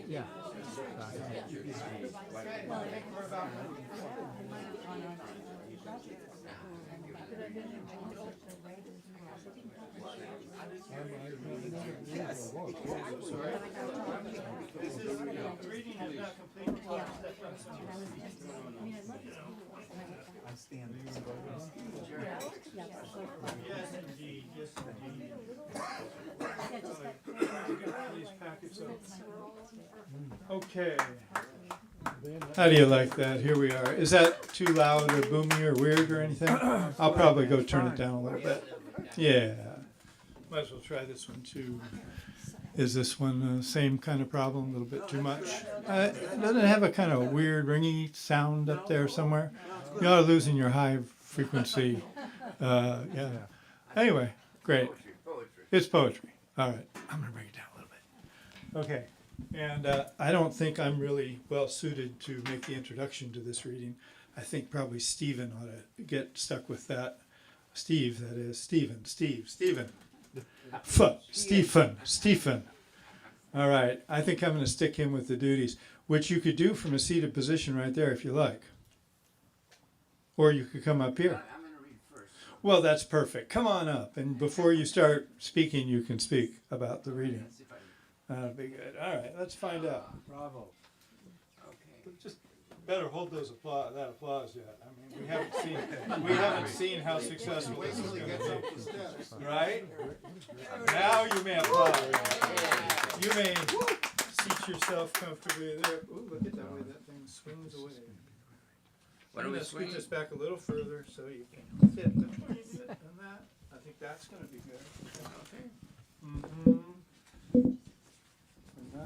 Yeah. The reading is not complete. I stand. Yes, indeed. Yes, indeed. These packets up. Okay. How do you like that? Here we are. Is that too loud or boomy or weird or anything? I'll probably go turn it down a little bit. Yeah. Might as well try this one too. Is this one the same kind of problem? A little bit too much? Doesn't it have a kind of weird ringy sound up there somewhere? You ought to losing your high frequency. Yeah. Anyway, great. It's poetry. All right. I'm going to bring it down a little bit. Okay. And I don't think I'm really well suited to make the introduction to this reading. I think probably Stephen ought to get stuck with that. Steve, that is. Stephen. Stephen. Stephen. All right. I think I'm going to stick him with the duties, which you could do from a seated position right there if you like. Or you could come up here. I'm going to read first. Well, that's perfect. Come on up. And before you start speaking, you can speak about the reading. That'll be good. All right. Let's find out. Bravo. Okay. Just better hold that applause yet. I mean, we haven't seen how successful this is going to be. Right? Now you may applaud. You may seat yourself comfortably there. Ooh, look at that way that thing swings away. What I'm are we going to scoot swinging? this back a little further so you can fit on that. I think that's going to be good. Okay. And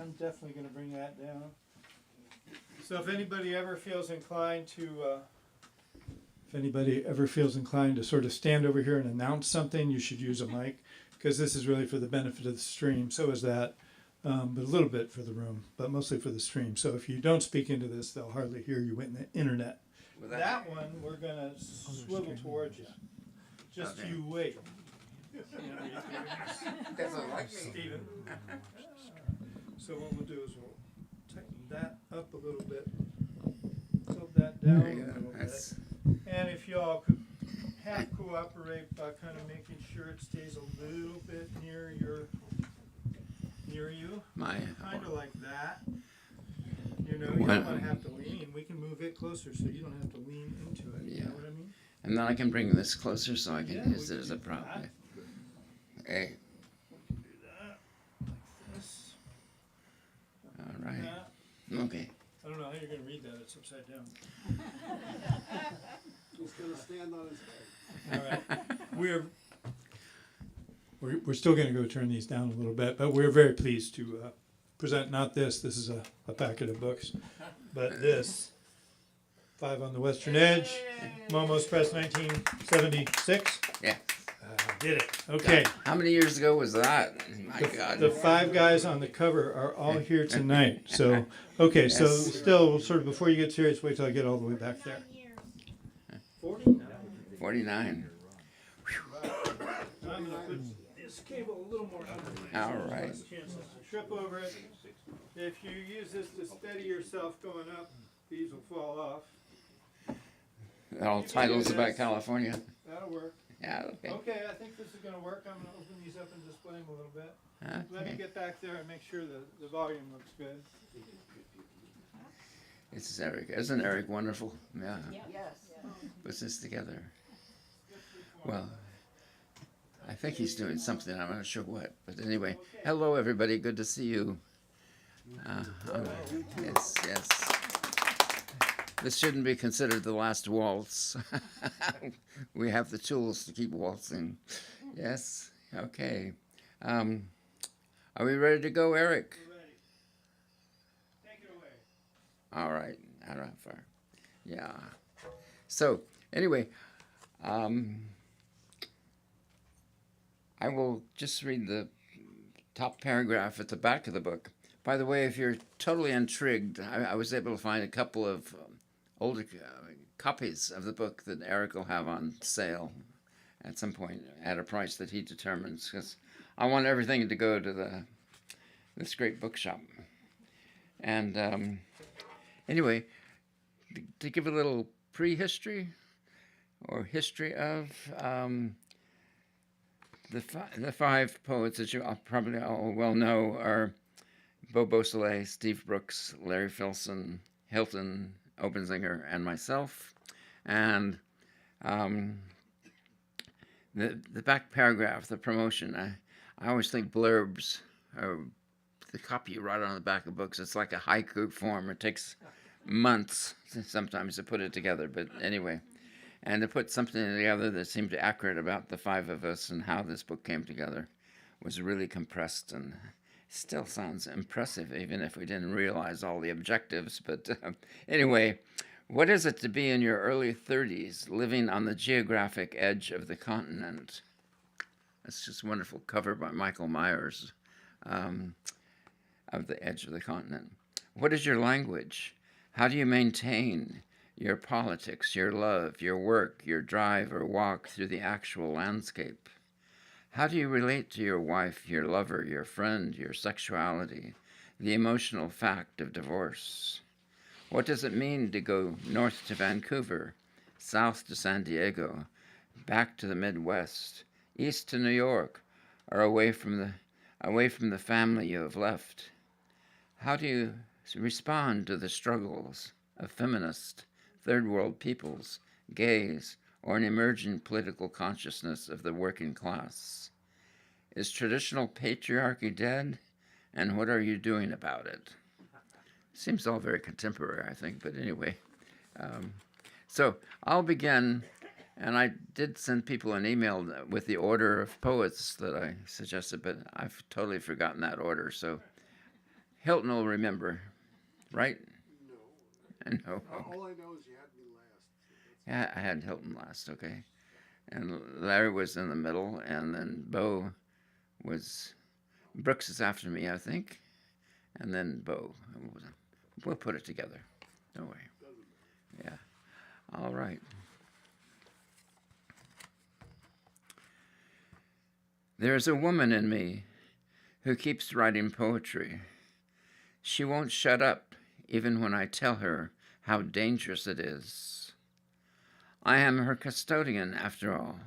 I'm definitely going to bring that down. So if anybody ever feels inclined to sort of stand over here and announce something, you should use a mic, because this is really for the benefit of the stream. So is that, but a little bit for the room, but mostly for the stream. So if you don't speak into this, they'll hardly hear you in the internet. Well, That one we're going to swivel towards you. Just Okay. you wait. doesn't like me. Stephen. So what we'll do is we'll tighten that up a little bit, tilt that down There you a go. little bit. That's, And if y'all could half cooperate by kind of making sure it stays a little bit near you, my, kind of like that. You know, you don't want to have to lean. We can move it closer so you don't have to lean into it. You know what I mean? and then I can bring this closer so I can Yeah, use we it as can a do prop. that. Hey, Do that like this. all right. That. Okay. I don't know how you're going to read that. It's upside down. He's gonna stand on his head. All right. We're still going to go turn these down a little bit, but we're very pleased to present not this. This is a packet of books, but this. 5 on the Western Edge, Momo's Press, 1976. Yeah. Did it. Okay. How many years ago was that? My God. The 5 guys on the cover are all here tonight. So, okay, so Yes. still sort of before you get serious, wait till I get all the way back there. 49. 49. I'm going to put this cable a little more underneath. All right. Chance to trip over it. If you use this to steady yourself going up, these will fall off. All titles about California. That'll work. Yeah, okay. Okay, I think this is going to work. I'm going to open these up and display them a little bit. Let me Okay. get back there and make sure the volume looks good. This is Eric. Isn't Eric wonderful? Yeah. Yes. Puts this together. Well, I think he's doing something. I'm not sure what. But anyway, hello everybody. Good to see you. Yes, yes. This shouldn't be considered the last waltz. We have the tools to keep waltzing. Yes. Okay. Are we ready to go, Eric? We're ready. Take it away. All right. I don't know how far. Yeah. So anyway, I will just read the top paragraph at the back of the book. By the way, if you're totally intrigued, I was able to find a couple of older copies of the book that Eric will have on sale at some point at a price that he determines, because I want everything to go to this great bookshop. And anyway, to give a little prehistory or history of the five poets that you probably all well know are Beausoleil, Steve Brooks, Larry Felson, Hilton Obenzinger, and myself. And the back paragraph, the promotion, I always think blurbs are the copy you write on the back of books. It's like a haiku form. It takes months sometimes to put it together, but anyway. And to put something together that seemed accurate about the five of us and how this book came together was really compressed and still sounds impressive, even if we didn't realize all the objectives. But anyway, what is it to be in your early 30s, living on the geographic edge of the continent? That's just a wonderful cover by Michael Myers of the edge of the continent. What is your language? How do you maintain your politics, your love, your work, your drive or walk through the actual landscape? How do you relate to your wife, your lover, your friend, your sexuality, the emotional fact of divorce? What does it mean to go north to Vancouver, south to San Diego, back to the Midwest, east to New York, or away from the family you have left? How do you respond to the struggles of feminist, third world peoples, gays, or an emerging political consciousness of the working class? Is traditional patriarchy dead, and what are you doing about it? Seems all very contemporary, I think, but anyway. So I'll begin, and I did send people an email with the order of poets that I suggested, but I've totally forgotten that order, so Hilton will remember, right? No. No. All I know is you had me last. Yeah, I had Hilton last, okay. And Larry was in the middle, and then Brooks is after me, I think, and then Bo. We'll put it together. Don't worry. Yeah. All right. There is a woman in me who keeps writing poetry. She won't shut up even when I tell her how dangerous it is. I am her custodian, after all.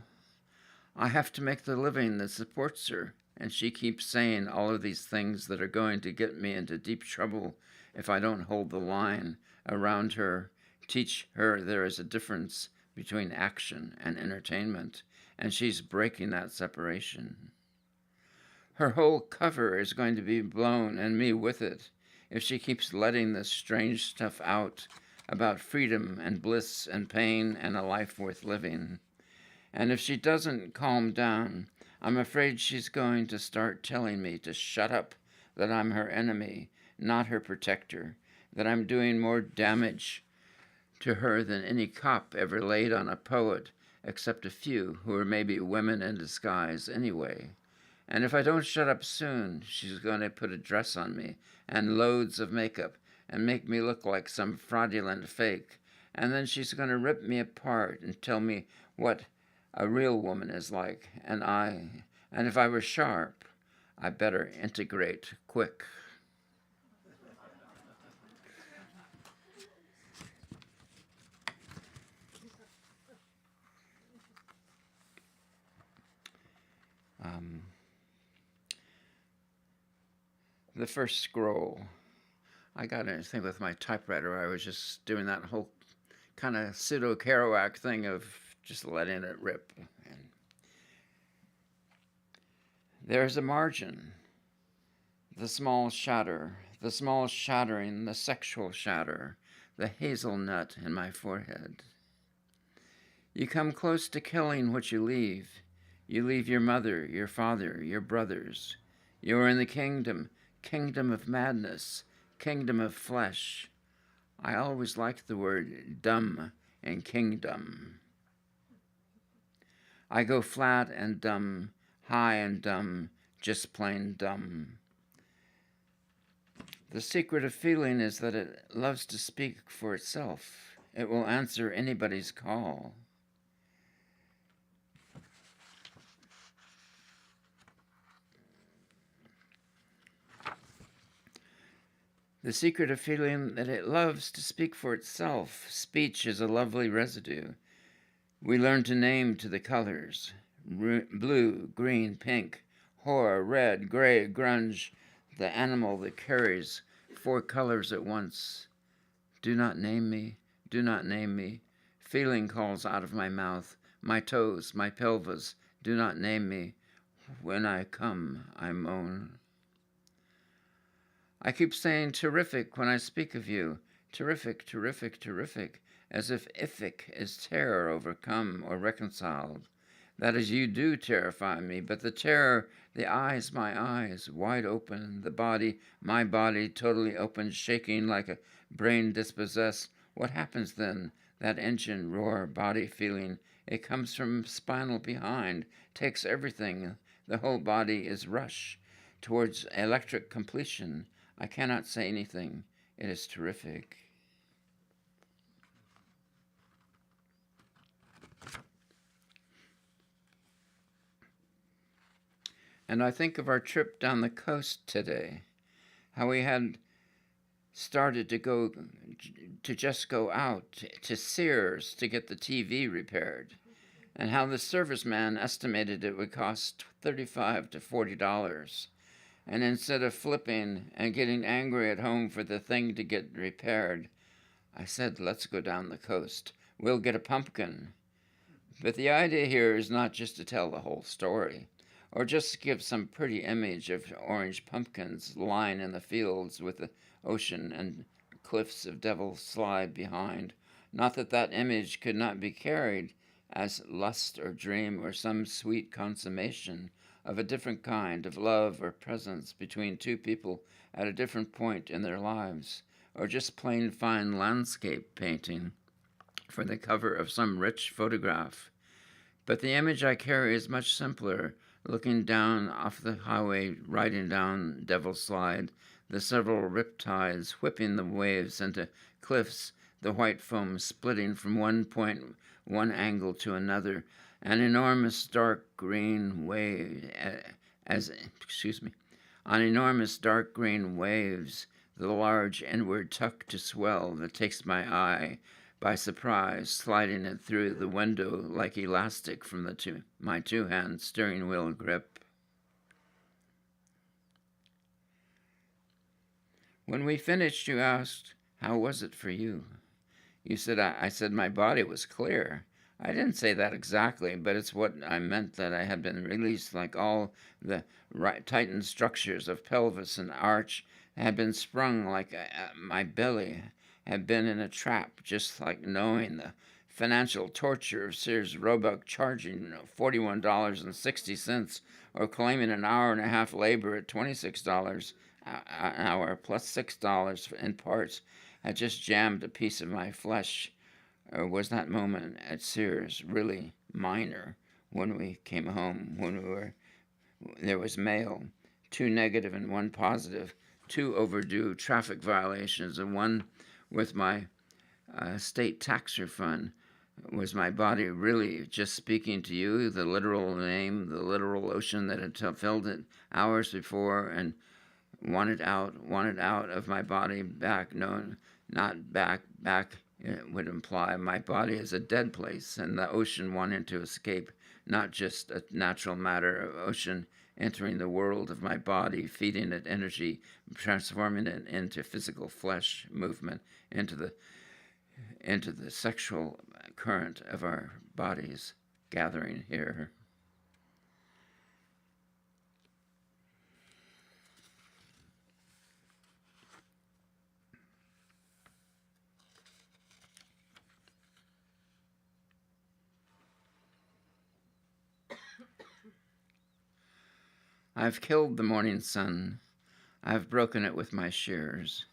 I have to make the living that supports her, and she keeps saying all of these things that are going to get me into deep trouble if I don't hold the line around her, teach her there is a difference between action and entertainment, and she's breaking that separation. Her whole cover is going to be blown, and me with it, if she keeps letting this strange stuff out about freedom and bliss and pain and a life worth living. And if she doesn't calm down, I'm afraid she's going to start telling me to shut up, that I'm her enemy, not her protector, that I'm doing more damage to her than any cop ever laid on a poet, except a few who are maybe women in disguise anyway. And if I don't shut up soon, she's going to put a dress on me and loads of makeup and make me look like some fraudulent fake. And then she's going to rip me apart and tell me what a real woman is like. And if I were sharp, I better integrate quick. The first scroll. I got anything with my typewriter. I was just doing that whole kind of pseudo-Kerouac thing of just letting it rip. And there's a margin, the small shatter, the small shattering, the sexual shatter, the hazelnut in my forehead. You come close to killing what you leave. You leave your mother, your father, your brothers. You are in the kingdom of madness, kingdom of flesh. I always liked the word dumb and kingdom. I go flat and dumb, high and dumb, just plain dumb. The secret of feeling is that it loves to speak for itself. It will answer anybody's call. The secret of feeling that it loves to speak for itself. Speech is a lovely residue. We learn to name to the colors. Blue, green, pink, horror, red, gray, grunge, the animal that carries 4 colors at once. Do not name me, do not name me. Feeling calls out of my mouth, my toes, my pelvis. Do not name me. When I come, I moan. I keep saying terrific when I speak of you. Terrific, terrific, terrific, as if ific is terror overcome or reconciled. That is, you do terrify me, but the terror, the eyes, my eyes, wide open, the body, my body, totally open, shaking like a brain dispossessed. What happens then? That engine roar, body feeling, it comes from spinal behind, takes everything. The whole body is rush towards electric completion. I cannot say anything. It is terrific. And I think of our trip down the coast today, how we had started to just go out to Sears to get the TV repaired, and how the serviceman estimated it would cost $35 to $40. And instead of flipping and getting angry at home for the thing to get repaired, I said, let's go down the coast. We'll get a pumpkin. But the idea here is not just to tell the whole story, or just to give some pretty image of orange pumpkins lying in the fields with the ocean and cliffs of Devil's Slide behind. Not that that image could not be carried as lust or dream or some sweet consummation of a different kind of love or presence between two people at a different point in their lives, or just plain fine landscape painting for the cover of some rich photograph. But the image I carry is much simpler, looking down off the highway, riding down Devil's Slide, the several riptides whipping the waves into cliffs, the white foam splitting from one point, one angle to another, an enormous dark green wave, on enormous dark green waves, the large inward tuck to swell that takes my eye by surprise, sliding it through the window like elastic from my two-hand steering wheel grip. When we finished, you asked, how was it for you? You said, I said my body was clear. I didn't say that exactly, but it's what I meant, that I had been released, like all the tightened structures of pelvis and arch had been sprung, like my belly had been in a trap, just like knowing the financial torture of Sears Roebuck charging $41.60 or claiming an hour and a half labor at $26 an hour plus $6 in parts had just jammed a piece of my flesh. Or was that moment at Sears really minor when we came home, there was mail, 2 negative and 1 positive, 2 overdue traffic violations, and 1 with my state tax refund? Was my body really just speaking to you, the literal name, the literal ocean that had filled it hours before and wanted out of my body back? No, not back. It would imply my body is a dead place and the ocean wanting to escape, not just a natural matter of ocean entering the world of my body, feeding it energy, transforming it into physical flesh movement, into the sexual current of our bodies gathering here. I've killed the morning sun. I've broken it with my shears.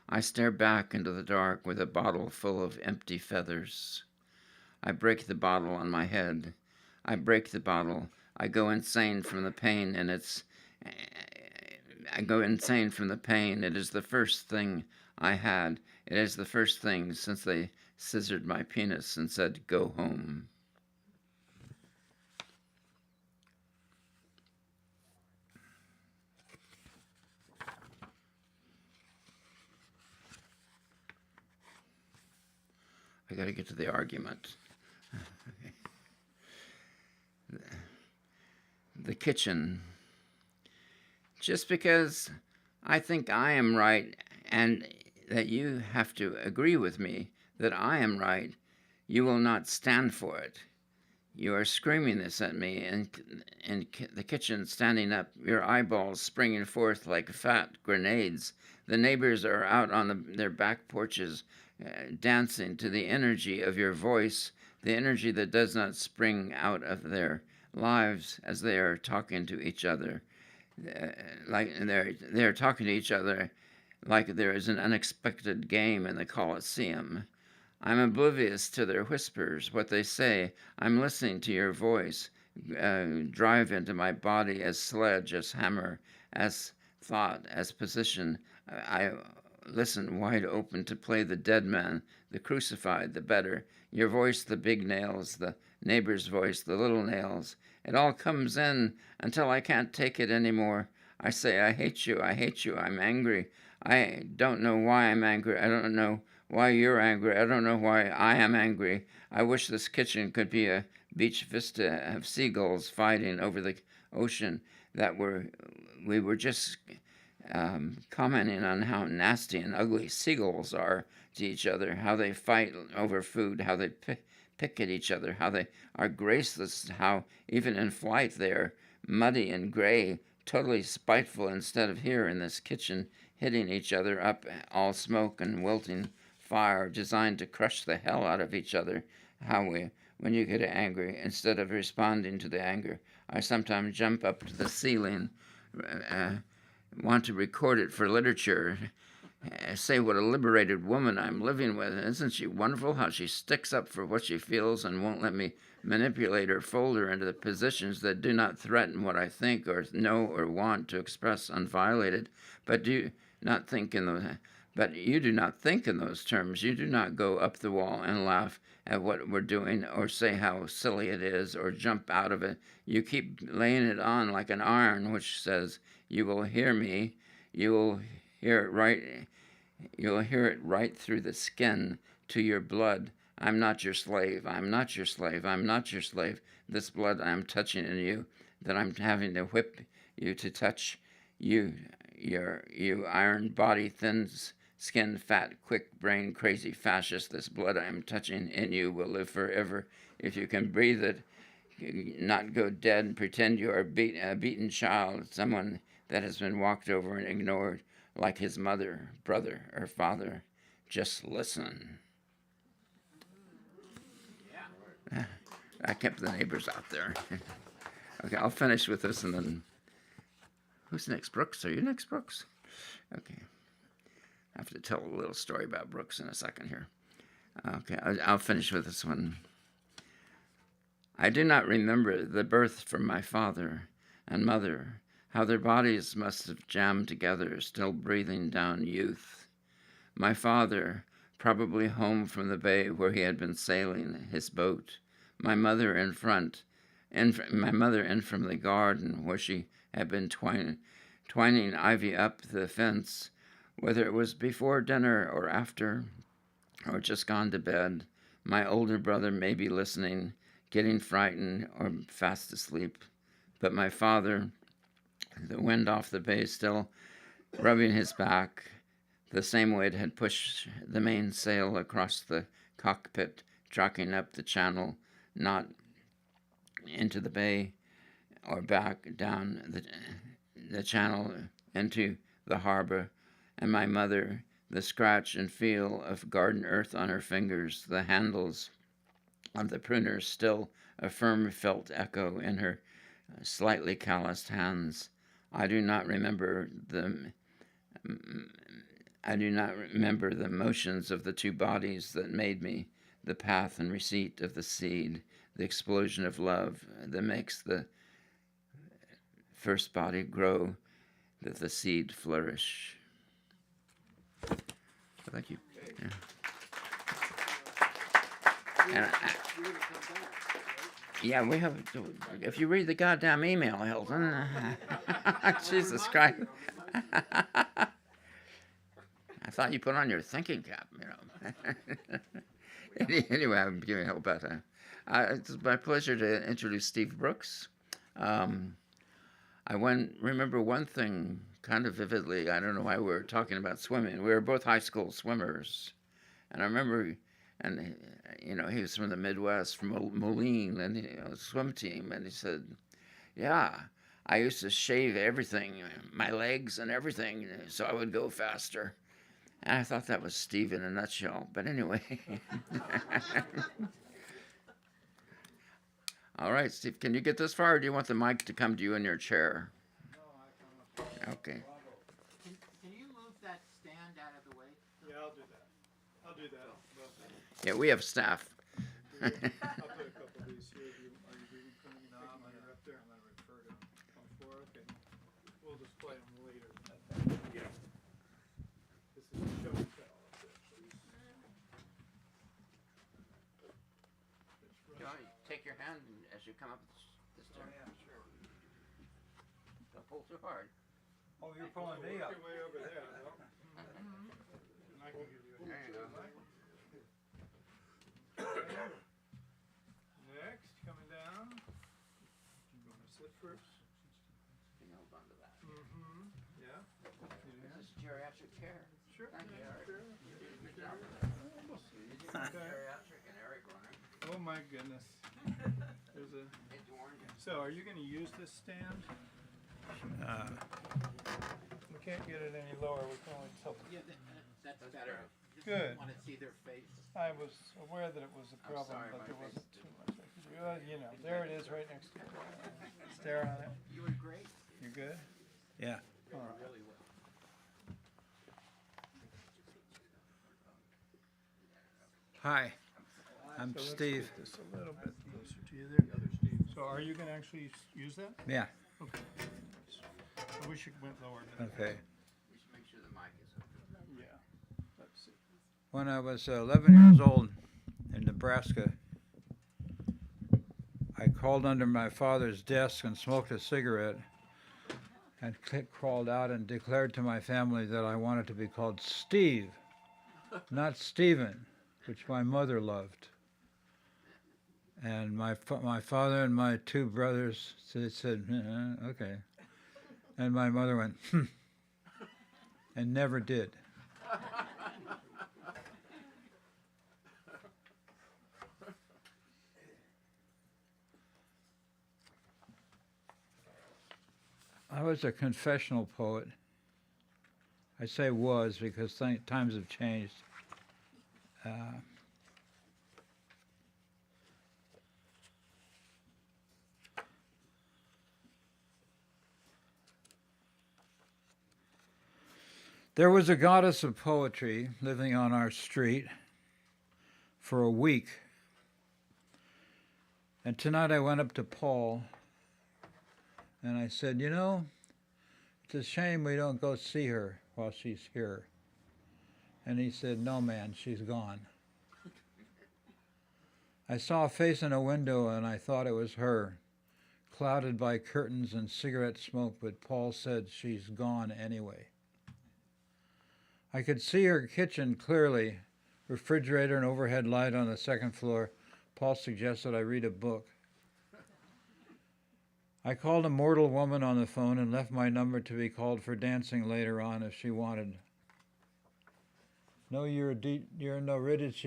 I stare back into the dark with a bottle full of empty feathers. I break the bottle on my head. I break the bottle. I go insane from the pain, and I go insane from the pain. It is the first thing I had. It is the first thing since they scissored my penis and said, "Go home." I got to get to the argument. The kitchen. Just because I think I am right and that you have to agree with me that I am right, you will not stand for it. You are screaming this at me in the kitchen, standing up, your eyeballs springing forth like fat grenades. The neighbors are out on their back porches, dancing to the energy of your voice, the energy that does not spring out of their lives as they are talking to each other. Like they're talking to each other like there is an unexpected game in the Colosseum. I'm oblivious to their whispers, what they say. I'm listening to your voice drive into my body as sledge, as hammer, as thought, as position. I listen wide open to play the dead man, the crucified, the better. Your voice, the big nails, the neighbor's voice, the little nails. It all comes in until I can't take it anymore. I say, I hate you, I'm angry. I don't know why I'm angry. I don't know why you're angry. I don't know why I am angry. I wish this kitchen could be a beach vista of seagulls fighting over the ocean we were just commenting on how nasty and ugly seagulls are to each other, how they fight over food, how they pick at each other, how they are graceless, how even in flight they are muddy and gray, totally spiteful, instead of here in this kitchen hitting each other up, all smoke and wilting fire designed to crush the hell out of each other. When you get angry, instead of responding to the anger, I sometimes jump up to the ceiling, want to record it for literature, say what a liberated woman I'm living with. Isn't she wonderful how she sticks up for what she feels and won't let me manipulate or fold her into the positions that do not threaten what I think or know or want to express unviolated. But you do not think in those terms. You do not go up the wall and laugh at what we're doing or say how silly it is or jump out of it. You keep laying it on like an iron which says, you will hear me, you will hear it right through the skin to your blood. I'm not your slave. I'm not your slave. I'm not your slave. This blood I'm touching in you, that I'm having to whip you to touch you, you iron body, thin skin, fat, quick brain, crazy fascist. This blood I am touching in you will live forever. If you can breathe it, not go dead and pretend you are a beaten child, someone that has been walked over and ignored, like his mother, brother, or father. Just listen. Yeah. I kept the neighbors out there. Okay, I'll finish with this and then... Who's next? Brooks? Are you next, Brooks? Okay. I have to tell a little story about Brooks in a second here. Okay, I'll finish with this one. I do not remember the birth from my father and mother, how their bodies must have jammed together, still breathing down youth. My father, probably home from the bay where he had been sailing his boat. My mother in front, my mother in from the garden where she had been twining ivy up the fence, whether it was before dinner or after, or just gone to bed. My older brother may be listening, getting frightened or fast asleep. But my father, the wind off the bay still rubbing his back, the same way it had pushed the mainsail across the cockpit, tracking up the channel, not into the bay or back down the channel into the harbor. And my mother, the scratch and feel of garden earth on her fingers, the handles of the pruners still a firm felt echo in her slightly calloused hands. I do not remember the motions of the two bodies that made me, the path and receipt of the seed, the explosion of love that makes the first body grow, that the seed flourish. Thank you. Yeah. And yeah, we have. If you read the goddamn email, Hilton, Jesus Christ. I thought you put on your thinking cap, Anyway, I'm giving help out. It's my pleasure to introduce Steve Brooks. I remember one thing kind of vividly. I don't know why we were talking about swimming. We were both high school swimmers. And I remember, and he was from the Midwest, from Moline, and swim team. And he said, yeah, I used to shave everything, my legs and everything, so I would go faster. And I thought that was Steve in a nutshell. But anyway. All right, Steve, can you get this far, or do you want the mic to come to you in your chair? No, I come up. Okay. Can you move that stand out of the way? Yeah, I'll do that. Yeah, we have staff. I'll put a couple of these here. Are you reading from anything? No, I'm gonna up there. I'm gonna refer to them. Okay. We'll display them later. Yeah. This is the show and tell up there, please. Johnny, take your hand as you come up this turn. Yeah, sure. Don't pull too hard. Oh, you're pulling me up. Way over there, though. And I can give you a There you go. Next, coming down. You want to sit first? Can you hold on to that? Mm-hmm. Yeah. This is geriatric care. Sure. Thank you, Eric. Sure. Good job. We'll see. Geriatric and Eric running. Oh my goodness. There's a. Hate to warn you. So, are you going to use this stand? We can't get it any lower. We can only tilt it. Yeah, that's better. Just Good. want to see their face. I was aware that it was a I'm problem, sorry, but my there face wasn't too much I could do. There it is, right next to you. Stare on it. You were great. You good? Yeah. All right. Really well. Hi, I'm So let's Steve. get this a little bit closer to you there. So, are you going to actually use that? Yeah, Okay. I wish you went lower. okay. We should make sure the mic is open. Yeah. Let's see. When I was 11 years old in Nebraska, I crawled under my father's desk and smoked a cigarette and crawled out and declared to my family that I wanted to be called Steve, not Stephen, which my mother loved. And my father and my two brothers said, okay. And my mother went, and never did. I was a confessional poet. I say was because times have changed. There was a goddess of poetry living on our street for a week. And tonight I went up to Paul and I said, you know, it's a shame we don't go see her while she's here. And he said, no, man, she's gone. I saw a face in a window and I thought it was her, clouded by curtains and cigarette smoke, but Paul said she's gone anyway. I could see her kitchen clearly, refrigerator and overhead light on the second floor. Paul suggested I read a book. I called a mortal woman on the phone and left my number to be called for dancing later on if she wanted. No Eurydice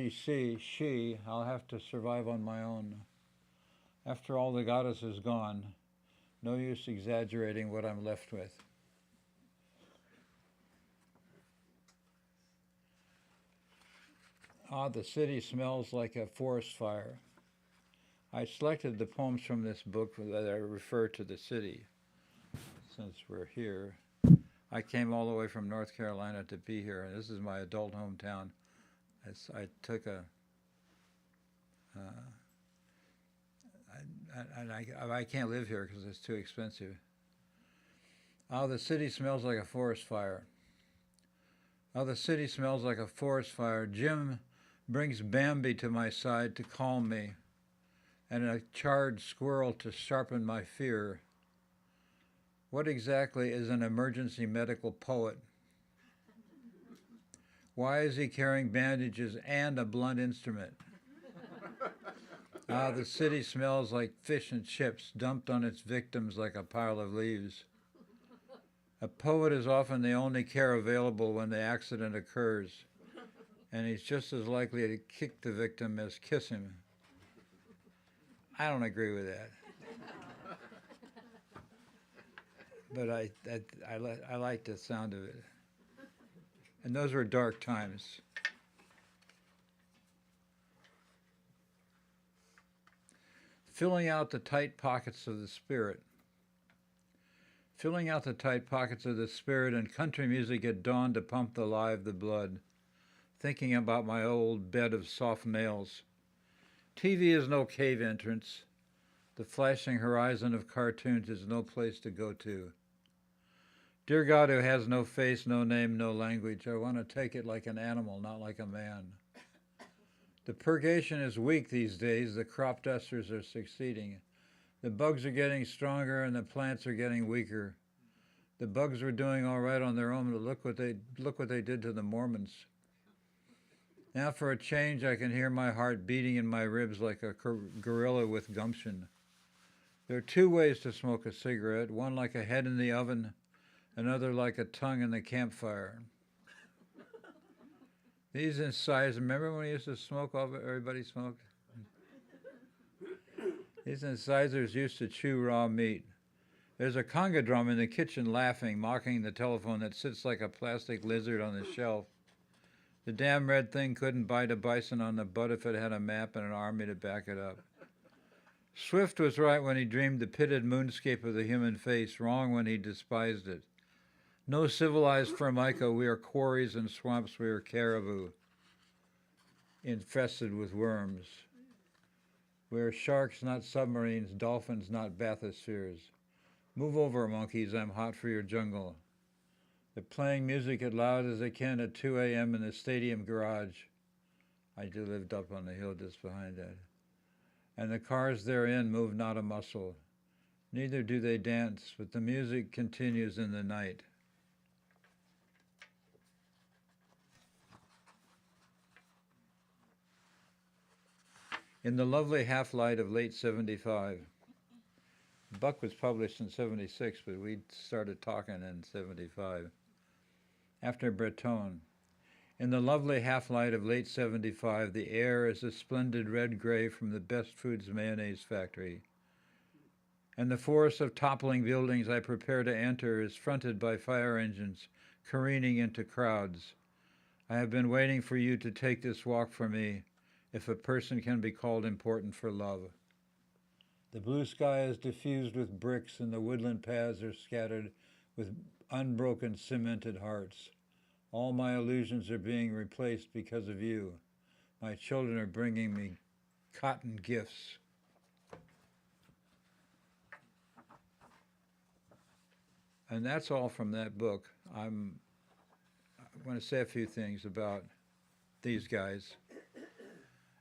she, I'll have to survive on my own. After all, the goddess is gone. No use exaggerating what I'm left with. Ah, the city smells like a forest fire. I selected the poems from this book that I refer to the city. Since we're here, I came all the way from North Carolina to be here, and this is my adult hometown. I took a, I can't live here because it's too expensive. Oh, the city smells like a forest fire. Oh, the city smells like a forest fire. Jim brings Bambi to my side to calm me, and a charred squirrel to sharpen my fear. What exactly is an emergency medical poet? Why is he carrying bandages and a blunt instrument? Ah, the city smells like fish and chips dumped on its victims like a pile of leaves. A poet is often the only care available when the accident occurs, and he's just as likely to kick the victim as kiss him. I don't agree with that. But I like the sound of it. And those were dark times. Filling out the tight pockets of the spirit. Filling out the tight pockets of the spirit and country music at dawn to pump the live the blood. Thinking about my old bed of soft nails. TV is no cave entrance. The flashing horizon of cartoons is no place to go to. Dear God, who has no face, no name, no language, I want to take it like an animal, not like a man. The purgation is weak these days. The crop dusters are succeeding. The bugs are getting stronger and the plants are getting weaker. The bugs were doing all right on their own, but look what they did to the Mormons. Now for a change, I can hear my heart beating in my ribs like a gorilla with gumption. There are two ways to smoke a cigarette, one like a head in the oven, another like a tongue in the campfire. These incisors, remember when we used to smoke, everybody smoked? These incisors used to chew raw meat. There's a conga drum in the kitchen laughing, mocking the telephone that sits like a plastic lizard on the shelf. The damn red thing couldn't bite a bison on the butt if it had a map and an army to back it up. Swift was right when he dreamed the pitted moonscape of the human face, wrong when he despised it. No civilized formica, we are quarries and swamps, we are caribou, infested with worms. We are sharks, not submarines, dolphins, not bathyspheres. Move over, monkeys, I'm hot for your jungle. They're playing music as loud as they can at 2 a.m. in the stadium garage. I lived up on the hill just behind that. And the cars therein move not a muscle. Neither do they dance, but the music continues in the night. In the lovely half-light of late 75. Buck was published in 76, but we started talking in 75. After Breton. In the lovely half-light of late 75, the air is a splendid red-gray from the Best Foods mayonnaise factory. And the forest of toppling buildings I prepare to enter is fronted by fire engines careening into crowds. I have been waiting for you to take this walk for me, if a person can be called important for love. The blue sky is diffused with bricks and the woodland paths are scattered with unbroken cemented hearts. All my illusions are being replaced because of you. My children are bringing me cotton gifts. And that's all from that book. I want to say a few things about these guys.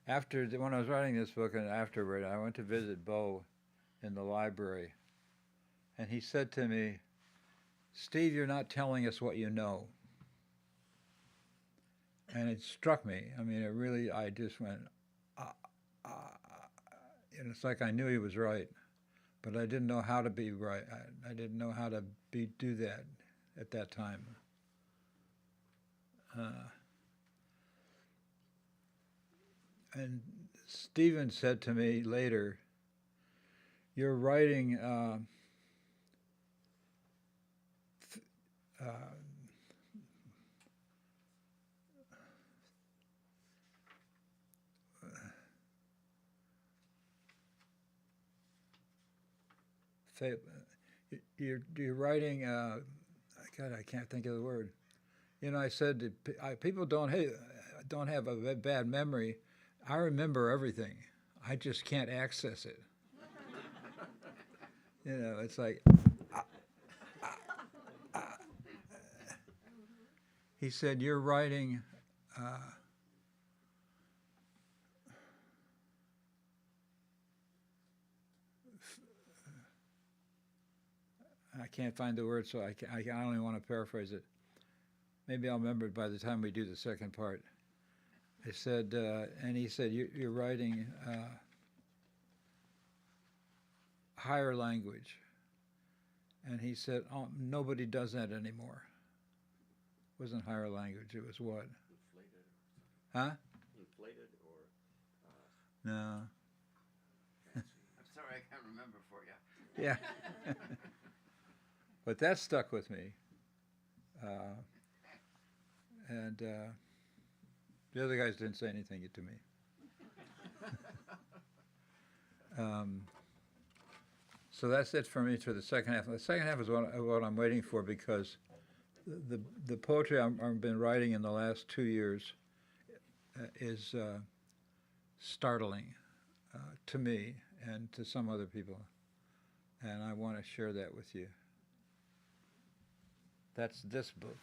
When I was writing this book and afterward, I went to visit Bo in the library. And he said to me, Steve, you're not telling us what you know. And it struck me. I mean, I just went, and it's like I knew he was right, but I didn't know how to be right. I didn't know how to do that at that time. And Stephen said to me later, you're writing you're writing, God, I can't think of the word. You know, I said people don't have a bad memory. I remember everything. I just can't access it. You know, it's like, he said, "You're writing I can't find the word, so I only want to paraphrase it. Maybe I'll remember it by the time we do the second part." I said, and he said, "You're writing higher language." And he said, "Oh, nobody does that anymore." It wasn't higher language, it was what? Inflated. Huh? Inflated or No. I'm sorry, I can't remember for you. Yeah. But that stuck with me. And the other guys didn't say anything to me. So that's it for me for the second half. The second half is what I'm waiting for, because the poetry I've been writing in the last 2 years is startling to me and to some other people. And I want to share that with you. That's this book,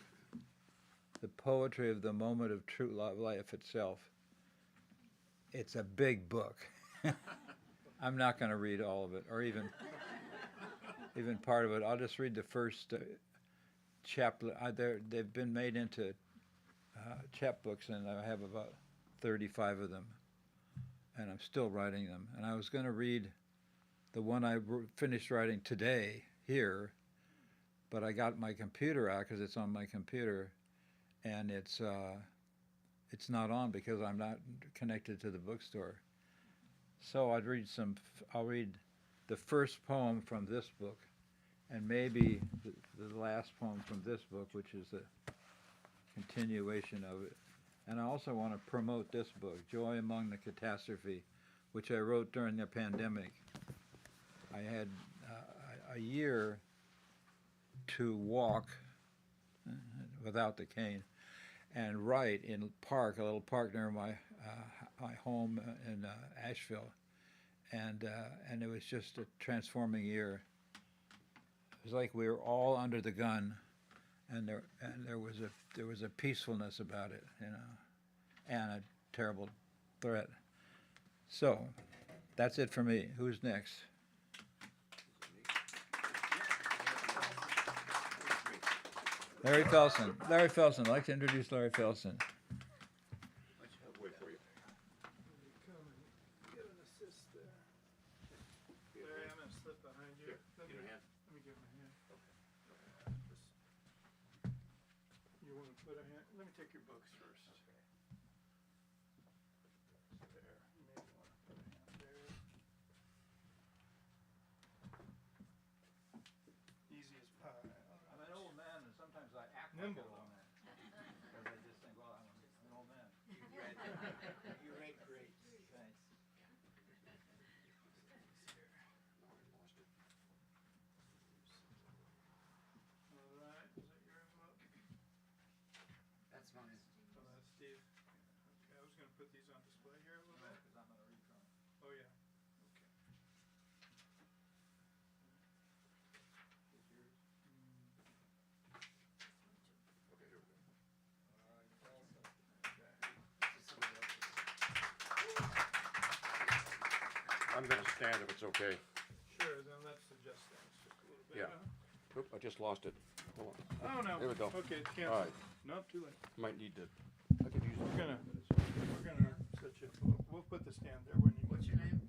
The Poetry of the Moment of True Life Itself. It's a big book. I'm not going to read all of it, or even part of it. I'll just read the first chapter. They've been made into chapbooks, and I have about 35 of them, and I'm still writing them. And I was going to read the one I finished writing today here, but I got my computer out because it's on my computer, and it's not on because I'm not connected to the bookstore. So I'll read the first poem from this book, and maybe the last poem from this book, which is a continuation of it. And I also want to promote this book, Joy Among the Catastrophe, which I wrote during the pandemic. I had a year to walk without the cane and write in a little park near my home in Asheville, and it was just a transforming year. It was like we were all under the gun, and there was a peacefulness about it, and a terrible threat. So that's it for me. Who's next? Larry Felson. Larry Felson. I'd like to introduce Larry Felson. wait for you. Larry, I'm going to slip behind you. Let me give him a hand. You want to put a hand? Let me take your books first. There. You may want to put a hand there. Easy as pie. I'm an old man, and sometimes I act Nimble. like an old man. Because I just think, well, I'm an old man. You read great. Thanks. All right. Is that your envelope? That's mine. Oh, that's Steve. Okay, I was going to put these on display here a little bit. Because I'm going to read from it. Oh, yeah. I'm gonna stand if it's okay. Sure, then let's adjust things just a little bit. Yeah. huh? Oop, I just lost it. Hold on. Oh, no. There we go. Okay, it's All canceled. right. Nope, too late. Might need to. I could use We're gonna set you, we'll put the stand there when you. What's your name?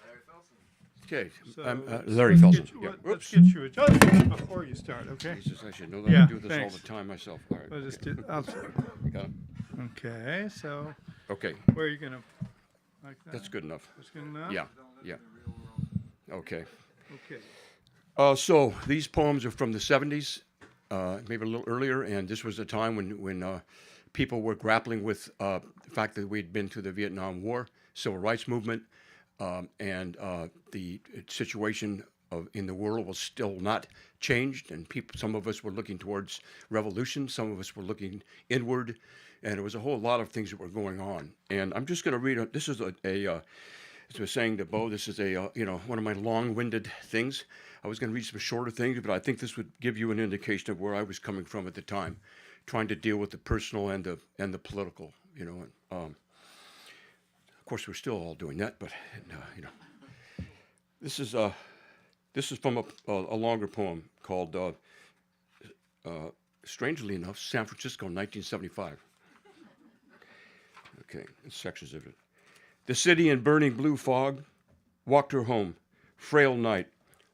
Larry Felson. Okay, So, I'm let's Larry get Felson. you- Yeah. Let's Whoops. get you adjusted before you start, okay? Jesus, I should know that. Yeah, I do this all thanks. the time myself. All right. We'll just okay. do, You got it? okay, so Okay, where are you gonna, like that? that's good enough. That's good enough? Yeah, yeah. Okay. Okay. So these poems are from the 70s, maybe a little earlier, and this was a time when people were grappling with the fact that we'd been through the Vietnam War, civil rights movement, and the situation in the world was still not changed, and some of us were looking towards revolution, some of us were looking inward, and it was a whole lot of things that were going on. And I'm just going to read. This is as I was saying to Bo, this is one of my long-winded things. I was going to read some shorter things, but I think this would give you an indication of where I was coming from at the time, trying to deal with the personal and the political. Of course, we're still all doing that, but this is from a longer poem called, strangely enough, San Francisco, 1975. Okay, sections of it. The city in burning blue fog walked her home, frail night,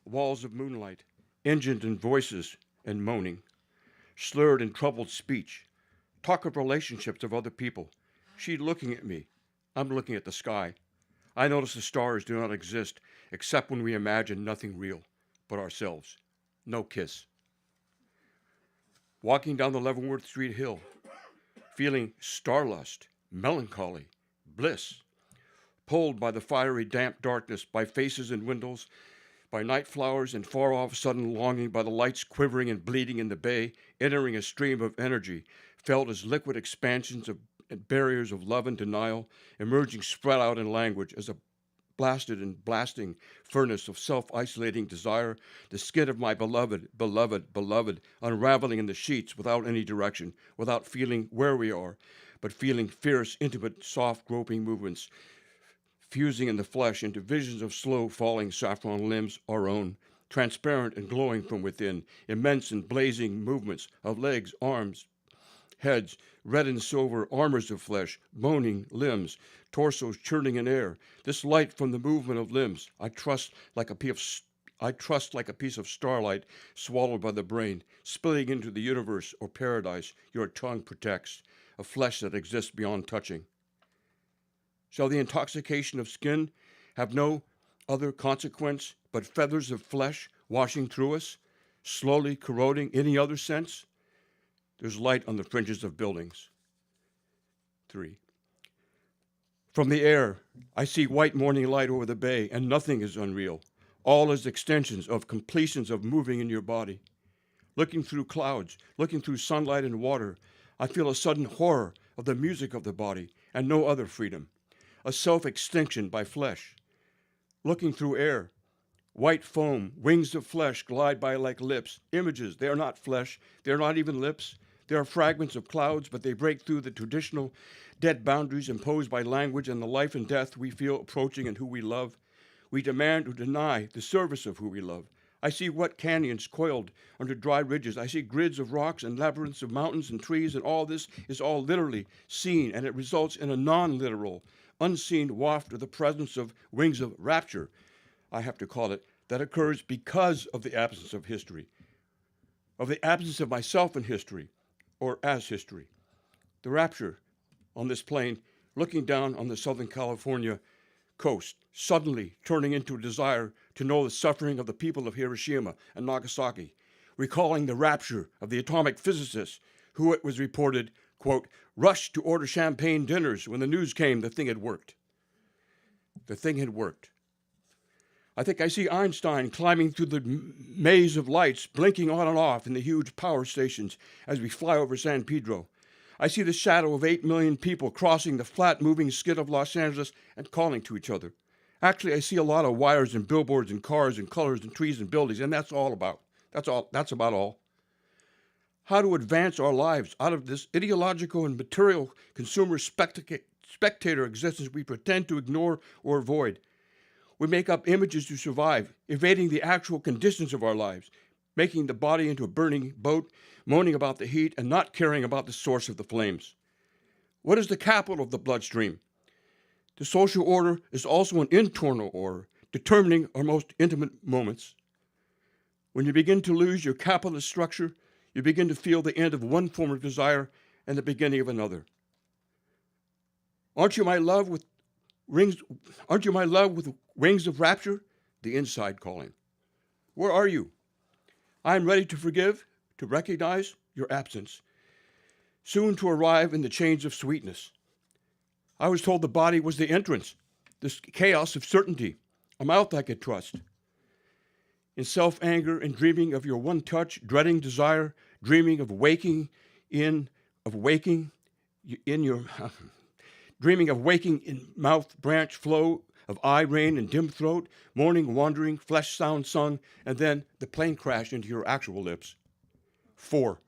walls of moonlight, engined in voices and moaning, slurred and troubled speech, talk of relationships of other people. She looking at me, I'm looking at the sky. I notice the stars do not exist except when we imagine nothing real but ourselves. No kiss. Walking down the Leavenworth Street hill, feeling starlust, melancholy, bliss, pulled by the fiery damp darkness, by faces and windows, by night flowers and far off sudden longing, by the lights quivering and bleeding in the bay, entering a stream of energy, felt as liquid expansions of barriers of love and denial, emerging spread out in language as a blasted and blasting furnace of self-isolating desire, the skin of my beloved, beloved, beloved, unraveling in the sheets without any direction, without feeling where we are, but feeling fierce, intimate, soft, groping movements, fusing in the flesh into visions of slow falling saffron limbs, our own, transparent and glowing from within, immense and blazing movements of legs, arms, heads, red and silver, armors of flesh, moaning limbs, torsos churning in air. This light from the movement of limbs, I trust like a piece of starlight swallowed by the brain, spilling into the universe or paradise your tongue protects, a flesh that exists beyond touching. Shall the intoxication of skin have no other consequence but feathers of flesh washing through us, slowly corroding any other sense? There's light on the fringes of buildings. 3. From the air, I see white morning light over the bay, and nothing is unreal. All is extensions of completions of moving in your body. Looking through clouds, looking through sunlight and water, I feel a sudden horror of the music of the body and no other freedom. A self-extinction by flesh. Looking through air, white foam, wings of flesh glide by like lips. Images, they are not flesh, they are not even lips. They are fragments of clouds, but they break through the traditional dead boundaries imposed by language and the life and death we feel approaching in who we love. We demand or deny the service of who we love. I see wet canyons coiled under dry ridges. I see grids of rocks and labyrinths of mountains and trees, and all this is all literally seen, and it results in a non-literal, unseen waft of the presence of wings of rapture, I have to call it, that occurs because of the absence of history, of the absence of myself in history, or as history. The rapture on this plane, looking down on the Southern California coast, suddenly turning into a desire to know the suffering of the people of Hiroshima and Nagasaki, recalling the rapture of the atomic physicists who, it was reported, quote, rushed to order champagne dinners when the news came the thing had worked. The thing had worked. I think I see Einstein climbing through the maze of lights, blinking on and off in the huge power stations as we fly over San Pedro. I see the shadow of 8 million people crossing the flat moving skid of Los Angeles and calling to each other. Actually, I see a lot of wires and billboards and cars and colors and trees and buildings, and that's about all. How to advance our lives out of this ideological and material consumer spectator existence we pretend to ignore or avoid. We make up images to survive, evading the actual conditions of our lives, making the body into a burning boat, moaning about the heat, and not caring about the source of the flames. What is the capital of the bloodstream? The social order is also an internal order, determining our most intimate moments. When you begin to lose your capitalist structure, you begin to feel the end of one form of desire and the beginning of another. Aren't you my love with wings of rapture? The inside calling. Where are you? I am ready to forgive, to recognize your absence, soon to arrive in the chains of sweetness. I was told the body was the entrance, this chaos of certainty, a mouth I could trust. In self-anger and dreaming of your one touch, dreading desire, dreaming of waking, in your dreaming of waking in mouth branch flow of eye rain and dim throat, morning wandering, flesh sound sung, and then the plane crashed into your actual lips. 4.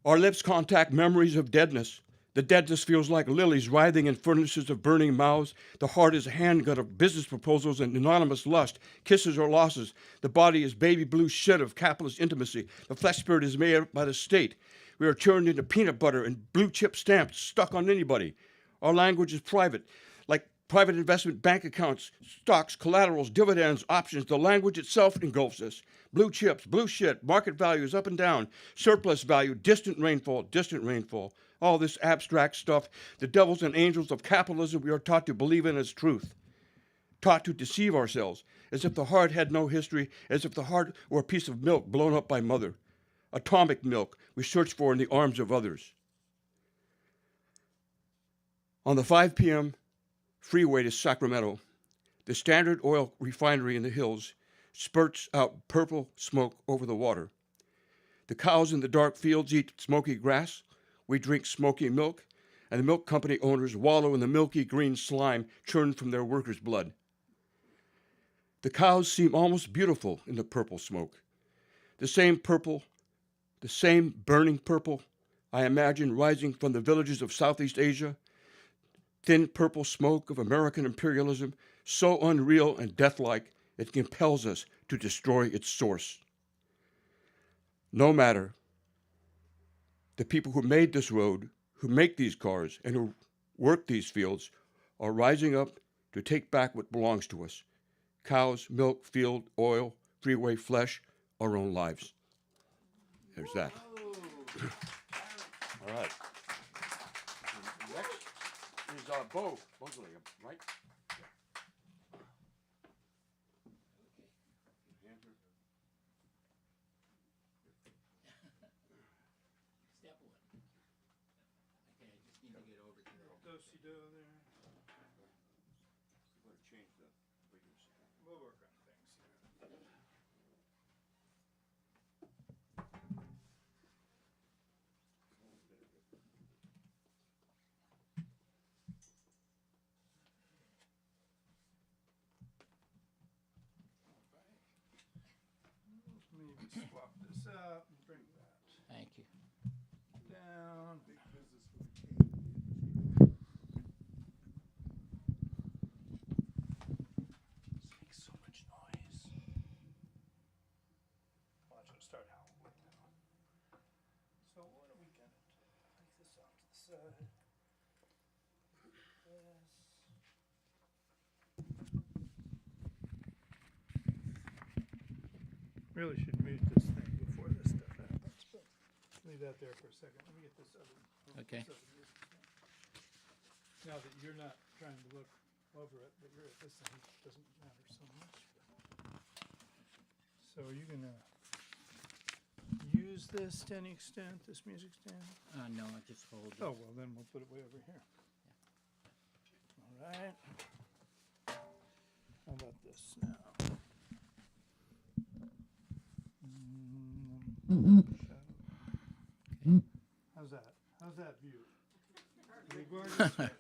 Our lips contact memories of deadness. The deadness feels like lilies writhing in furnaces of burning mouths. The heart is a handgun of business proposals and anonymous lust, kisses or losses. The body is baby blue shit of capitalist intimacy. The flesh spirit is made by the state. We are turned into peanut butter and blue chip stamps stuck on anybody. Our language is private, like private investment bank accounts, stocks, collaterals, dividends, options. The language itself engulfs us. Blue chips, blue shit, market values up and down, surplus value, distant rainfall, distant rainfall. All this abstract stuff, the devils and angels of capitalism we are taught to believe in as truth, taught to deceive ourselves, as if the heart had no history, as if the heart were a piece of milk blown up by mother, atomic milk we search for in the arms of others. On the 5 p.m. freeway to Sacramento, the Standard Oil refinery in the hills spurts out purple smoke over the water. The cows in the dark fields eat smoky grass. We drink smoky milk, and the milk company owners wallow in the milky green slime churned from their workers' blood. The cows seem almost beautiful in the purple smoke. The same purple, the same burning purple, I imagine rising from the villages of Southeast Asia, thin purple smoke of American imperialism, so unreal and deathlike it compels us to destroy its source. No matter. The people who made this road, who make these cars, and who work these fields are rising up to take back what belongs to us. Cows, milk, field, oil, freeway, flesh, our own lives. There's that. All right. Next is Beausoleil, right? Step 1. Okay, I just need to get over to the... Do-si-do there. We'll work on things here. Maybe swap this out and bring that Thank you. down. This makes so much noise. Watch it start howling now. So what are we gonna do? Take this off to the side. This. Really should mute this thing before this stuff happens, but leave that there for a second. Let me get this other. Okay. this other music now that you're not trying to look over it, but you're at this thing, it doesn't matter so much. So are you gonna use this to any extent, this music stand? No, I just hold it. Oh, well, then we'll put it way over here. All right. How about this now? How's that? How's that view? Regardless.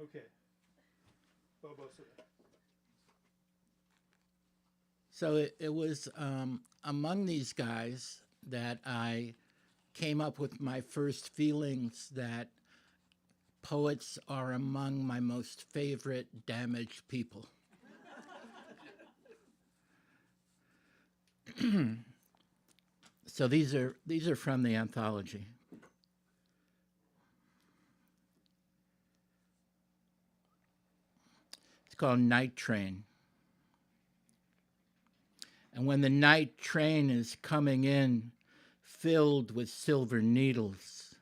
Okay. So it was among these guys that I came up with my first feelings that poets are among my most favorite damaged people. So these are from the anthology. It's called Night Train. And when the night train is coming in, filled with silver needles,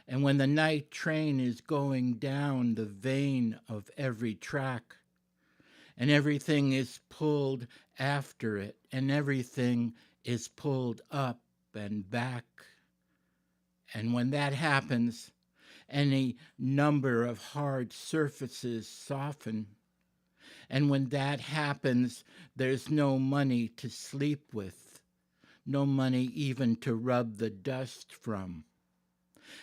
and when the night train is going down the vein of every track, and everything is pulled after it, and everything is pulled up and back, and when that happens, any number of hard surfaces soften. And when that happens, there's no money to sleep with, no money even to rub the dust from.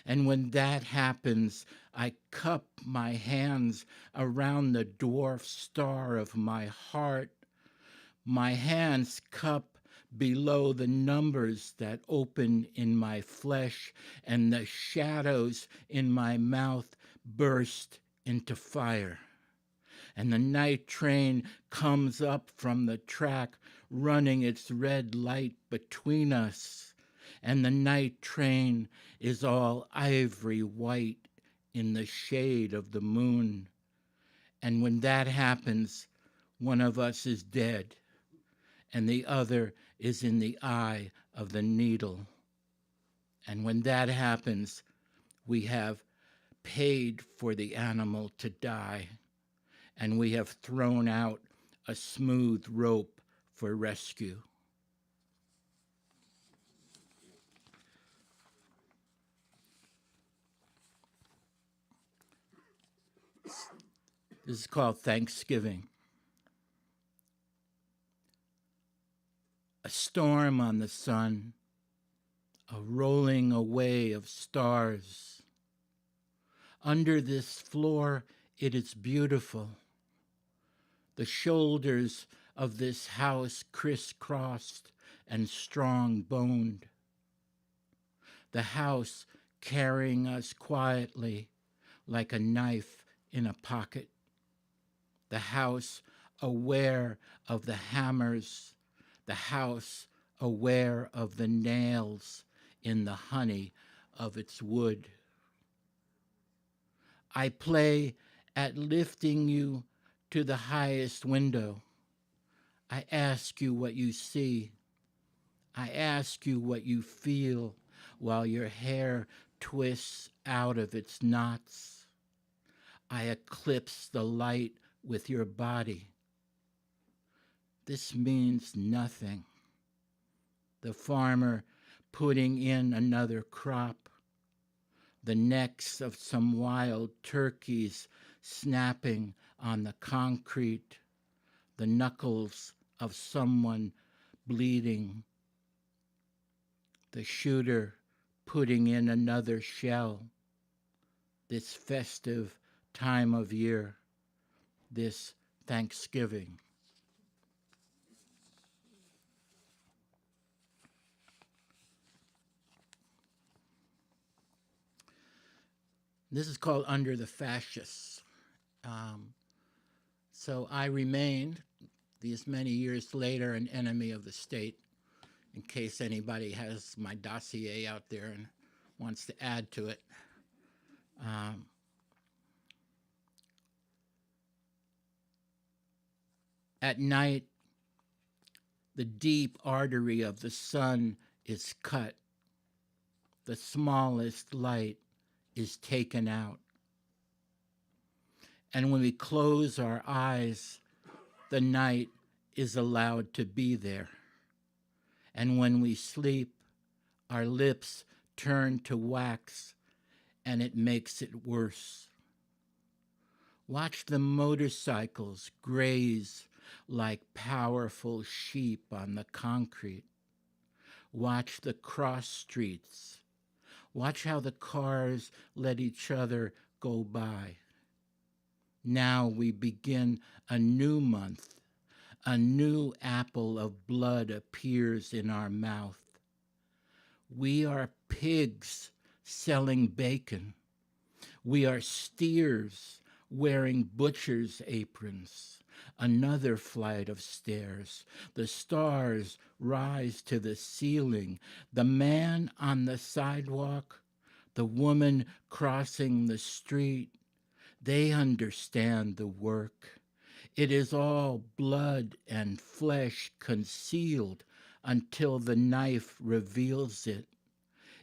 And when that happens, I cup my hands around the dwarf star of my heart. My hands cup below the numbers that open in my flesh, and the shadows in my mouth burst into fire. And the night train comes up from the track, running its red light between us. And the night train is all ivory white in the shade of the moon. And when that happens, one of us is dead, and the other is in the eye of the needle. And when that happens, we have paid for the animal to die, and we have thrown out a smooth rope for rescue. This is called Thanksgiving. A storm on the sun, a rolling away of stars. Under this floor, it is beautiful. The shoulders of this house crisscrossed and strong-boned. The house carrying us quietly like a knife in a pocket. The house aware of the hammers, the house aware of the nails in the honey of its wood. I play at lifting you to the highest window. I ask you what you see. I ask you what you feel while your hair twists out of its knots. I eclipse the light with your body. This means nothing. The farmer putting in another crop, the necks of some wild turkeys snapping on the concrete, the knuckles of someone bleeding, the shooter putting in another shell, this festive time of year, this Thanksgiving. This is called Under the Fascists. So I remained, these many years later, an enemy of the state, in case anybody has my dossier out there and wants to add to it. At night, the deep artery of the sun is cut. The smallest light is taken out. And when we close our eyes, the night is allowed to be there. And when we sleep, our lips turn to wax, and it makes it worse. Watch the motorcycles graze like powerful sheep on the concrete. Watch the cross streets. Watch how the cars let each other go by. Now we begin a new month. A new apple of blood appears in our mouth. We are pigs selling bacon. We are steers wearing butcher's aprons. Another flight of stairs. The stars rise to the ceiling. The man on the sidewalk, the woman crossing the street, they understand the work. It is all blood and flesh concealed until the knife reveals it.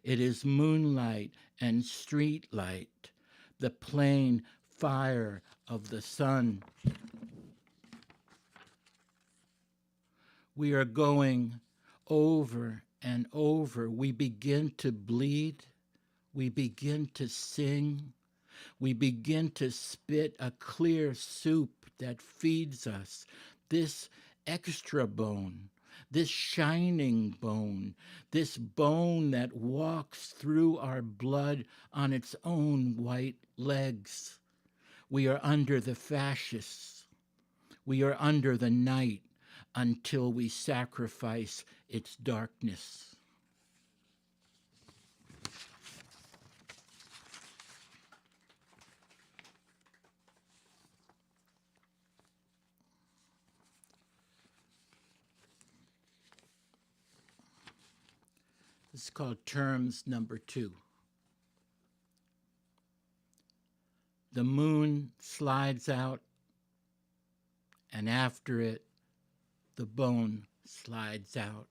It is moonlight and street light, the plain fire of the sun. We are going over and over. We begin to bleed. We begin to sing. We begin to spit a clear soup that feeds us, this extra bone, this shining bone, this bone that walks through our blood on its own white legs. We are under the fascists. We are under the night until we sacrifice its darkness. This is called terms number 2. The moon slides out, and after it, the bone slides out.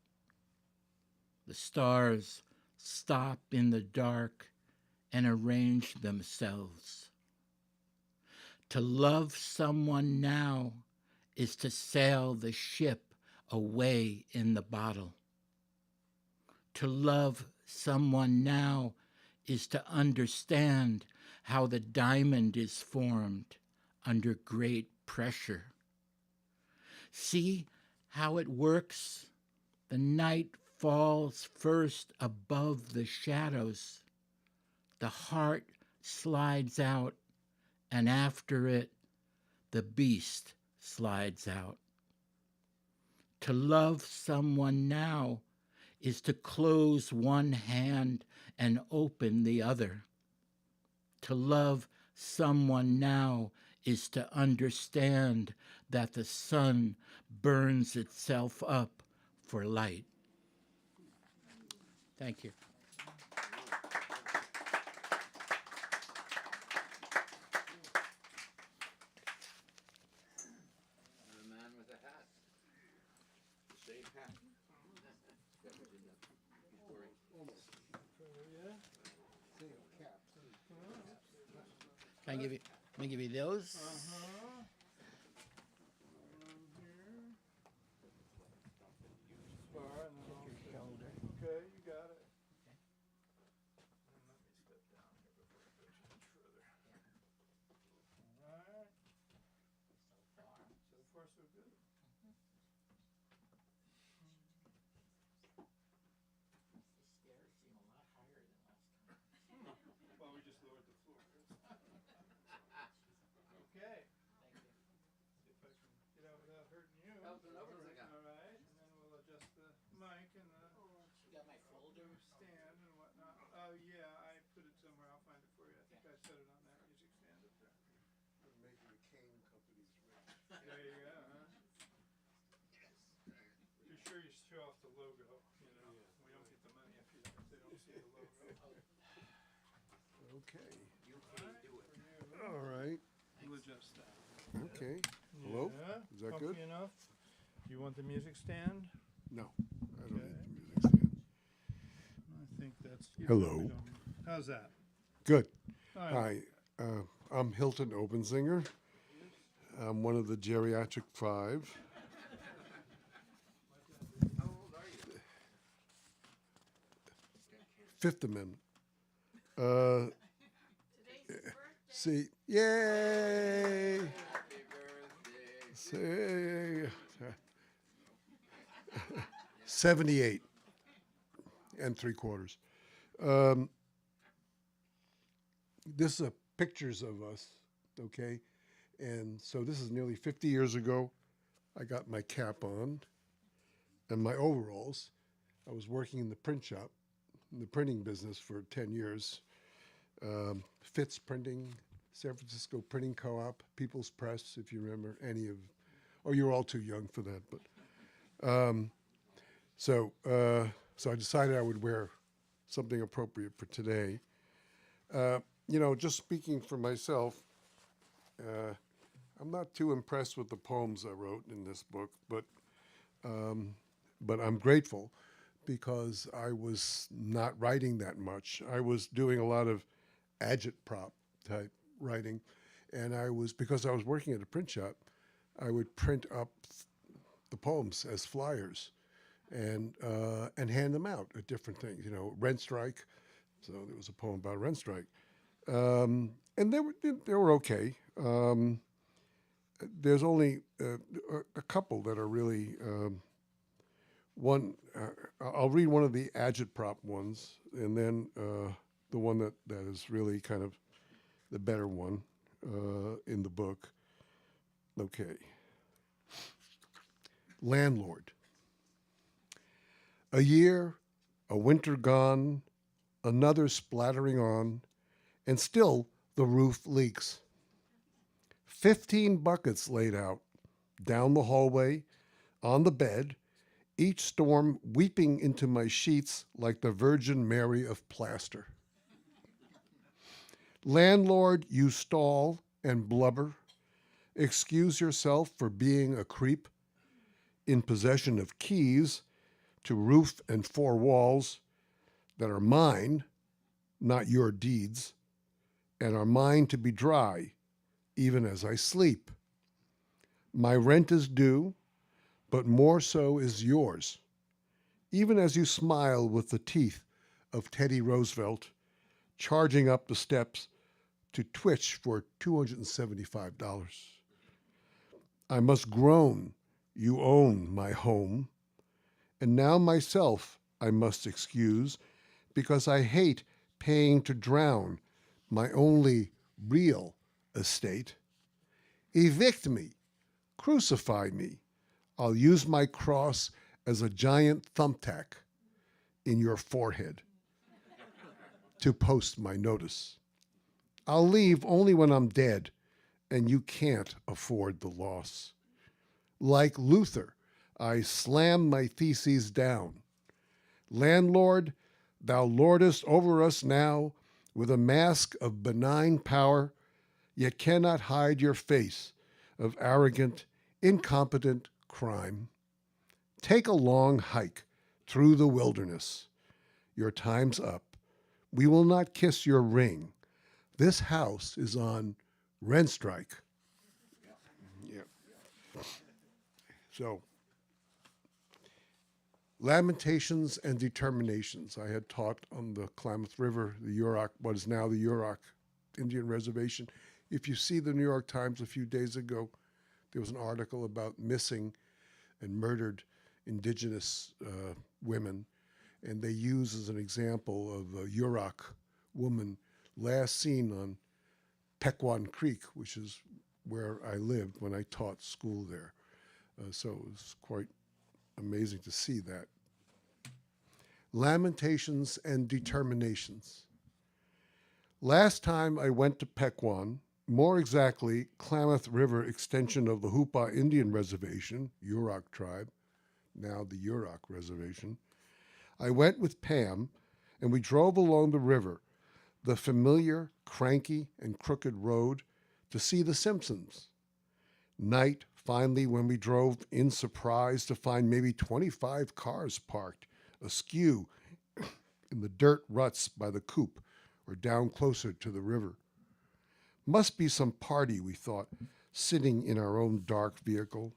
The stars stop in the dark and arrange themselves. To love someone now is to sail the ship away in the bottle. To love someone now is to understand how the diamond is formed under great pressure. See how it works? The night falls first above the shadows. The heart slides out, and after it, the beast slides out. To love someone now is to close one hand and open the other. To love someone now is to understand that the sun burns itself up for light. Thank you. The man with the hat. The same hat. Can I give you, let me give you those. Okay, you got it. And let me step down here before I go too much further. All right. So far, so good. Well, we just lowered the floor. Okay. See if I can get out without hurting you. Hilton Obenzinger. All right, and then we'll adjust the mic and the You got my folder? stand and whatnot. Oh yeah, I put it somewhere. I'll find it for you. I think I set it on that music stand up there. We're making the cane companies rich. There you go. Huh? Be sure you show off the logo. You know, we don't get the money if they don't see the logo. Okay. Do it. All right. We'll adjust that. Okay. Hello? Yeah. Is that Comfy good? enough? You want the music stand? No, I don't need Okay. the music stand. I think that's. Hello. probably don't- How's that? Good. All right. Hi, I'm Hilton Obenzinger. I'm one of the geriatric 5. How old are you? Fifth Amendment. See, yay! Happy birthday. Say, 78 and 3/4. This is pictures of us, okay? And so this is nearly 50 years ago. I got my cap on and my overalls. I was working in the print shop, in the printing business for 10 years. Fitz Printing, San Francisco Printing Co-op, People's Press, if you remember any of, oh, you're all too young for that, but so I decided I would wear something appropriate for today. You know, just speaking for myself, I'm not too impressed with the poems I wrote in this book, but I'm grateful because I was not writing that much. I was doing a lot of agitprop type writing, and because I was working at a print shop, I would print up the poems as flyers and hand them out at different things. You know, rent strike. So there was a poem about rent strike, and they were okay. There's only a couple that are really I'll read one of the agitprop ones, and then the one that is really kind of the better one in the book. Okay. Landlord. A year, a winter gone, another splattering on, and still the roof leaks. 15 buckets laid out, down the hallway, on the bed, each storm weeping into my sheets like the Virgin Mary of plaster. Landlord, you stall and blubber. Excuse yourself for being a creep, in possession of keys to roof and four walls that are mine, not your deeds, and are mine to be dry, even as I sleep. My rent is due, but more so is yours, even as you smile with the teeth of Teddy Roosevelt, charging up the steps to Twitch for $275. I must groan, you own my home, and now myself I must excuse, because I hate paying to drown my only real estate. Evict me, crucify me. I'll use my cross as a giant thumbtack in your forehead to post my notice. I'll leave only when I'm dead, and you can't afford the loss. Like Luther, I slam my theses down. Landlord, thou lordest over us now with a mask of benign power, yet cannot hide your face of arrogant, incompetent crime. Take a long hike through the wilderness. Your time's up. We will not kiss your ring. This house is on rent strike. Yeah. So, Lamentations and Determinations. I had taught on the Klamath River, the Yurok, what is now the Yurok Indian Reservation. If you see the New York Times a few days ago, there was an article about missing and murdered indigenous women, and they use as an example of a Yurok woman last seen on Pequon Creek, which is where I lived when I taught school there. So it was quite amazing to see that. Lamentations and Determinations. Last time I went to Pequon, more exactly Klamath River extension of the Hupa Indian Reservation, Yurok tribe, now the Yurok Reservation, I went with Pam and we drove along the river, the familiar, cranky, and crooked road, to see the Simpsons. Night, finally, when we drove in surprise to find maybe 25 cars parked askew in the dirt ruts by the coop or down closer to the river. Must be some party, we thought, sitting in our own dark vehicle.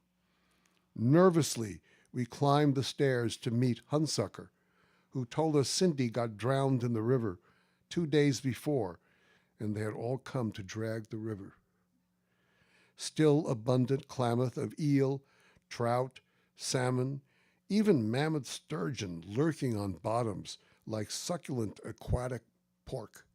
Nervously, we climbed the stairs to meet Hunsucker, who told us Cindy got drowned in the river 2 days before, and they had all come to drag the river. Still abundant Klamath of eel, trout, salmon, even mammoth sturgeon lurking on bottoms like succulent aquatic pork.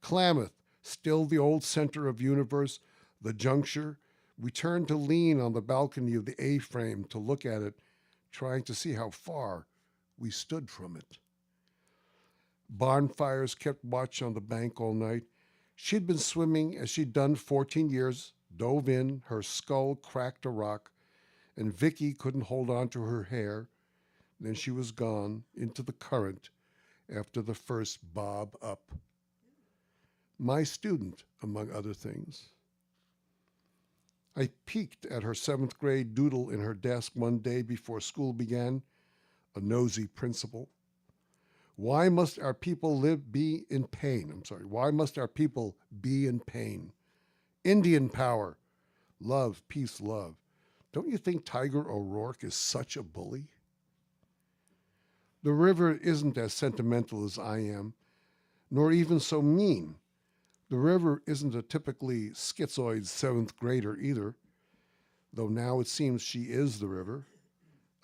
Klamath, still the old center of universe, the juncture, we turned to lean on the balcony of the A-frame to look at it, trying to see how far we stood from it. Bonfires kept watch on the bank all night. She'd been swimming as she'd done 14 years, dove in, her skull cracked a rock, and Vicky couldn't hold on to her hair. Then she was gone into the current after the first bob up. My student, among other things. I peeked at her 7th grade doodle in her desk one day before school began, a nosy principal. Why must our people be in pain? Why must our people be in pain? Indian power. Love, peace, love. Don't you think Tiger O'Rourke is such a bully? The river isn't as sentimental as I am, nor even so mean. The river isn't a typically schizoid 7th grader either, though now it seems she is the river,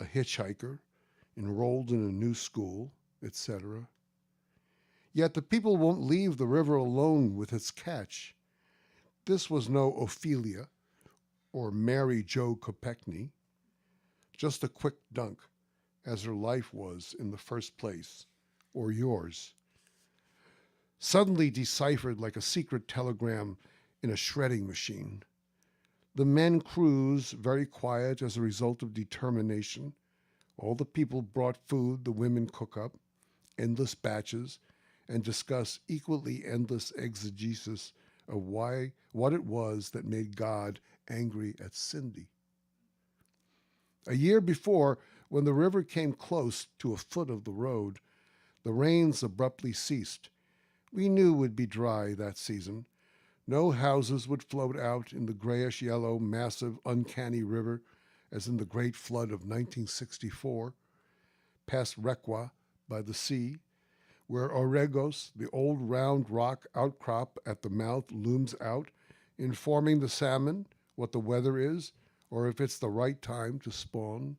a hitchhiker, enrolled in a new school, etc. Yet the people won't leave the river alone with its catch. This was no Ophelia or Mary Jo Kopechne, just a quick dunk, as her life was in the first place, or yours. Suddenly deciphered like a secret telegram in a shredding machine. The men cruise very quiet as a result of determination. All the people brought food the women cook up, endless batches, and discuss equally endless exegesis of what it was that made God angry at Cindy. A year before, when the river came close to a foot of the road, the rains abruptly ceased. We knew it would be dry that season. No houses would float out in the grayish-yellow, massive, uncanny river as in the great flood of 1964, past Requa by the sea, where Oregos, the old round rock outcrop at the mouth, looms out, informing the salmon what the weather is or if it's the right time to spawn.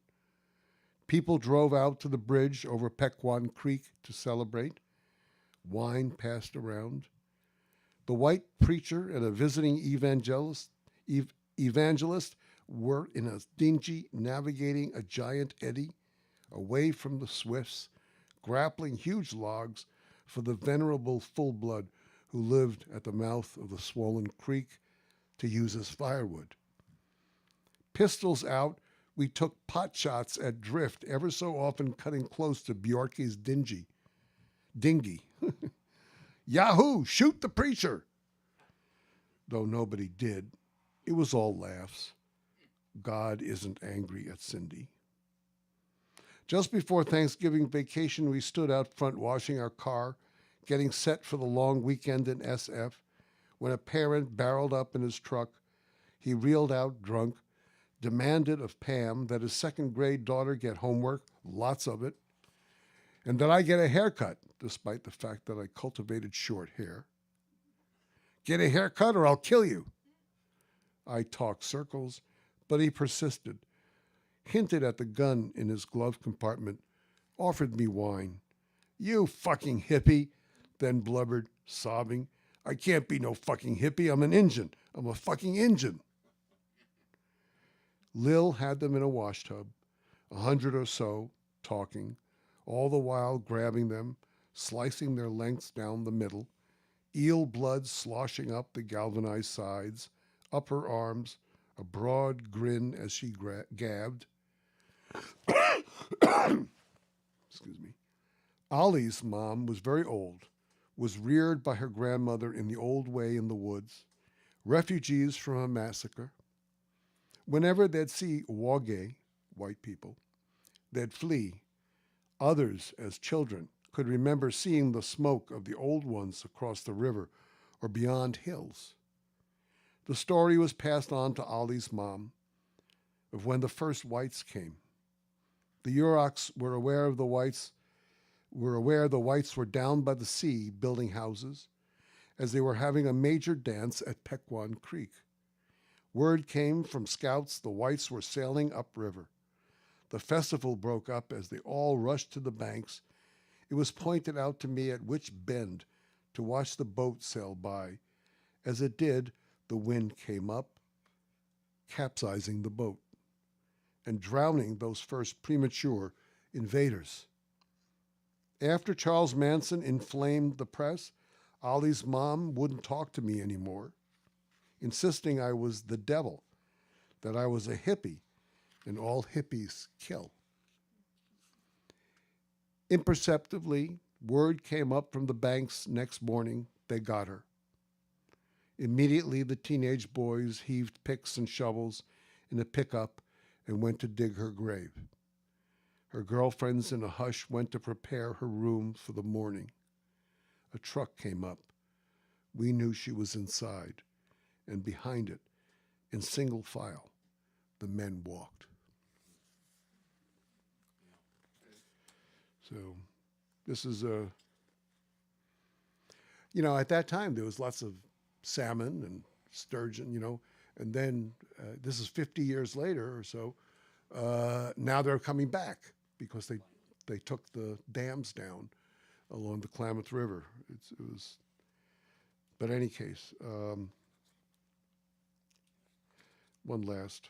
People drove out to the bridge over Pequon Creek to celebrate. Wine passed around. The white preacher and a visiting evangelist were in a dingy, navigating a giant eddy, away from the swifts, grappling huge logs for the venerable full-blood who lived at the mouth of the swollen creek to use as firewood. Pistols out, we took pot shots at drift, ever so often cutting close to Bjorky's dinghy. Yahoo! Shoot the preacher! Though nobody did, it was all laughs. God isn't angry at Cindy. Just before Thanksgiving vacation, we stood out front washing our car, getting set for the long weekend in SF, when a parent barreled up in his truck. He reeled out drunk, demanded of Pam that his second-grade daughter get homework, lots of it, and that I get a haircut, despite the fact that I cultivated short hair. Get a haircut or I'll kill you. I talked circles, but he persisted, hinted at the gun in his glove compartment, offered me wine. You fucking hippie, then blubbered, sobbing. I can't be no fucking hippie. I'm an Injun. I'm a fucking Injun. Lil had them in a wash tub, 100 or so, talking, all the while grabbing them, slicing their lengths down the middle, eel blood sloshing up the galvanized sides, up her arms, a broad grin as she gabbed. Excuse me. Ollie's mom was very old, was reared by her grandmother in the old way in the woods, refugees from a massacre. Whenever they'd see Wage, white people, they'd flee. Others, as children, could remember seeing the smoke of the old ones across the river or beyond hills. The story was passed on to Ollie's mom of when the first whites came. The Yurocks were aware the whites were down by the sea building houses, as they were having a major dance at Pequon Creek. Word came from scouts the whites were sailing upriver. The festival broke up as they all rushed to the banks. It was pointed out to me at which bend to watch the boat sail by. As it did, the wind came up, capsizing the boat and drowning those first premature invaders. After Charles Manson inflamed the press, Ollie's mom wouldn't talk to me anymore, insisting I was the devil, that I was a hippie, and all hippies kill. Imperceptibly, word came up from the banks next morning, they got her. Immediately, the teenage boys heaved picks and shovels in a pickup and went to dig her grave. Her girlfriends in a hush went to prepare her room for the morning. A truck came up. We knew she was inside, and behind it, in single file, the men walked. So this is at that time there was lots of salmon and sturgeon, and then this is 50 years later or so, Now they're coming back because they took the dams down along the Klamath River. It was, but any case, one last.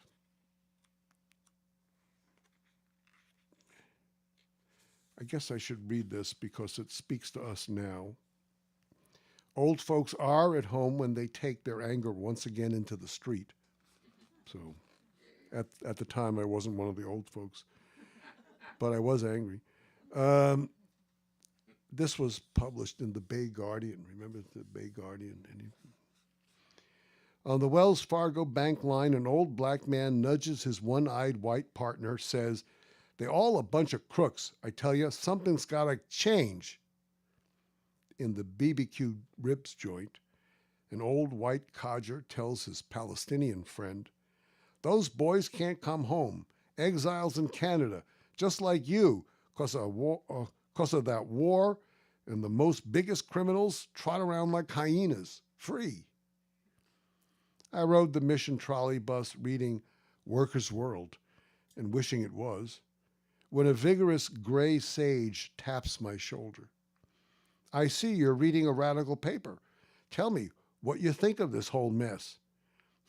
I guess I should read this because it speaks to us now. Old folks are at home when they take their anger once again into the street. So at the time, I wasn't one of the old folks, but I was angry. This was published in the Bay Guardian. Remember the Bay Guardian? On the Wells Fargo bank line, an old black man nudges his one-eyed white partner, says, "They all a bunch of crooks. I tell you, something's got to change." In the BBQ ribs joint, an old white codger tells his Palestinian friend, "Those boys can't come home. Exiles in Canada, just like you, 'cause of that war, and the most biggest criminals trot around like hyenas, free." I rode the Mission trolley bus reading Worker's World and wishing it was, when a vigorous gray sage taps my shoulder. "I see you're reading a radical paper. Tell me what you think of this whole mess."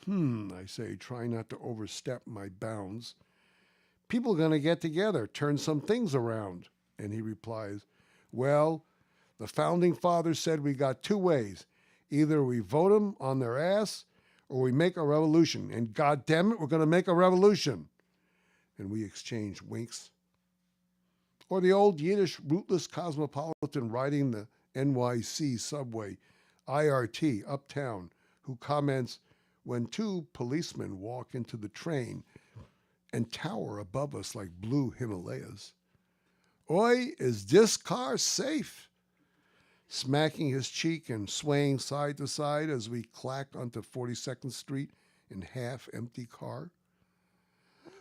I say, trying not to overstep my bounds. "People are going to get together, turn some things around." And he replies, "Well, the founding fathers said we got two ways. Either we vote them on their ass or we make a revolution. And God damn it, we're going to make a revolution." And we exchange winks. Or the old Yiddish rootless cosmopolitan riding the NYC subway, IRT, uptown, who comments when two policemen walk into the train and tower above us like blue Himalayas. "Oi, is this car safe?" Smacking his cheek and swaying side to side as we clack onto 42nd Street in half-empty car.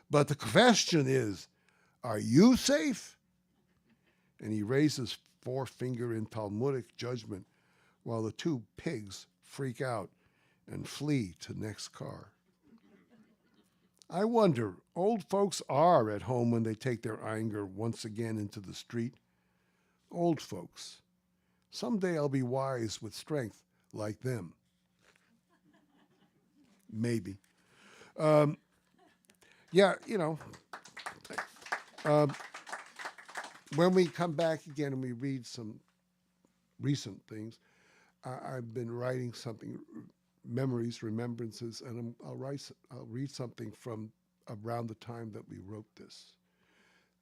"But the question is, are you safe?" And he raises forefinger in Talmudic judgment while the two pigs freak out and flee to next car. I wonder, old folks are at home when they take their anger once again into the street. Old folks. Someday I'll be wise with strength like them. Maybe. Yeah, you know, when we come back again and we read some recent things, I've been writing something, memories, remembrances, and I'll read something from around the time that we wrote this,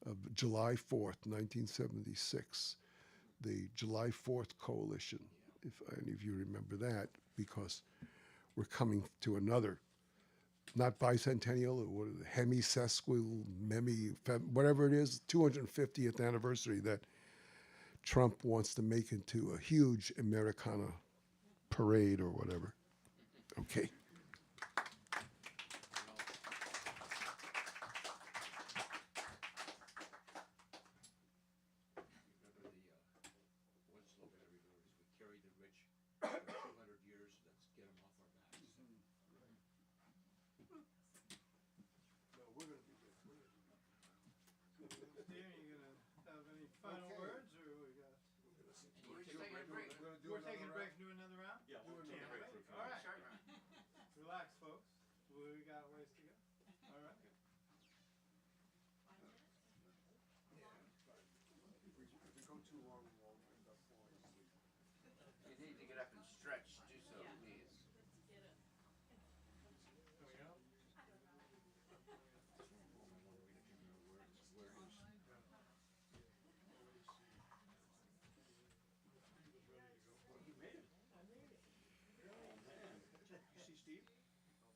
of July 4th, 1976, the July 4th Coalition, if any of you remember that, because we're coming to another, not bicentennial, or what is it, hemisesquial, whatever it is, 250th anniversary that Trump wants to make into a huge Americana parade or whatever. Okay. Relax, folks. We got a ways to go. All right. If we go too long, we'll end up falling asleep. You need to get up and stretch. Do so, please. There we go.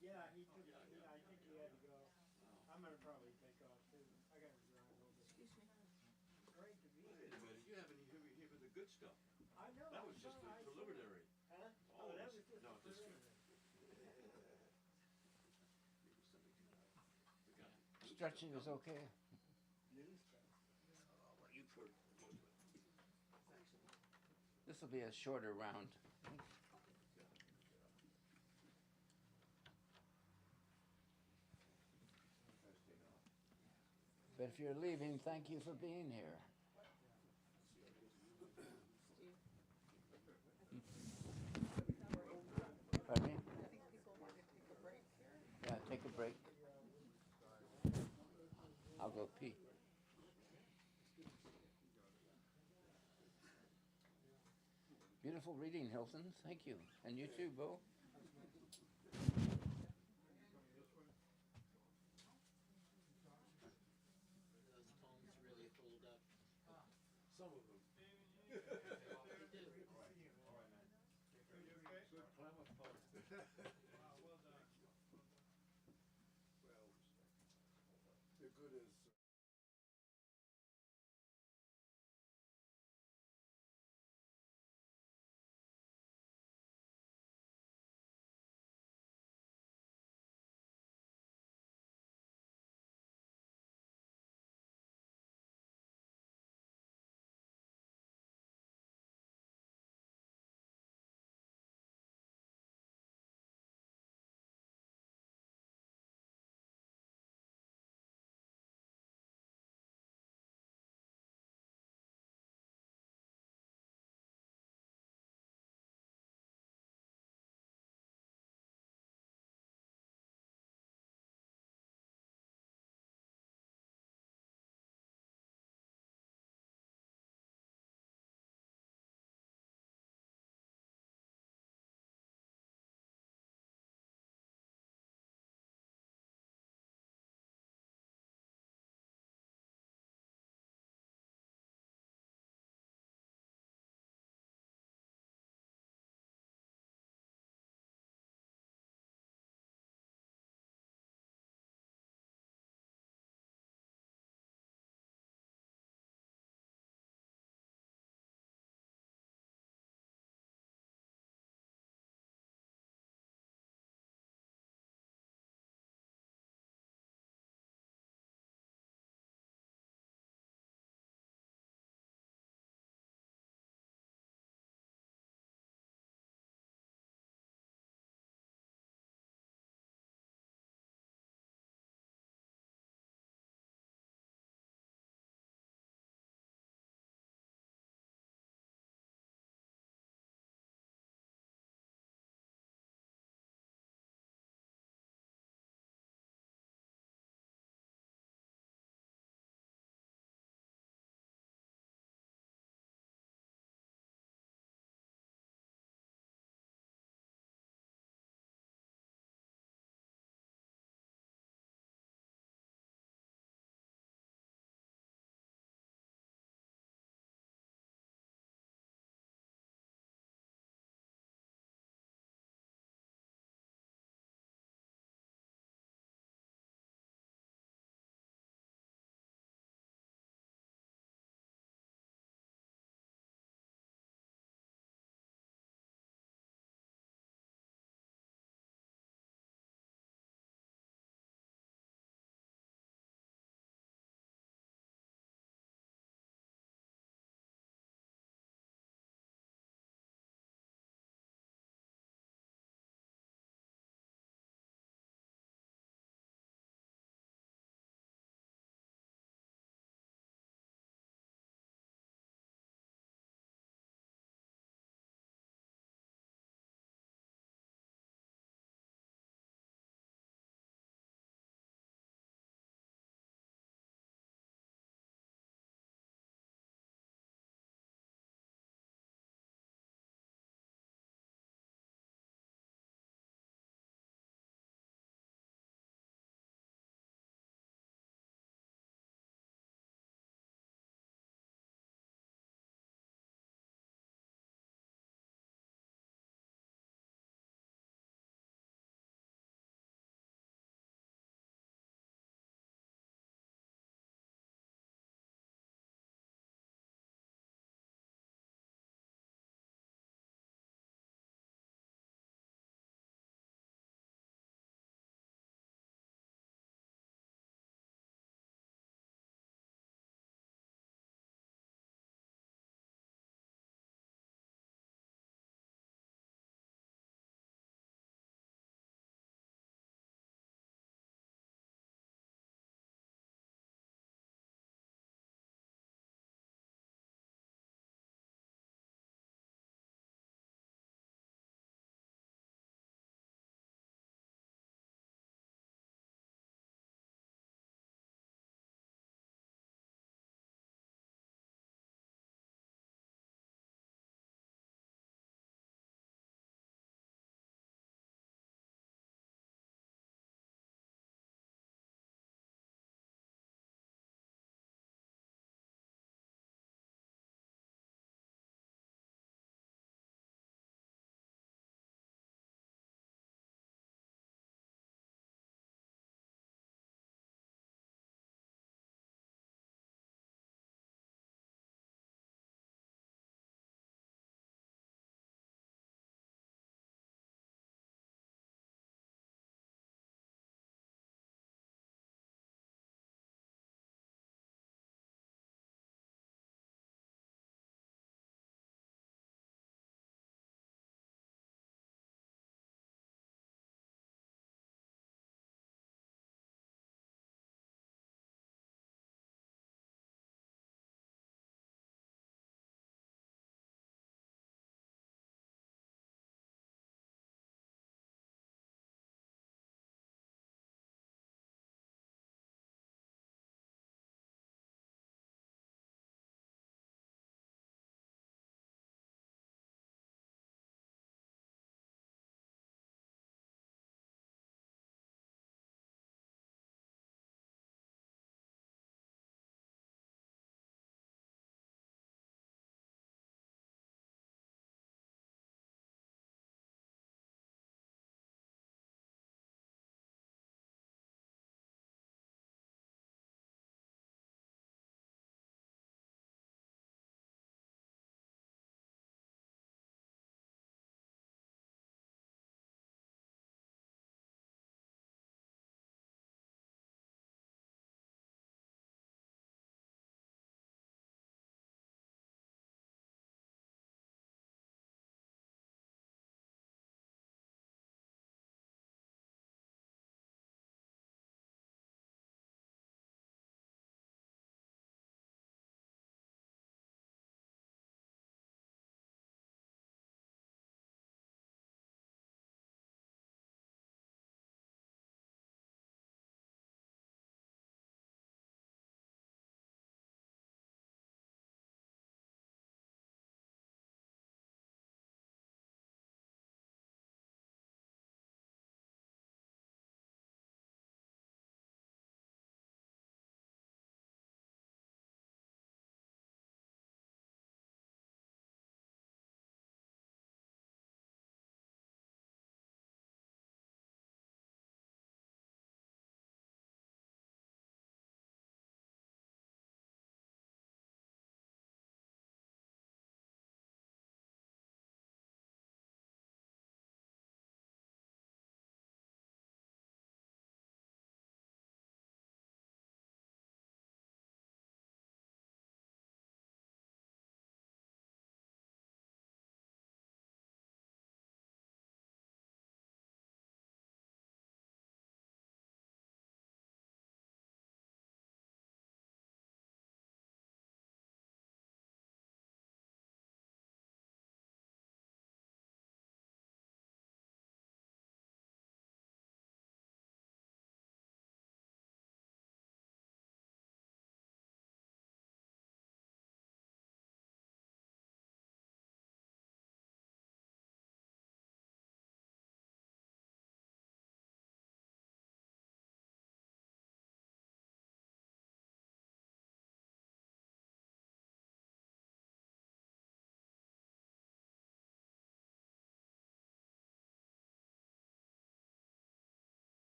Yeah, he took. I think he had to go. I'm gonna probably take off too. I gotta drive a little bit. Excuse me. Great to be here. You haven't even given the good stuff. I know. That was just the preliminary. Huh? Oh, that was just No, the this- preliminary. Stretching is okay. This will be a shorter round. But if you're leaving, thank you for being here. Pardon me? Yeah, take a break. I'll go pee. Beautiful reading, Hilton. Thank you. And you too, Bo. They're good as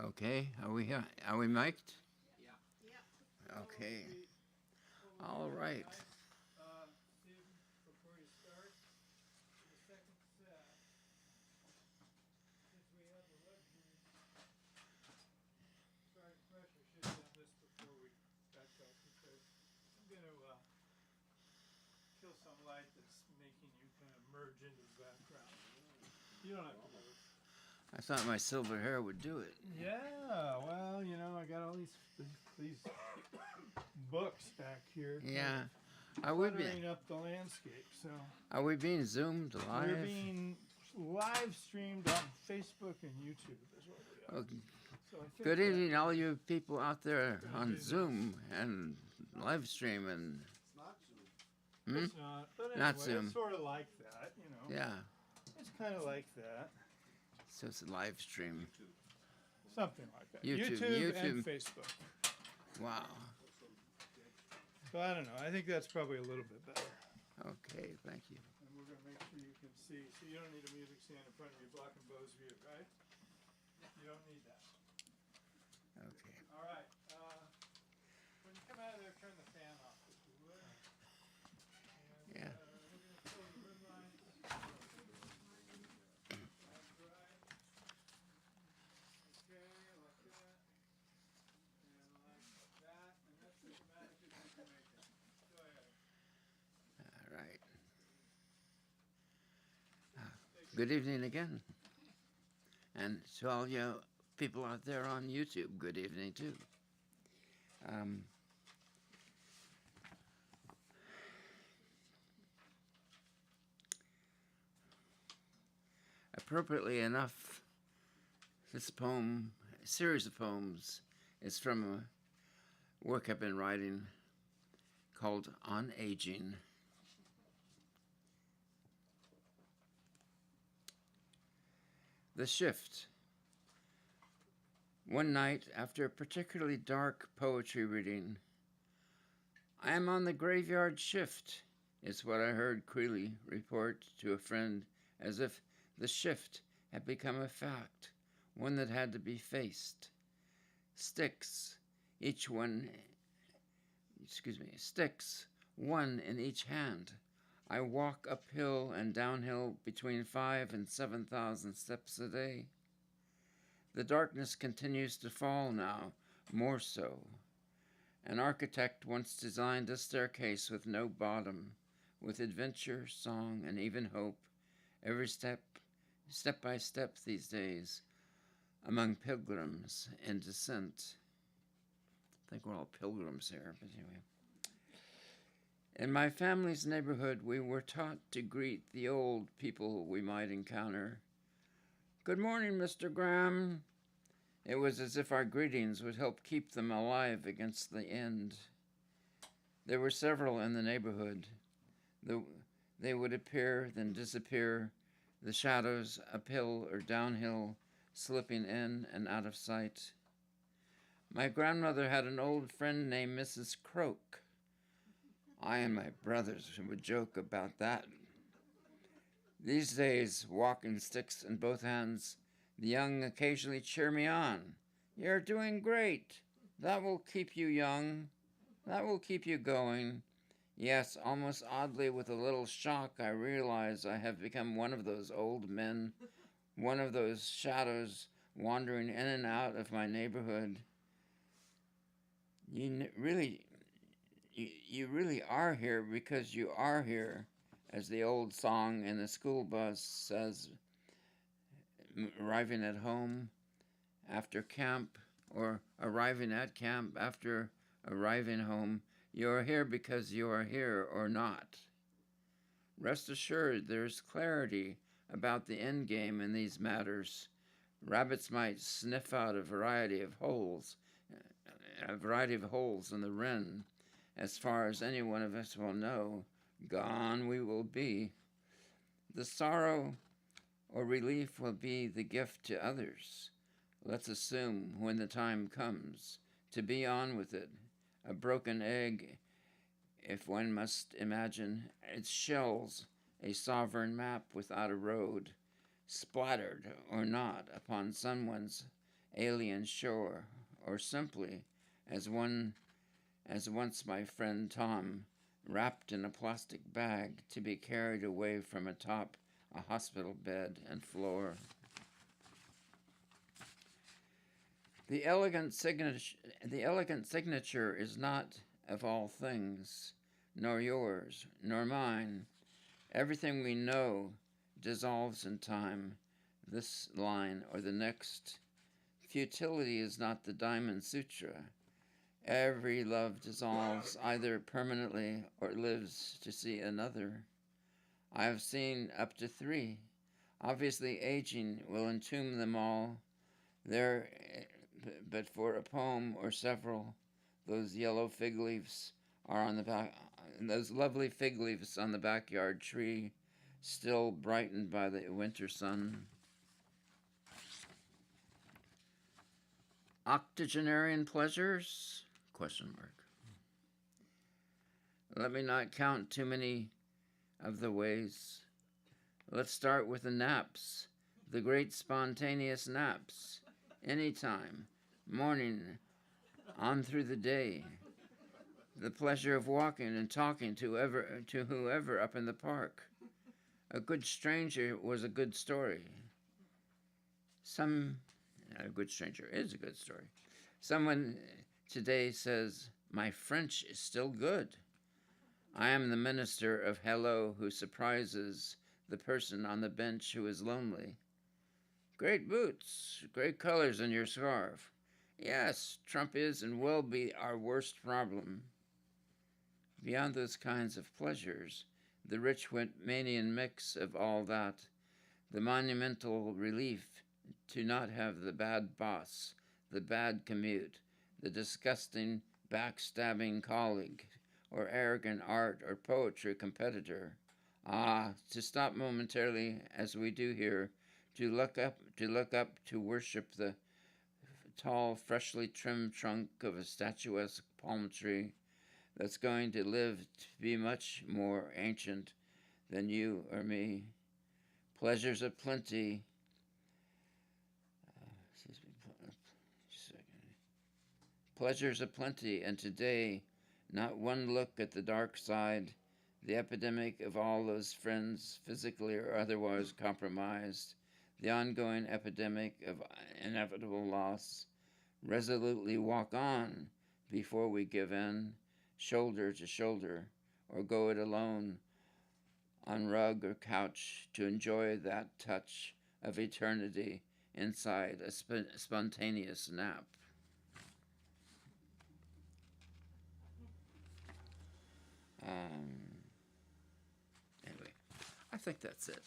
Okay, are we mic'd? Yeah. Okay. All right. Stephen, before you start, for the second set, since we have the luxury, starting fresh, I should have done this before we got going, because I'm going to kill some light that's making you kind of merge into the background. You don't have to do it. I thought my silver hair would do it. Yeah, well, you know, I got all these books back here. Yeah. Are we Cluttering up the landscape, so. being zoomed live? We're being live streamed on Facebook and YouTube is what we are. Okay. So I think Good that- evening, all you people out there on Zoom and live stream and It's not, but anyway, Not Zoom. it's sort of like that, you know. yeah. It's kind of like that. So it's a live stream. Something like that. YouTube. And Facebook. Wow. So I don't know. I think that's probably a little bit better. Okay, thank you. And we're going to make sure you can see. So you don't need a music stand in front of you blocking Bo's view, right? You don't need that. Okay. All right. When you come out of there, turn the fan off, if you would. And, Yeah. we're going to fill the rim line. That's right. Okay, like that. And like that. And that's as dramatic as you can make it. Go ahead. All right. Good evening again. And to all you people out there on YouTube, good evening too. Appropriately enough, this poem, a series of poems, is from a work I've been writing called On Aging. The Shift. One night, after a particularly dark poetry reading, I am on the graveyard shift, is what I heard Creeley report to a friend, as if the shift had become a fact, one that had to be faced. Sticks, one in each hand. I walk uphill and downhill between 5,000 and 7,000 steps a day. The darkness continues to fall now, more so. An architect once designed a staircase with no bottom, with adventure, song, and even hope, every step by step these days, among pilgrims in descent. I think we're all pilgrims here, but anyway. In my family's neighborhood, we were taught to greet the old people we might encounter. Good morning, Mr. Graham. It was as if our greetings would help keep them alive against the end. There were several in the neighborhood. They would appear, then disappear, the shadows uphill or downhill, slipping in and out of sight. My grandmother had an old friend named Mrs. Croak. I and my brothers would joke about that. These days, walking sticks in both hands, the young occasionally cheer me on. You're doing great. That will keep you young. That will keep you going. Yes, almost oddly, with a little shock, I realize I have become one of those old men, one of those shadows wandering in and out of my neighborhood. You really are here because you are here, as the old song in the school bus says, arriving at home after camp, or arriving at camp after arriving home. You are here because you are here or not. Rest assured, there is clarity about the end game in these matters. Rabbits might sniff out a variety of holes in the wren. As far as any one of us will know, gone we will be. The sorrow or relief will be the gift to others. Let's assume, when the time comes, to be on with it. A broken egg, if one must imagine its shells, a sovereign map without a road, splattered or not upon someone's alien shore, or simply, as once my friend Tom, wrapped in a plastic bag to be carried away from atop a hospital bed and floor. The elegant signature is not, of all things, nor yours, nor mine. Everything we know dissolves in time, this line or the next. Futility is not the Diamond Sutra. Every love dissolves either permanently or lives to see another. I have seen up to 3. Obviously, aging will entomb them all. There, but for a poem or several, those yellow fig leaves are on the back. Those lovely fig leaves on the backyard tree, still brightened by the winter sun. Octogenarian pleasures? Question mark. Let me not count too many of the ways. Let's start with the naps, the great spontaneous naps, anytime, morning, on through the day. The pleasure of walking and talking to whoever up in the park. A good stranger was a good story. A good stranger is a good story. Someone today says, my French is still good. I am the minister of hello who surprises the person on the bench who is lonely. Great boots, great colors in your scarf. Yes, Trump is and will be our worst problem. Beyond those kinds of pleasures, the rich Whitmanian mix of all that, the monumental relief to not have the bad boss, the bad commute, the disgusting, backstabbing colleague, or arrogant art or poetry competitor. To stop momentarily, as we do here, to look up, to worship the tall, freshly trimmed trunk of a statuesque palm tree that's going to live to be much more ancient than you or me. Pleasures aplenty. Pleasures aplenty, and today, not one look at the dark side, the epidemic of all those friends, physically or otherwise compromised, the ongoing epidemic of inevitable loss. Resolutely walk on before we give in, shoulder to shoulder, or go it alone, on rug or couch, to enjoy that touch of eternity inside a spontaneous nap. Anyway, I think that's it.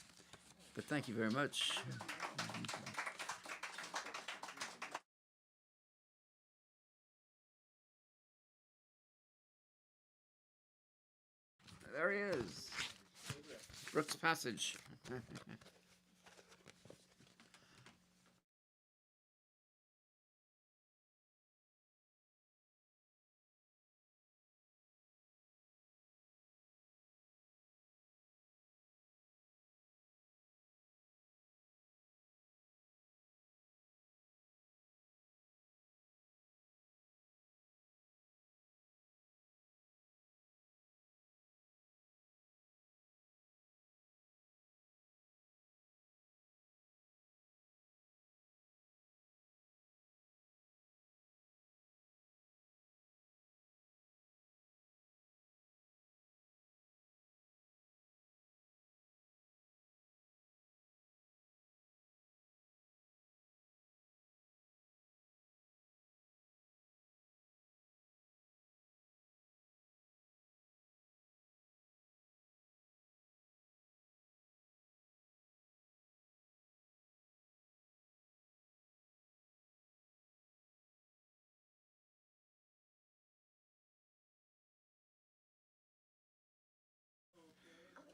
But thank you very much. There he is. Brooks Passage.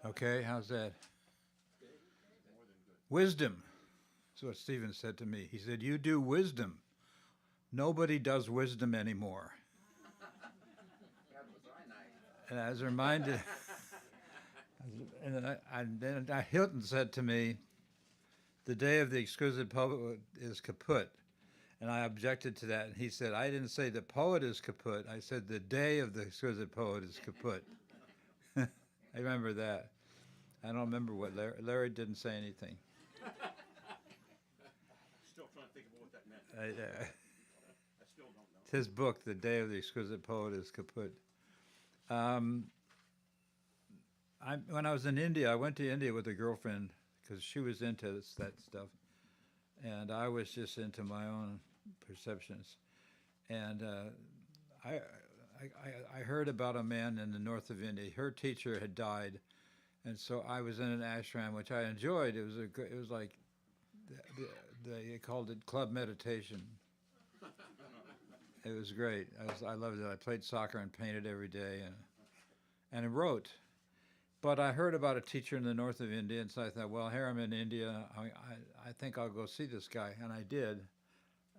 Okay, how's that? Wisdom. That's what Stephen said to me. He said, you do wisdom. Nobody does wisdom anymore. And I was reminded, and then Hilton said to me, the day of the exquisite poet is kaput. And I objected to that. And he said, I didn't say the poet is kaput. I said the day of the exquisite poet is kaput. I remember that. I don't remember what Larry didn't say anything. Still trying to think of what that meant. I Still don't know. It's his book, The Day of the Exquisite Poet is Kaput. When I was in India, I went to India with a girlfriend because she was into that stuff. And I was just into my own perceptions. And I heard about a man in the north of India. Her teacher had died. And so I was in an ashram, which I enjoyed. It was like, they called it club meditation. It was great. I loved it. I played soccer and painted every day and wrote. But I heard about a teacher in the north of India, and so I thought, well, here I'm in India. I think I'll go see this guy. And I did.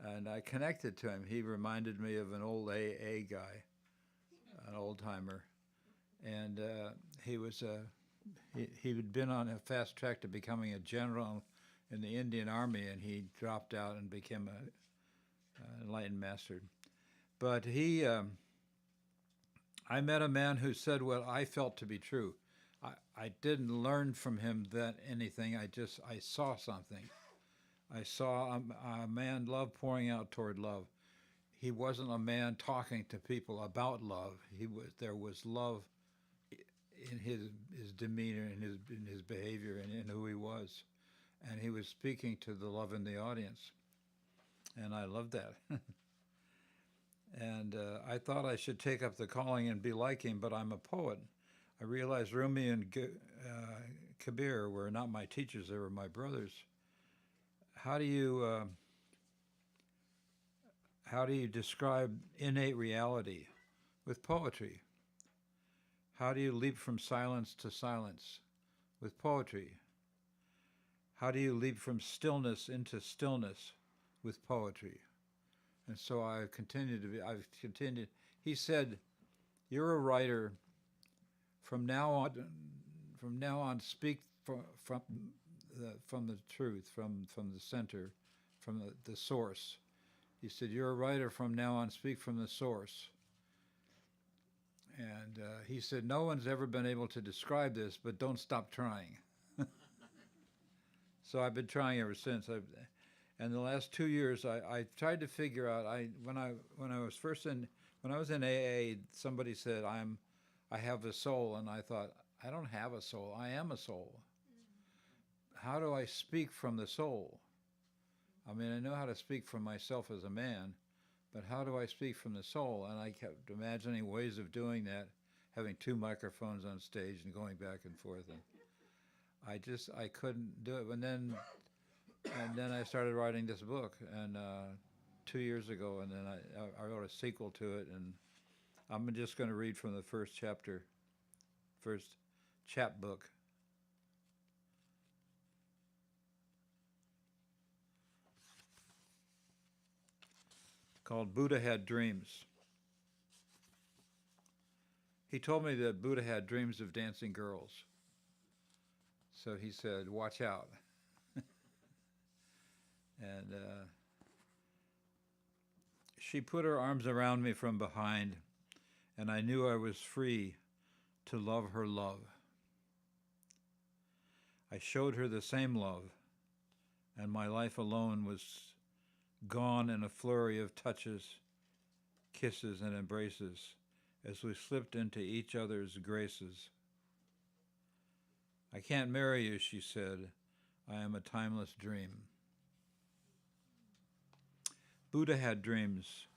And I connected to him. He reminded me of an old AA guy, an old-timer. And he had been on a fast track to becoming a general in the Indian Army, and he dropped out and became an enlightened master. But I met a man who said what I felt to be true. I didn't learn from him anything. I saw something. I saw a man, love pouring out toward love. He wasn't a man talking to people about love. There was love in his demeanor, in his behavior, and in who he was. And he was speaking to the love in the audience. And I loved that. And I thought I should take up the calling and be like him, but I'm a poet. I realized Rumi and Kabir were not my teachers, they were my brothers. How do you describe innate reality with poetry? How do you leap from silence to silence with poetry? How do you leap from stillness into stillness with poetry? And so I've continued. He said, you're a writer. From now on, speak from the truth, from the center, from the source. He said, you're a writer. From now on, speak from the source. And he said, no one's ever been able to describe this, but don't stop trying. So I've been trying ever since. And the last 2 years, I tried to figure out. When I was in AA, somebody said, I have a soul, and I thought, I don't have a soul. I am a soul. How do I speak from the soul? I mean, I know how to speak from myself as a man, but how do I speak from the soul? And I kept imagining ways of doing that, having 2 microphones on stage and going back and forth. And I couldn't do it. And then I started writing this book, and 2 years ago, and then I wrote a sequel to it, and I'm just going to read from the first chapbook. Called Buddha Had Dreams. He told me that Buddha had dreams of dancing girls. So he said, watch out. And she put her arms around me from behind, and I knew I was free to love her love. I showed her the same love, and my life alone was gone in a flurry of touches, kisses, and embraces as we slipped into each other's graces. I can't marry you, she said. I am a timeless dream. Buddha had dreams.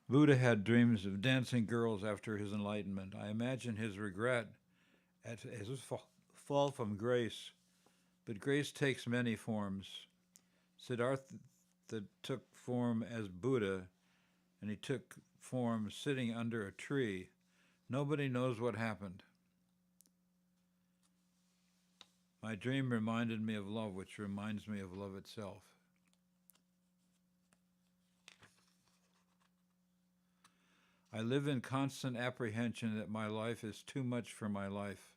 Buddha had dreams of dancing girls after his enlightenment. I imagine his regret at his fall from grace. But grace takes many forms. Siddhartha took form as Buddha, and he took form sitting under a tree. Nobody knows what happened. My dream reminded me of love, which reminds me of love itself. I live in constant apprehension that my life is too much for my life,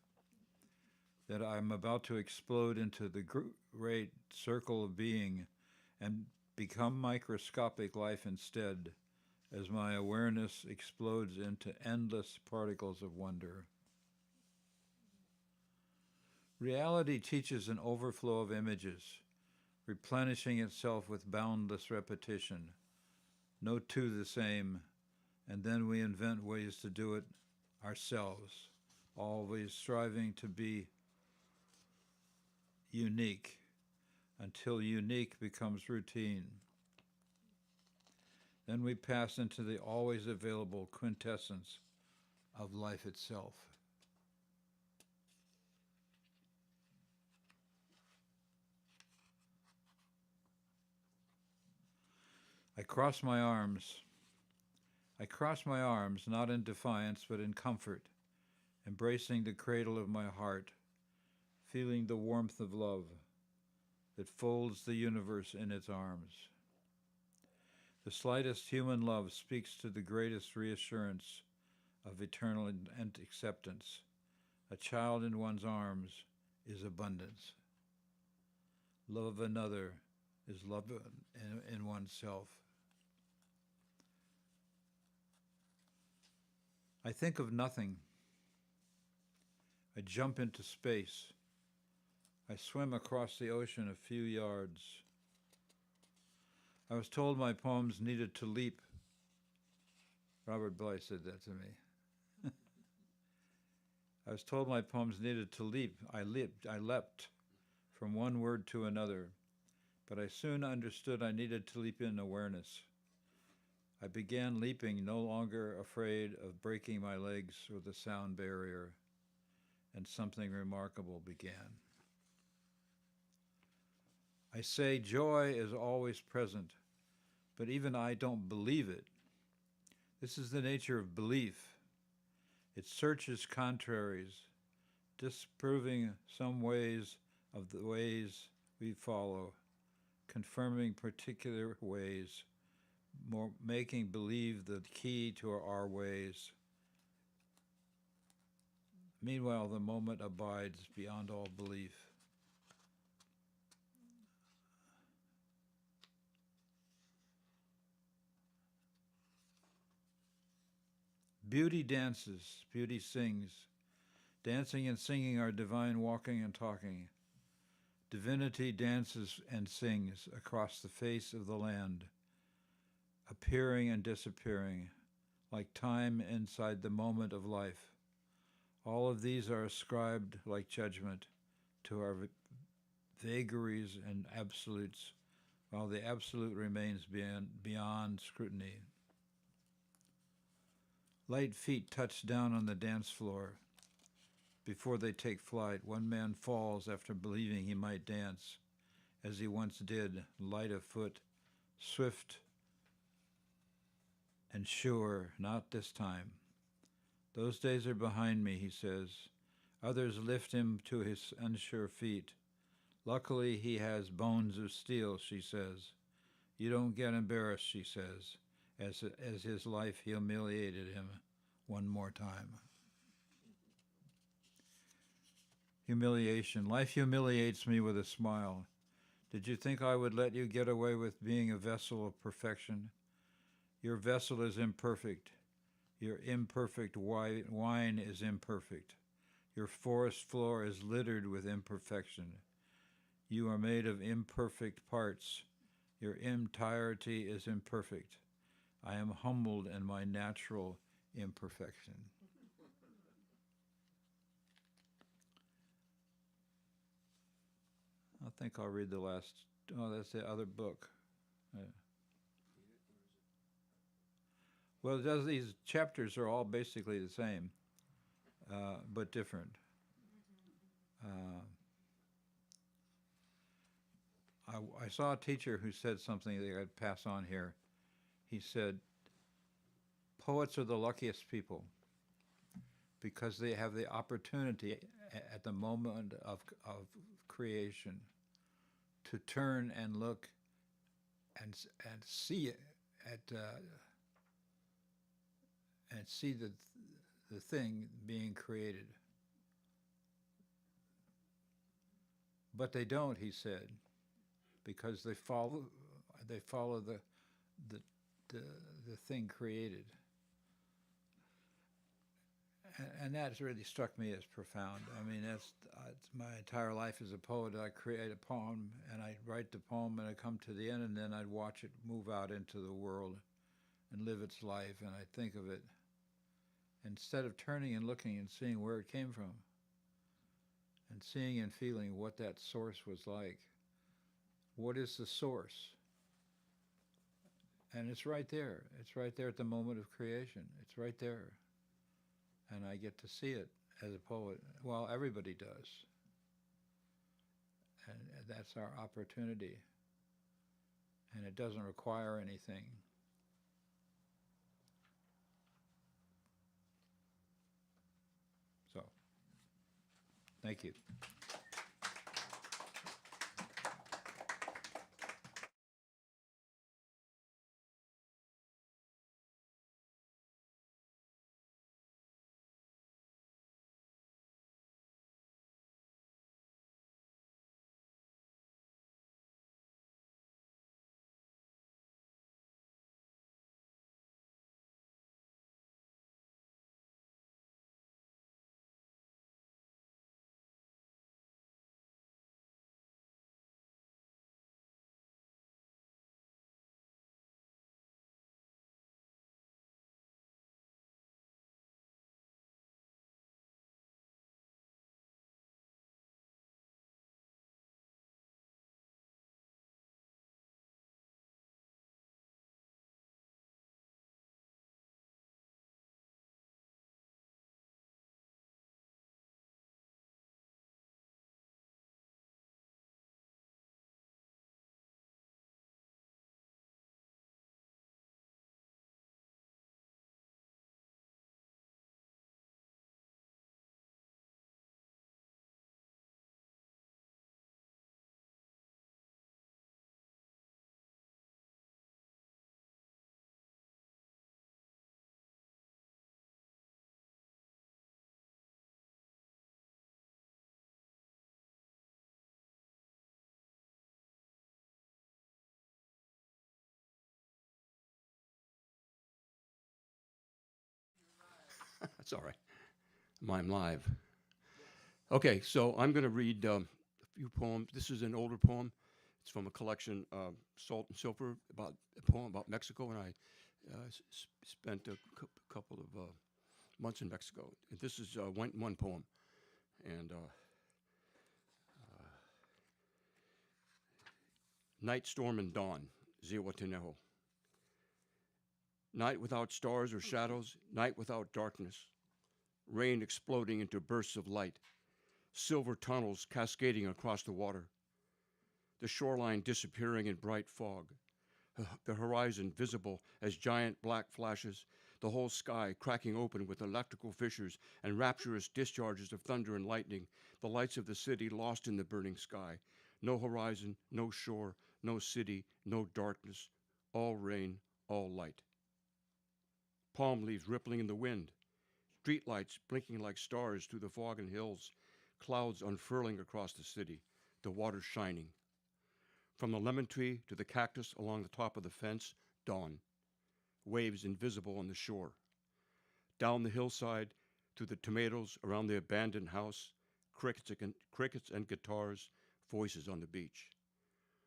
that I'm about to explode into the great circle of being and become microscopic life instead, as my awareness explodes into endless particles of wonder. Reality teaches an overflow of images, replenishing itself with boundless repetition. No two the same, and then we invent ways to do it ourselves, always striving to be unique, until unique becomes routine. Then we pass into the always available quintessence of life itself. I cross my arms, not in defiance, but in comfort, embracing the cradle of my heart, feeling the warmth of love that folds the universe in its arms. The slightest human love speaks to the greatest reassurance of eternal acceptance. A child in one's arms is abundance. Love of another is love in oneself. I think of nothing. I jump into space. I swim across the ocean a few yards. I was told my poems needed to leap. Robert Bly said that to me. I was told my poems needed to leap. I leapt from one word to another, but I soon understood I needed to leap in awareness. I began leaping, no longer afraid of breaking my legs with a sound barrier, and something remarkable began. I say joy is always present, but even I don't believe it. This is the nature of belief. It searches contraries, disproving some ways of the ways we follow, confirming particular ways, making believe the key to our ways. Meanwhile, the moment abides beyond all belief. Beauty dances, beauty sings. Dancing and singing are divine walking and talking. Divinity dances and sings across the face of the land, appearing and disappearing, like time inside the moment of life. All of these are ascribed, like judgment, to our vagaries and absolutes, while the absolute remains beyond scrutiny. Light feet touch down on the dance floor. Before they take flight, one man falls after believing he might dance, as he once did, light of foot, swift and sure, not this time. Those days are behind me, he says. Others lift him to his unsure feet. Luckily, he has bones of steel, she says. You don't get embarrassed, she says, as his life humiliated him one more time. Humiliation. Life humiliates me with a smile. Did you think I would let you get away with being a vessel of perfection? Your vessel is imperfect. Your imperfect wine is imperfect. Your forest floor is littered with imperfection. You are made of imperfect parts. Your entirety is imperfect. I am humbled in my natural imperfection. I think I'll read the last. Oh, that's the other book. Well, these chapters are all basically the same, but different. I saw a teacher who said something that I'd pass on here. He said, poets are the luckiest people because they have the opportunity at the moment of creation to turn and look and see it and see the thing being created. But they don't, he said, because they fall they follow the thing created. And that's really struck me as profound. I mean, that's my entire life as a poet. I create a poem, and I write the poem, and I come to the end, and then I'd watch it move out into the world and live its life, and I'd think of it instead of turning and looking and seeing where it came from and seeing and feeling what that source was like. What is the source? And it's right there. It's right there at the moment of creation. It's right there. And I get to see it as a poet. Well, everybody does. And that's our opportunity. And it doesn't require anything. So, thank you. That's all right. I'm live. Okay, so I'm going to read a few poems. This is an older poem. It's from a collection, Salt and Silver, about a poem about Mexico, and I spent a couple of months in Mexico. And this is one poem, and Night, Storm, and Dawn, Zihuatanejo. Night without stars or shadows, night without darkness, rain exploding into bursts of light, silver tunnels cascading across the water, the shoreline disappearing in bright fog, the horizon visible as giant black flashes, the whole sky cracking open with electrical fissures and rapturous discharges of thunder and lightning, the lights of the city lost in the burning sky, no horizon, no shore, no city, no darkness, all rain, all light. Palm leaves rippling in the wind, streetlights blinking like stars through the fog and hills, clouds unfurling across the city, the water shining. From the lemon tree to the cactus along the top of the fence, dawn. Waves invisible on the shore. Down the hillside to the tomatoes around the abandoned house, crickets and guitars, voices on the beach.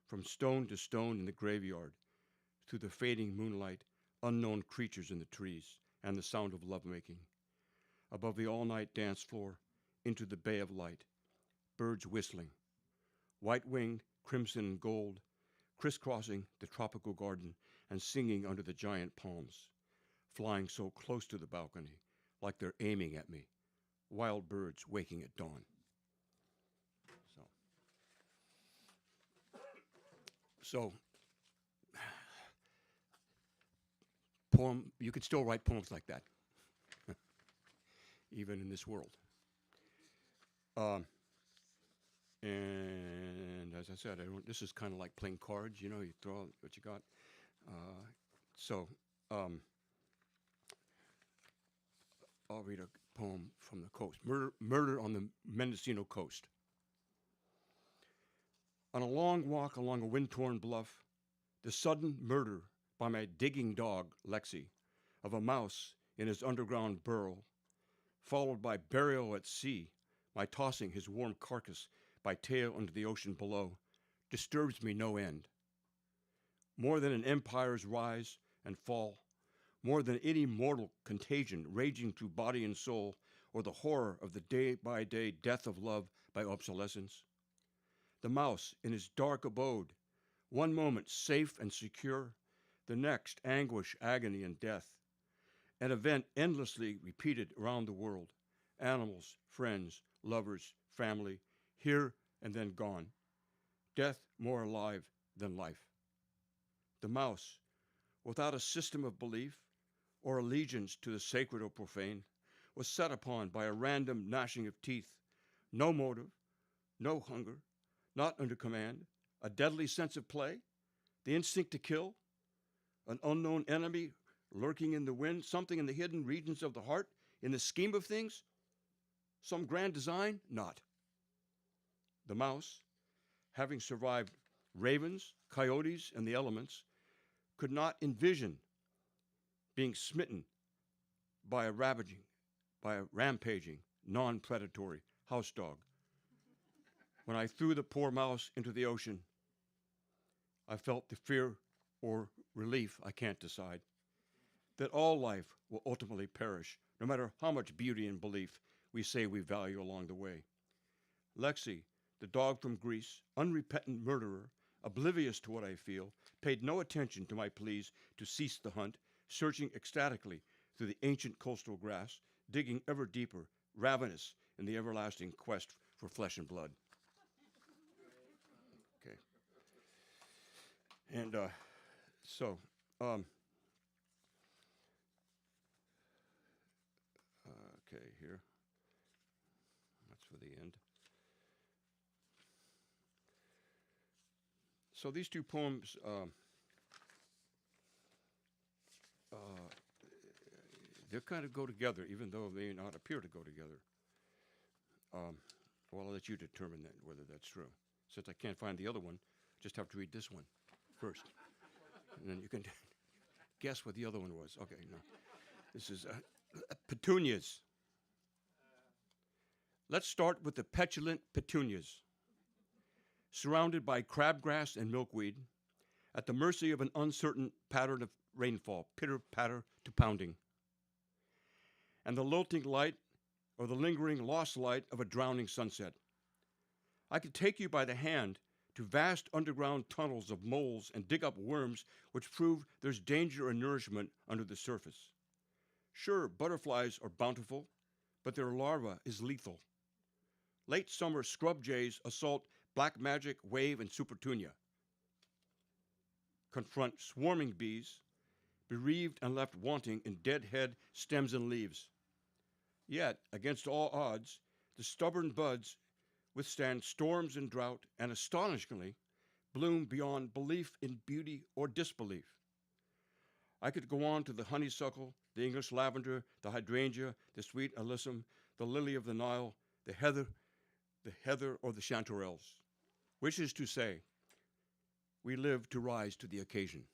From stone to stone in the graveyard, to the fading moonlight, unknown creatures in the trees, and the sound of lovemaking. Above the all-night dance floor, into the bay of light, birds whistling, white-winged, crimson and gold, crisscrossing the tropical garden and singing under the giant palms, flying so close to the balcony, like they're aiming at me, wild birds waking at dawn. So, poem, you can still write poems like that, even in this world. And as I said, this is kind of like playing cards, you know, you throw out what you got. I'll read a poem from the coast. Murder on the Mendocino coast. On a long walk along a wind-torn bluff, The sudden murder by my digging dog, Lexi, of a mouse in his underground burrow, followed by burial at sea, my tossing his warm carcass by tail into the ocean below, disturbs me no end. More than an empire's rise and fall, more than any mortal contagion raging through body and soul, or the horror of the day-by-day death of love by obsolescence. The mouse in his dark abode, one moment safe and secure, the next anguish, agony, and death. An event endlessly repeated around the world. Animals, friends, lovers, family, here and then gone. Death more alive than life. The mouse, without a system of belief or allegiance to the sacred or profane, was set upon by a random gnashing of teeth. No motive, no hunger, not under command, a deadly sense of play, the instinct to kill, an unknown enemy lurking in the wind, something in the hidden regions of the heart, in the scheme of things, some grand design, not. The mouse, having survived ravens, coyotes, and the elements, could not envision being smitten by a rampaging, non-predatory house dog. When I threw the poor mouse into the ocean, I felt the fear or relief, I can't decide, that all life will ultimately perish, no matter how much beauty and belief we say we value along the way. Lexi, the dog from Greece, unrepentant murderer, oblivious to what I feel, paid no attention to my pleas to cease the hunt, searching ecstatically through the ancient coastal grass, digging ever deeper, ravenous in the everlasting quest for flesh and blood. Okay. And okay, here. That's for the end. So these two poems, they kind of go together, even though they not appear to go together. Well, I'll let you determine that, whether that's true. Since I can't find the other one, I just have to read this one first. And then you can guess what the other one was. Okay, no. This is petunias. Let's start with the petulant petunias. Surrounded by crabgrass and milkweed, at the mercy of an uncertain pattern of rainfall, pitter-patter to pounding, and the lilting light or the lingering lost light of a drowning sunset. I could take you by the hand to vast underground tunnels of moles and dig up worms which prove there's danger and nourishment under the surface. Sure, butterflies are bountiful, but their larva is lethal. Late summer scrub jays assault black magic, wave, and supertunia. Confront swarming bees, bereaved and left wanting in dead head, stems, and leaves. Yet, against all odds, the stubborn buds withstand storms and drought, and astonishingly, bloom beyond belief in beauty or disbelief. I could go on to the honeysuckle, the English lavender, the hydrangea, the sweet alyssum, the lily of the Nile, the heather or the chanterelles. Which is to say, we live to rise to the occasion.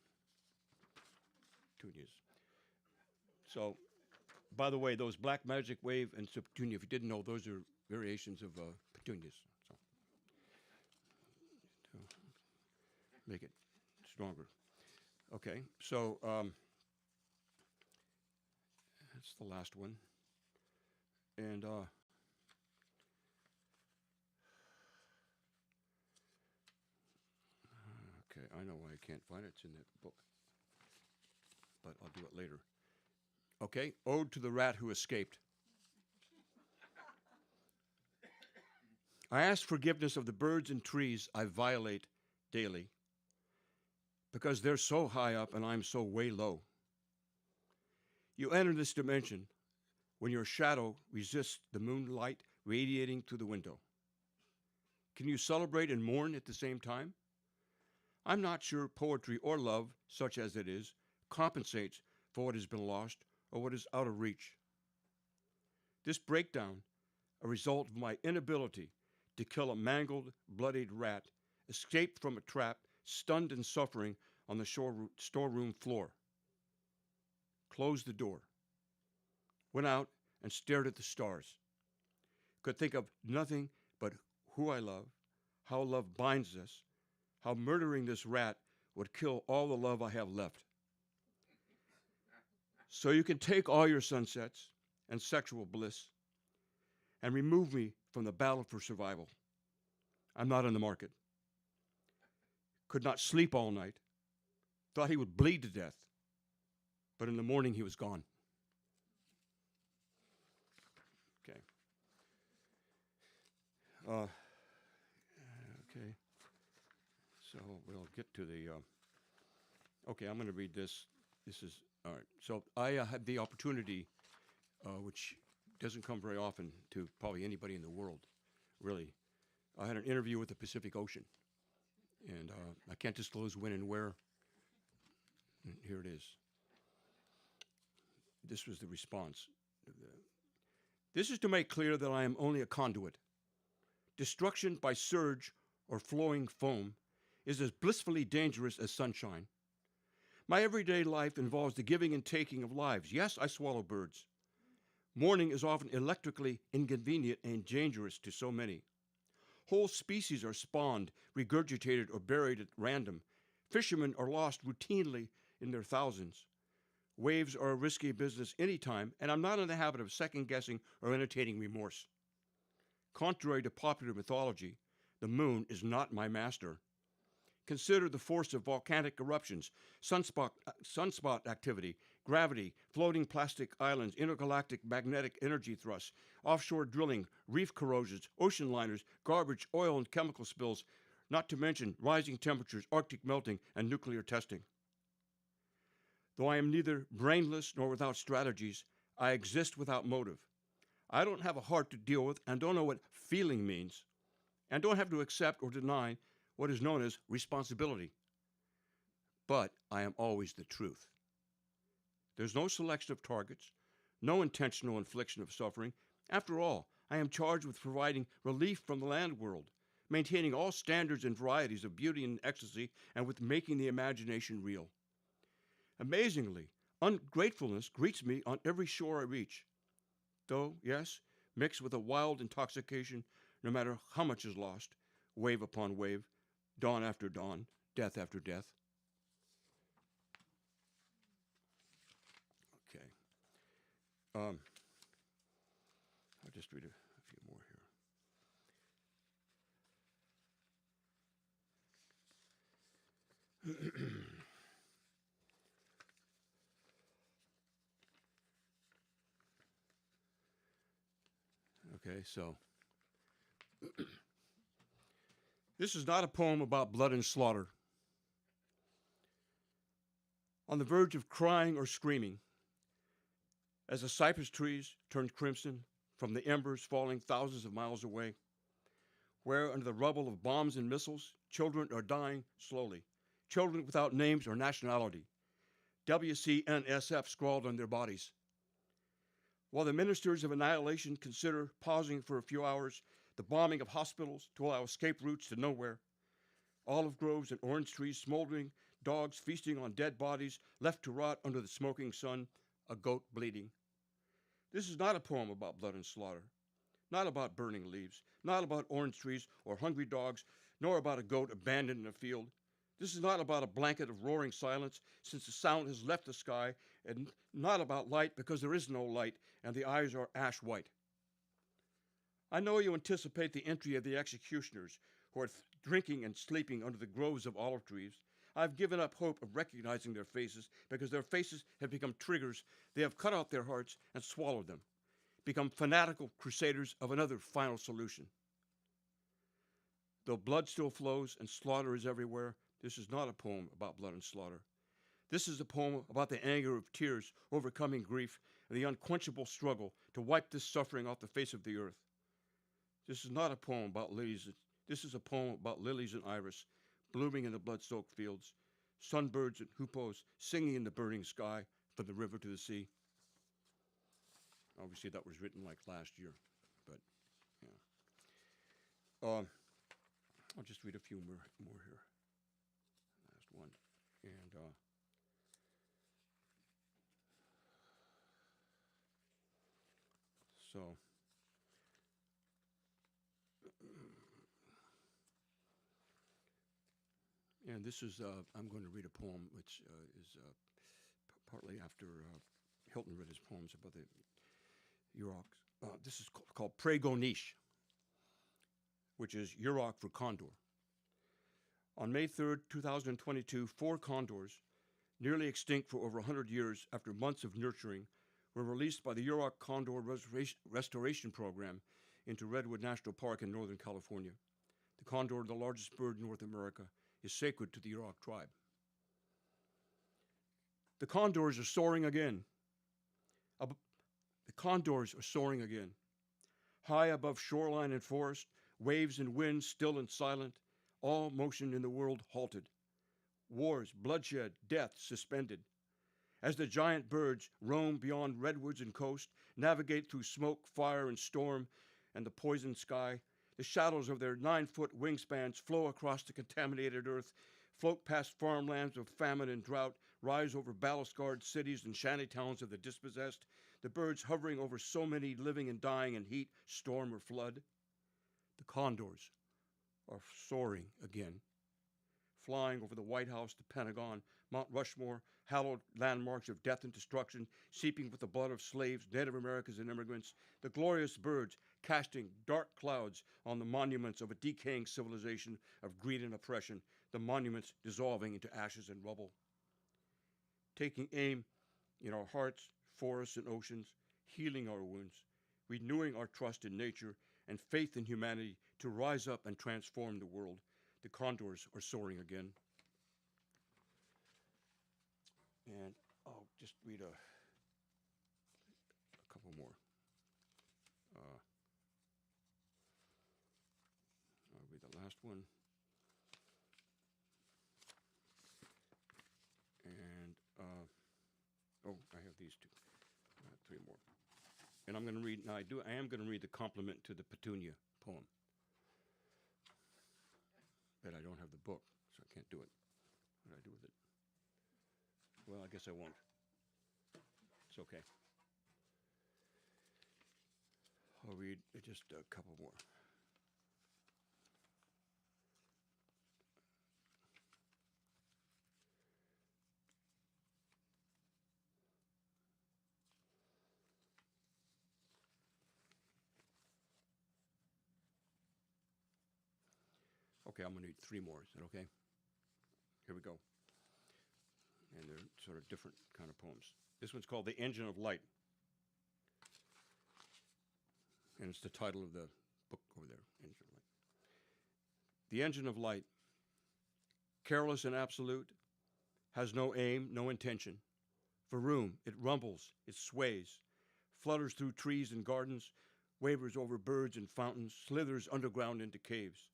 Petunias. So, by the way, those black magic wave and supertunia, if you didn't know, those are variations of petunias. So, to make it stronger. Okay, so that's the last one. And okay, I know why I can't find it. It's in that book. But I'll do it later. Okay, Ode to the Rat Who Escaped. I ask forgiveness of the birds and trees I violate daily because they're so high up and I'm so way low. You enter this dimension when your shadow resists the moonlight radiating through the window. Can you celebrate and mourn at the same time? I'm not sure poetry or love, such as it is, compensates for what has been lost or what is out of reach. This breakdown, a result of my inability to kill a mangled, bloodied rat, escaped from a trap, stunned and suffering on the storeroom floor, closed the door, went out and stared at the stars. Could think of nothing but who I love, how love binds us, how murdering this rat would kill all the love I have left. So you can take all your sunsets and sexual bliss and remove me from the battle for survival. I'm not in the market. Could not sleep all night. Thought he would bleed to death. But in the morning he was gone. Okay. Okay. So we'll get to the. Okay, I'm going to read this. This is all right. So I had the opportunity, which doesn't come very often to probably anybody in the world, really. I had an interview with the Pacific Ocean, and I can't disclose when and where. And here it is. This was the response. This is to make clear that I am only a conduit. Destruction by surge or flowing foam is as blissfully dangerous as sunshine. My everyday life involves the giving and taking of lives. Yes, I swallow birds. Mourning is often electrically inconvenient and dangerous to so many. Whole species are spawned, regurgitated, or buried at random. Fishermen are lost routinely in their thousands. Waves are a risky business anytime, and I'm not in the habit of second-guessing or entertaining remorse. Contrary to popular mythology, the moon is not my master. Consider the force of volcanic eruptions, sunspot activity, gravity, floating plastic islands, intergalactic magnetic energy thrusts, offshore drilling, reef corrosions, ocean liners, garbage, oil and chemical spills, not to mention rising temperatures, Arctic melting, and nuclear testing. Though I am neither brainless nor without strategies, I exist without motive. I don't have a heart to deal with and don't know what feeling means, and don't have to accept or deny what is known as responsibility. But I am always the truth. There's no selection of targets, no intentional infliction of suffering. After all, I am charged with providing relief from the land world, maintaining all standards and varieties of beauty and ecstasy, and with making the imagination real. Amazingly, ungratefulness greets me on every shore I reach. Though, yes, mixed with a wild intoxication, no matter how much is lost, wave upon wave, dawn after dawn, death after death. Okay. I'll just read a few more here. Okay, so this is not a poem about blood and slaughter. On the verge of crying or screaming, as the cypress trees turned crimson from the embers falling thousands of miles away, where under the rubble of bombs and missiles, children are dying slowly, children without names or nationality, WCNSF scrawled on their bodies. While the ministers of annihilation consider pausing for a few hours the bombing of hospitals to allow escape routes to nowhere, olive groves and orange trees smoldering, dogs feasting on dead bodies left to rot under the smoking sun, a goat bleeding. This is not a poem about blood and slaughter, not about burning leaves, not about orange trees or hungry dogs, nor about a goat abandoned in a field. This is not about a blanket of roaring silence since the sound has left the sky, and not about light because there is no light and the eyes are ash white. I know you anticipate the entry of the executioners who are drinking and sleeping under the groves of olive trees. I've given up hope of recognizing their faces because their faces have become triggers. They have cut out their hearts and swallowed them, become fanatical crusaders of another final solution. Though blood still flows and slaughter is everywhere, this is not a poem about blood and slaughter. This is a poem about the anger of tears overcoming grief and the unquenchable struggle to wipe this suffering off the face of the earth. This is not a poem about lilies. This is a poem about lilies and iris blooming in the blood-soaked fields, sunbirds and hoopoes singing in the burning sky from the river to the sea. Obviously, that was written like last year, but yeah. I'll just read a few more here. Last one. And so, and this is, I'm going to read a poem which is partly after Hilton read his poems about the Yurok. This is called Pregoniche, which is Yurok for condor. On May 3rd, 2022, 4 condors, nearly extinct for over 100 years after months of nurturing, were released by the Yurok Condor Restoration Program into Redwood National Park in Northern California. The condor, the largest bird in North America, is sacred to the Yurok tribe. The condors are soaring again. The condors are soaring again. High above shoreline and forest, waves and winds still and silent, all motion in the world halted. Wars, bloodshed, death suspended. As the giant birds roam beyond redwoods and coast, navigate through smoke, fire, and storm, and the poisoned sky, the shadows of their 9-foot wingspans flow across the contaminated earth, float past farmlands of famine and drought, rise over battle-scarred cities and shanty towns of the dispossessed, the birds hovering over so many living and dying in heat, storm, or flood. The condors are soaring again, flying over the White House, the Pentagon, Mount Rushmore, hallowed landmarks of death and destruction, seeping with the blood of slaves, Native Americans, and immigrants, the glorious birds casting dark clouds on the monuments of a decaying civilization of greed and oppression, the monuments dissolving into ashes and rubble. Taking aim in our hearts, forests, and oceans, healing our wounds, renewing our trust in nature and faith in humanity to rise up and transform the world. The condors are soaring again. And I'll just read a couple more. I'll read the last one. And, I have these two. I have 3 more. And I'm going to read, now I am going to read the compliment to the Petunia poem. But I don't have the book, so I can't do it. What do I do with it? Well, I guess I won't. It's okay. I'll read just a couple more. Okay, I'm going to read 3 more. Is that okay? Here we go. And they're sort of different kind of poems. This one's called The Engine of Light. And it's the title of the book over there, Engine of Light. The engine of light, careless and absolute, has no aim, no intention. For room, it rumbles, it sways, flutters through trees and gardens, wavers over birds and fountains, slithers underground into caves,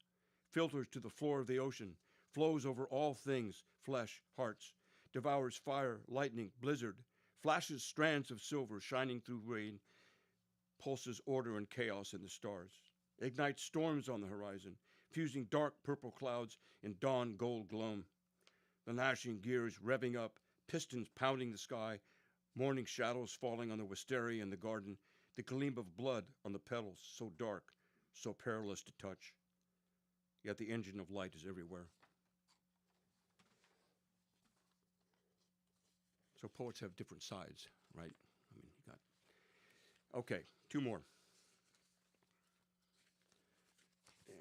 filters to the floor of the ocean, flows over all things, flesh, hearts, devours fire, lightning, blizzard, flashes strands of silver shining through rain, pulses order and chaos in the stars, ignites storms on the horizon, fusing dark purple clouds in dawn gold gloam. The gnashing gears revving up, pistons pounding the sky, morning shadows falling on the wisteria in the garden, the gleam of blood on the petals, so dark, so perilous to touch. Yet the engine of light is everywhere. So poets have different sides, right? I mean, you got. Okay, 2 more. And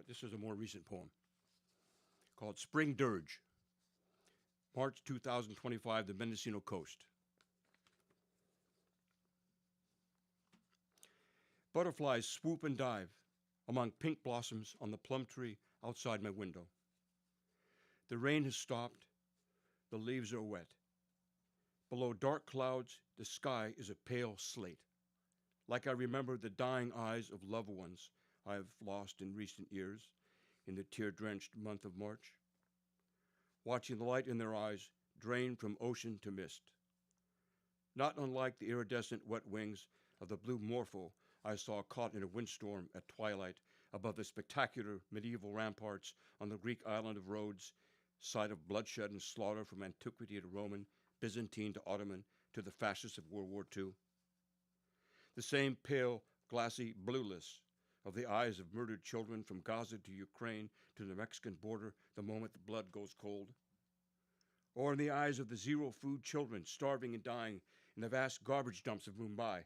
this is a more recent poem called Spring Dirge, March 2025, the Mendocino Coast. Butterflies swoop and dive among pink blossoms on the plum tree outside my window. The rain has stopped. The leaves are wet. Below dark clouds, the sky is a pale slate, like I remember the dying eyes of loved ones I have lost in recent years in the tear-drenched month of March, watching the light in their eyes drain from ocean to mist. Not unlike the iridescent wet wings of the blue morpho I saw caught in a windstorm at twilight above the spectacular medieval ramparts on the Greek island of Rhodes, site of bloodshed and slaughter from antiquity to Roman, Byzantine to Ottoman, to the fascists of World War II. The same pale, glassy blueness of the eyes of murdered children from Gaza to Ukraine to the Mexican border the moment the blood goes cold. Or in the eyes of the zero-food children starving and dying in the vast garbage dumps of Mumbai,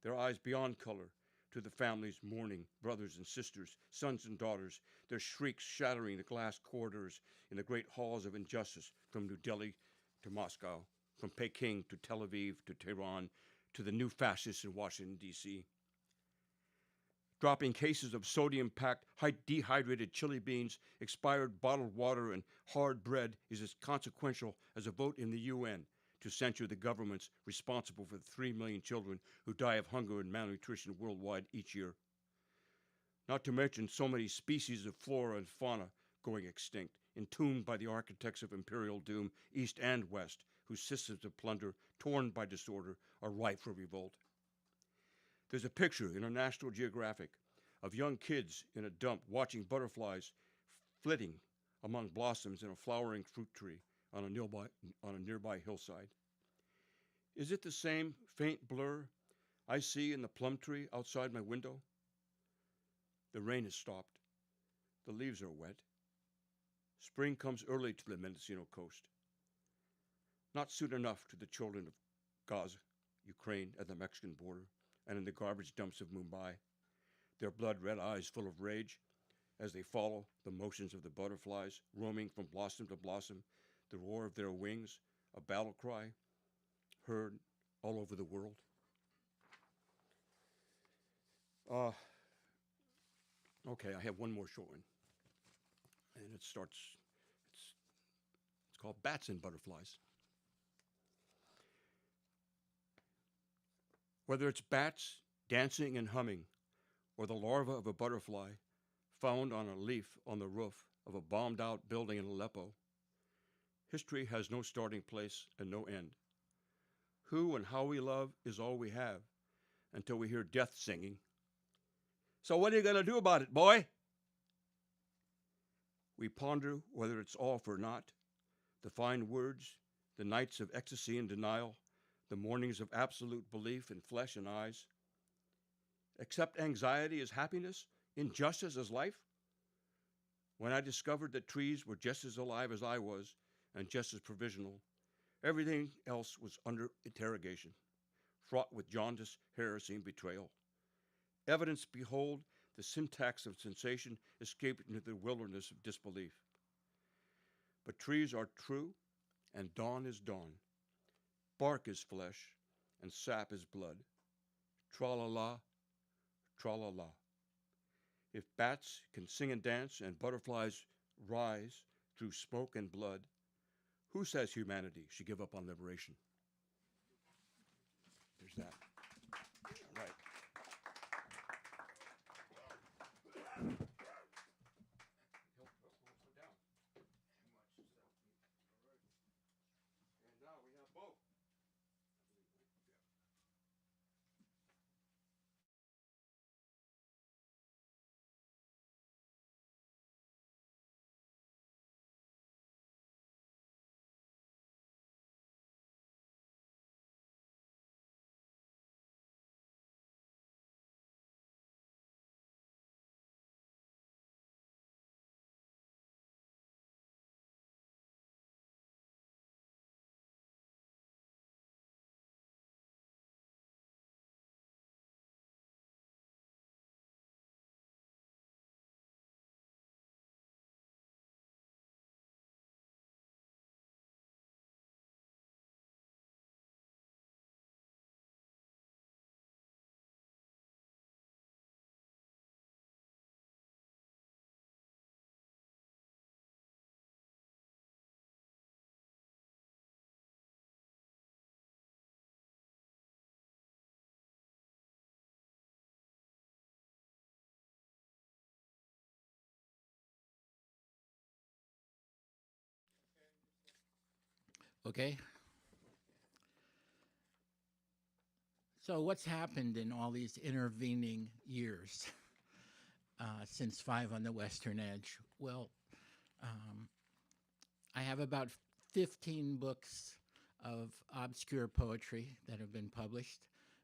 their eyes beyond color, to the families mourning, brothers and sisters, sons and daughters, their shrieks shattering the glass corridors in the great halls of injustice from New Delhi to Moscow, from Peking to Tel Aviv to Tehran, to the new fascists in Washington, D.C. Dropping cases of sodium-packed, dehydrated chili beans, expired bottled water, and hard bread is as consequential as a vote in the UN to censure the governments responsible for the 3 million children who die of hunger and malnutrition worldwide each year. Not to mention so many species of flora and fauna going extinct, entombed by the architects of imperial doom, east and west, whose systems of plunder, torn by disorder, are ripe for revolt. There's a picture in our National Geographic of young kids in a dump watching butterflies flitting among blossoms in a flowering fruit tree on a nearby hillside. Is it the same faint blur I see in the plum tree outside my window? The rain has stopped. The leaves are wet. Spring comes early to the Mendocino coast. Not soon enough to the children of Gaza, Ukraine, at the Mexican border, and in the garbage dumps of Mumbai, their blood-red eyes full of rage as they follow the motions of the butterflies, roaming from blossom to blossom, the roar of their wings, a battle cry heard all over the world. Okay, I have one more short one. And it's called Bats and Butterflies. Whether it's bats dancing and humming, or the larva of a butterfly found on a leaf on the roof of a bombed-out building in Aleppo, history has no starting place and no end. Who and how we love is all we have until we hear death singing. So what are you going to do about it, boy? We ponder whether it's all for naught, the fine words, the nights of ecstasy and denial, the mornings of absolute belief in flesh and eyes. Accept anxiety as happiness, injustice as life? When I discovered that trees were just as alive as I was and just as provisional, everything else was under interrogation, fraught with jaundice, heresy, and betrayal. Evidence, behold, the syntax of sensation escaped into the wilderness of disbelief. But trees are true, and dawn is dawn. Bark is flesh, and sap is blood. Tra-la-la, tra-la-la. If bats can sing and dance and butterflies rise through smoke and blood, who says humanity should give up on liberation? There's that. All right. And now we have both. Okay. So what's happened in all these intervening years since 5 on the Western Edge? Well, I have about 15 books of obscure poetry that have been published,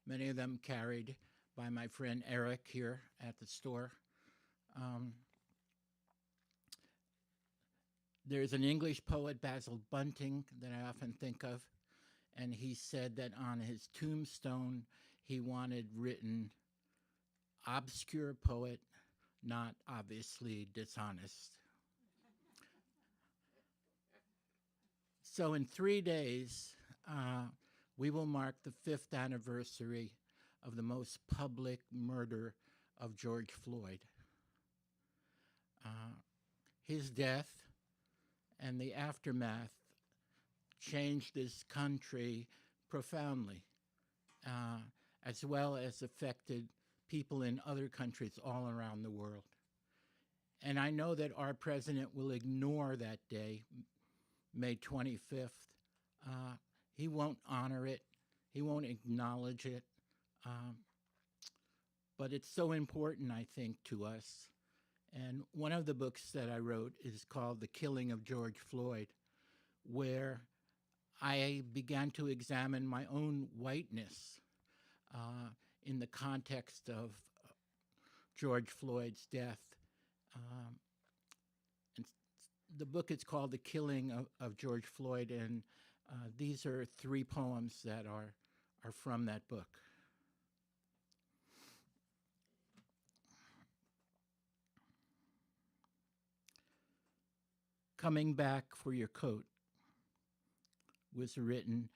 many of them carried by my friend Eric here at the store. There's an English poet, Basil Bunting, that I often think of, and he said that on his tombstone he wanted written, obscure poet, not obviously dishonest. So in 3 days, we will mark the 5th anniversary of the most public murder of George Floyd. His death and the aftermath changed this country profoundly, as well as affected people in other countries all around the world. And I know that our president will ignore that day, May 25th. He won't honor it. He won't acknowledge it. But it's so important, I think, to us. And one of the books that I wrote is called The Killing of George Floyd, where I began to examine my own whiteness in the context of George Floyd's death. And the book is called The Killing of George Floyd, and these are 3 poems that are from that book. Coming Back for Your Coat was written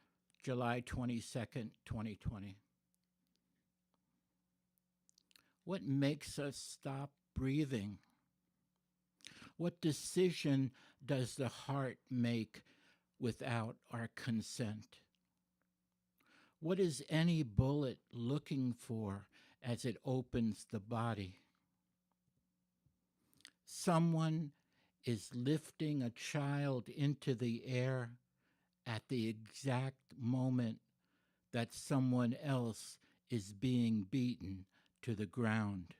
July 22nd, 2020. What makes us stop breathing? What decision does the heart make without our consent? What is any bullet looking for as it opens the body? Someone is lifting a child into the air at the exact moment that someone else is being beaten to the ground.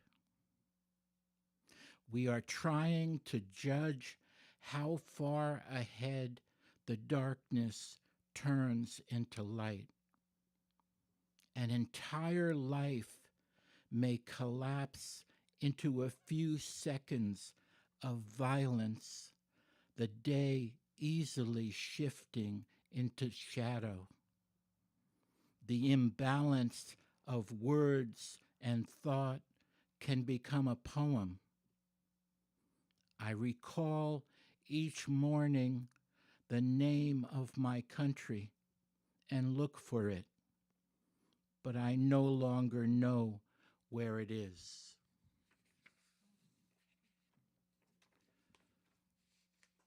We are trying to judge how far ahead the darkness turns into light. An entire life may collapse into a few seconds of violence, the day easily shifting into shadow. The imbalance of words and thought can become a poem. I recall each morning the name of my country and look for it, but I no longer know where it is.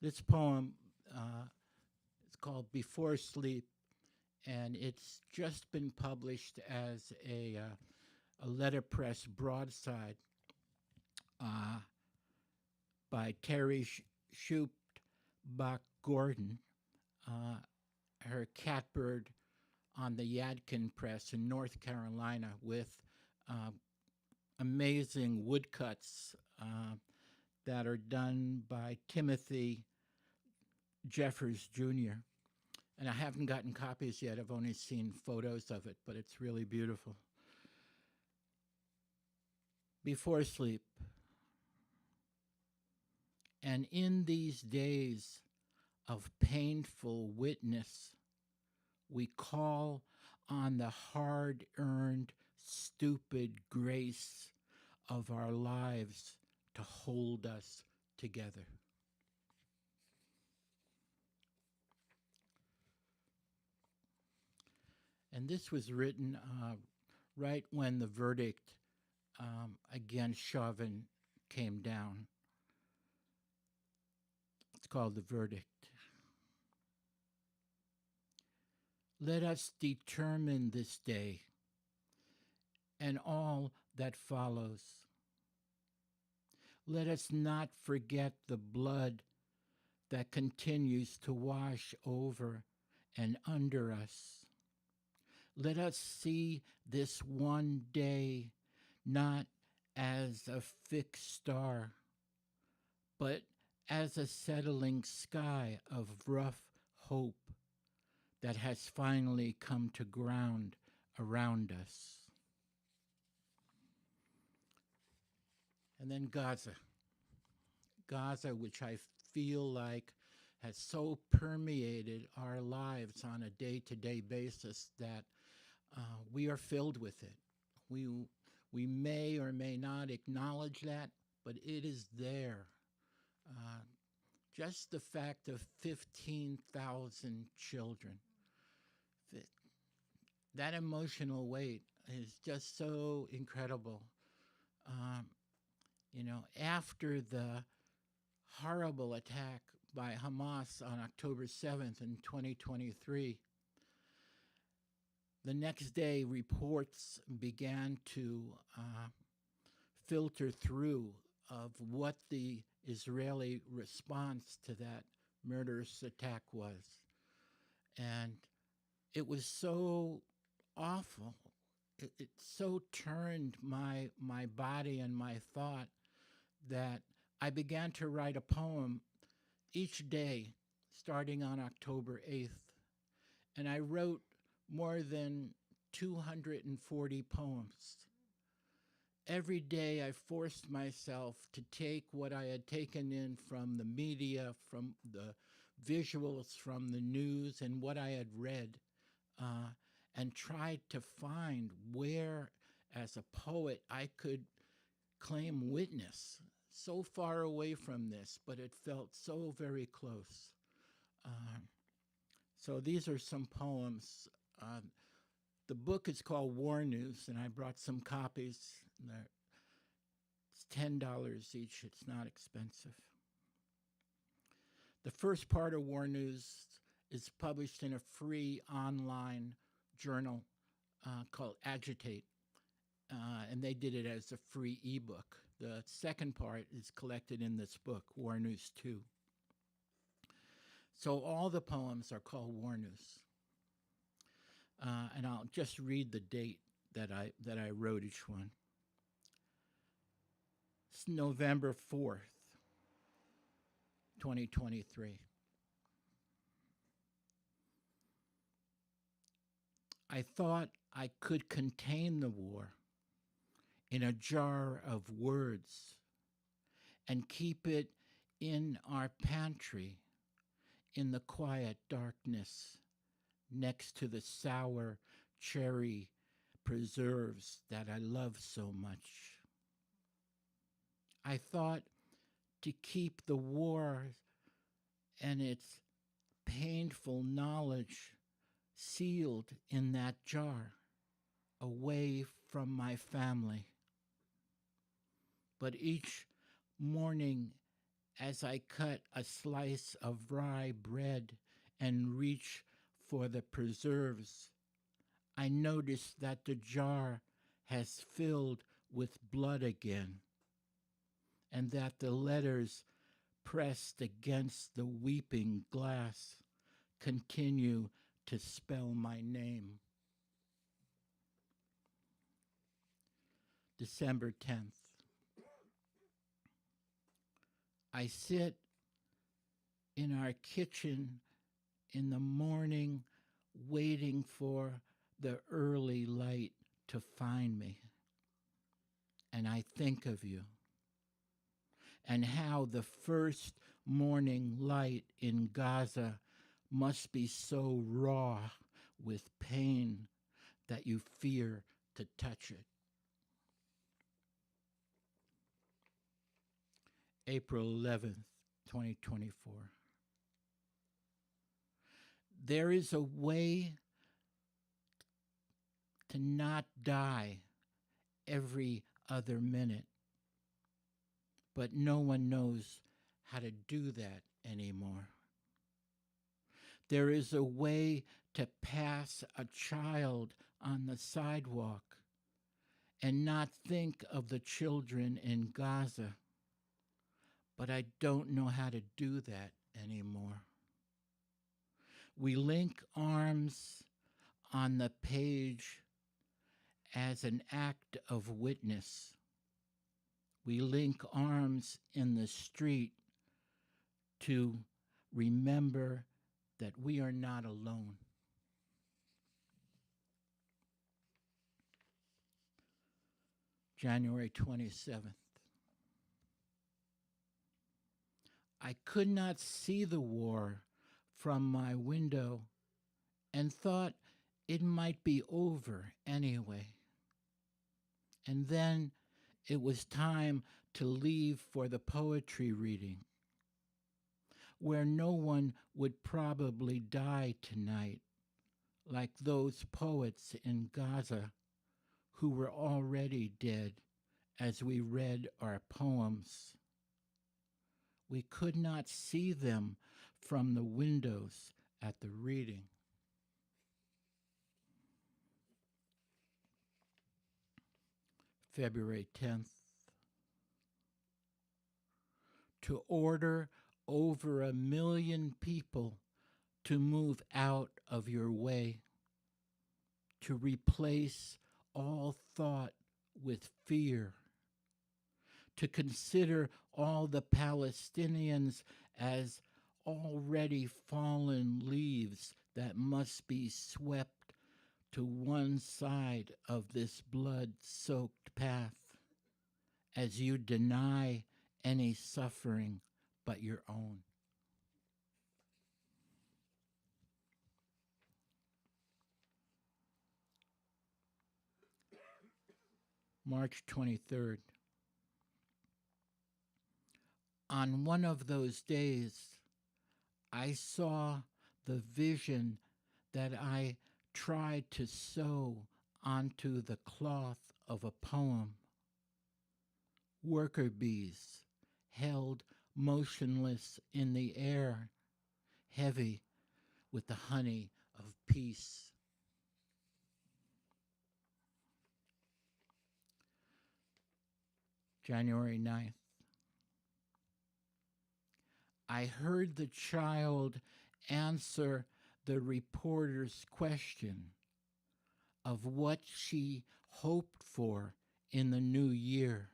This poem is called Before Sleep, and it's just been published as a letterpress broadside by Terry Shupbach-Gordon, her catbird on the Yadkin Press in North Carolina, with amazing woodcuts that are done by Timothy Jeffers Jr. And I haven't gotten copies yet. I've only seen photos of it, but it's really beautiful. Before Sleep. And in these days of painful witness, we call on the hard-earned, stupid grace of our lives to hold us together. And this was written right when the verdict against Chauvin came down. It's called The Verdict. Let us determine this day and all that follows. Let us not forget the blood that continues to wash over and under us. Let us see this one day not as a fixed star, but as a settling sky of rough hope that has finally come to ground around us. And then Gaza. Gaza, which I feel like has so permeated our lives on a day-to-day basis that we are filled with it. We may or may not acknowledge that, but it is there. Just the fact of 15,000 children. That emotional weight is just so incredible. After the horrible attack by Hamas on October 7th in 2023, the next day reports began to filter through of what the Israeli response to that murderous attack was. And it was so awful. It so turned my body and my thought that I began to write a poem each day starting on October 8th. And I wrote more than 240 poems. Every day I forced myself to take what I had taken in from the media, from the visuals, from the news, and what I had read, and tried to find where, as a poet, I could claim witness. So far away from this, but it felt so very close. So these are some poems. The book is called War News, and I brought some copies. It's $10 each. It's not expensive. The first part of War News is published in a free online journal called Agitate, and they did it as a free ebook. The second part is collected in this book, War News 2. So all the poems are called War News. And I'll just read the date that I wrote each one. It's November 4th, 2023. I thought I could contain the war in a jar of words and keep it in our pantry in the quiet darkness next to the sour cherry preserves that I love so much. I thought to keep the war and its painful knowledge sealed in that jar, away from my family. But each morning, as I cut a slice of rye bread and reach for the preserves, I notice that the jar has filled with blood again, and that the letters pressed against the weeping glass continue to spell my name. December 10th. I sit in our kitchen in the morning waiting for the early light to find me. And I think of you and how the first morning light in Gaza must be so raw with pain that you fear to touch it. April 11th, 2024. There is a way to not die every other minute, but no one knows how to do that anymore. There is a way to pass a child on the sidewalk and not think of the children in Gaza, but I don't know how to do that anymore. We link arms on the page as an act of witness. We link arms in the street to remember that we are not alone. January 27th. I could not see the war from my window and thought it might be over anyway. And then it was time to leave for the poetry reading, where no one would probably die tonight, like those poets in Gaza who were already dead as we read our poems. We could not see them from the windows at the reading. February 10th. To order over 1 million people to move out of your way, to replace all thought with fear, to consider all the Palestinians as already fallen leaves that must be swept to one side of this blood-soaked path, as you deny any suffering but your own. March 23rd. On one of those days, I saw the vision that I tried to sew onto the cloth of a poem. Worker bees held motionless in the air, heavy with the honey of peace. January 9th. I heard the child answer the reporter's question of what she hoped for in the new year.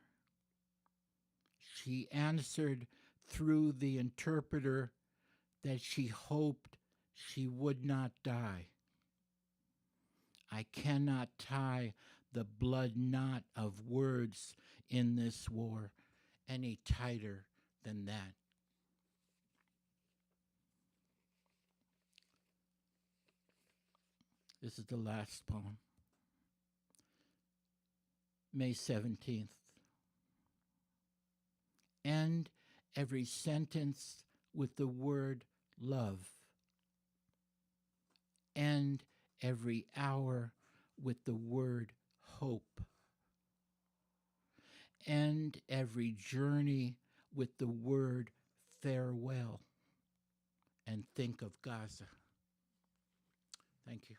She answered through the interpreter that she hoped she would not die. I cannot tie the blood knot of words in this war any tighter than that. This is the last poem. May 17th. End every sentence with the word love. End every hour with the word hope. End every journey with the word farewell. And think of Gaza. Thank you.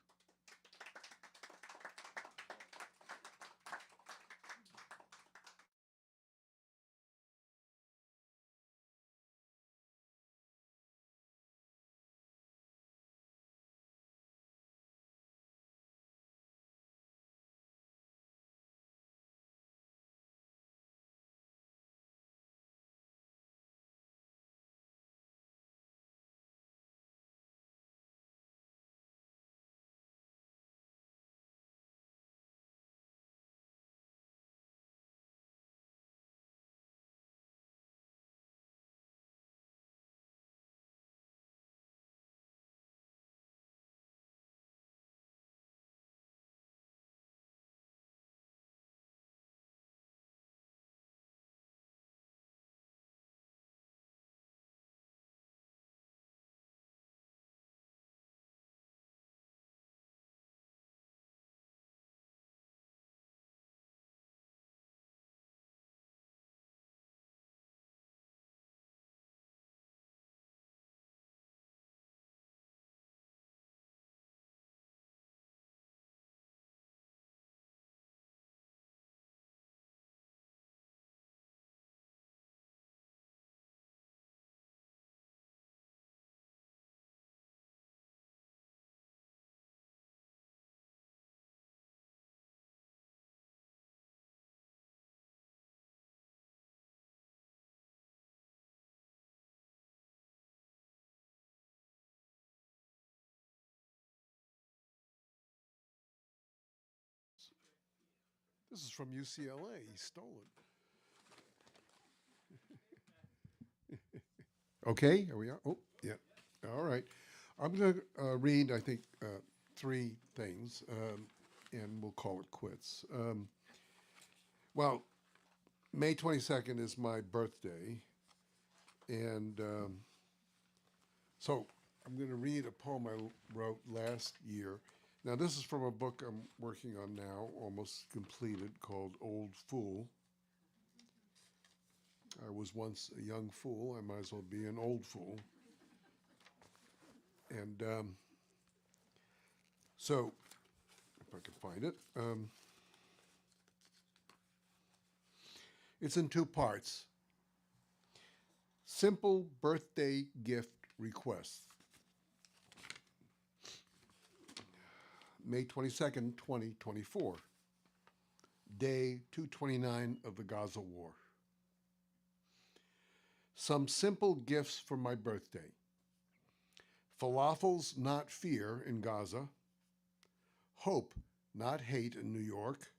This is from UCLA. He stole it. Okay, here we are. Oh, yeah. All right. I'm going to read, I think, three things, and we'll call it quits. Well, May 22nd is my birthday, and so I'm going to read a poem I wrote last year. Now, this is from a book I'm working on now, almost completed, called Old Fool. I was once a young fool. I might as well be an old fool. And so, if I can find it, it's in two parts. Simple birthday gift requests. May 22nd, 2024. Day 229 of the Gaza War. Some simple gifts for my birthday. Falafels, not fear, in Gaza. Hope, not hate, in New York.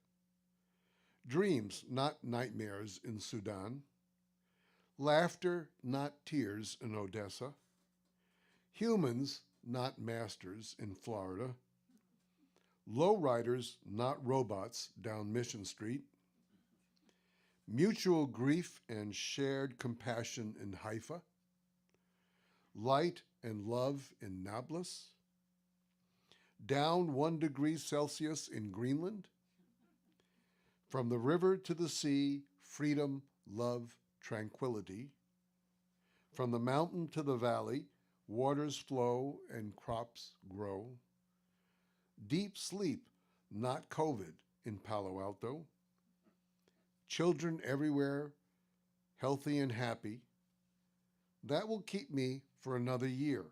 Dreams, not nightmares, in Sudan. Laughter, not tears, in Odessa. Humans, not masters, in Florida. Lowriders, not robots, down Mission Street. Mutual grief and shared compassion in Haifa. Light and love in Nablus. Down 1 degree Celsius in Greenland. From the river to the sea, freedom, love, tranquility. From the mountain to the valley, waters flow and crops grow. Deep sleep, not COVID, in Palo Alto. Children everywhere, healthy and happy. That will keep me for another year.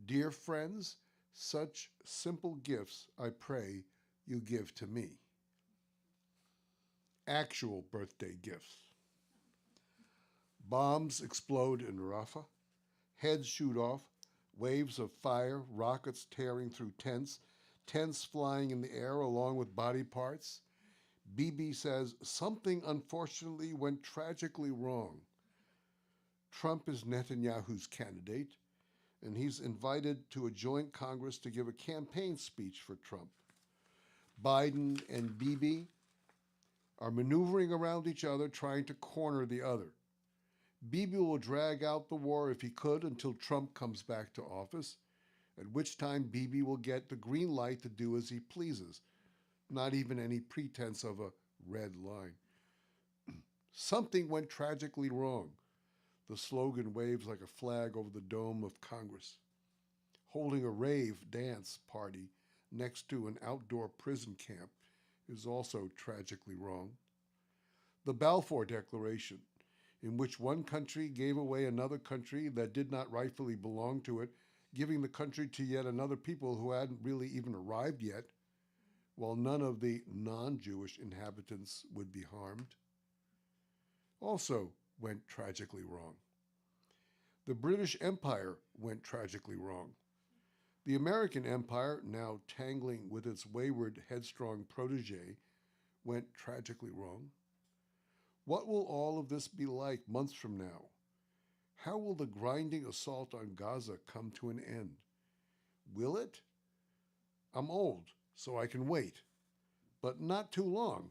Dear friends, such simple gifts I pray you give to me. Actual birthday gifts. Bombs explode in Rafah. Heads shoot off. Waves of fire, rockets tearing through tents. Tents flying in the air along with body parts. Bibi says, something unfortunately went tragically wrong. Trump is Netanyahu's candidate, and he's invited to a joint Congress to give a campaign speech for Trump. Biden and Bibi are maneuvering around each other, trying to corner the other. Bibi will drag out the war if he could until Trump comes back to office, at which time Bibi will get the green light to do as he pleases, not even any pretense of a red line. Something went tragically wrong. The slogan waves like a flag over the dome of Congress. Holding a rave dance party next to an outdoor prison camp is also tragically wrong. The Balfour Declaration, in which one country gave away another country that did not rightfully belong to it, giving the country to yet another people who hadn't really even arrived yet, while none of the non-Jewish inhabitants would be harmed, also went tragically wrong. The British Empire went tragically wrong. The American Empire, now tangling with its wayward, headstrong protege, went tragically wrong. What will all of this be like months from now? How will the grinding assault on Gaza come to an end? Will it? I'm old, so I can wait, but not too long.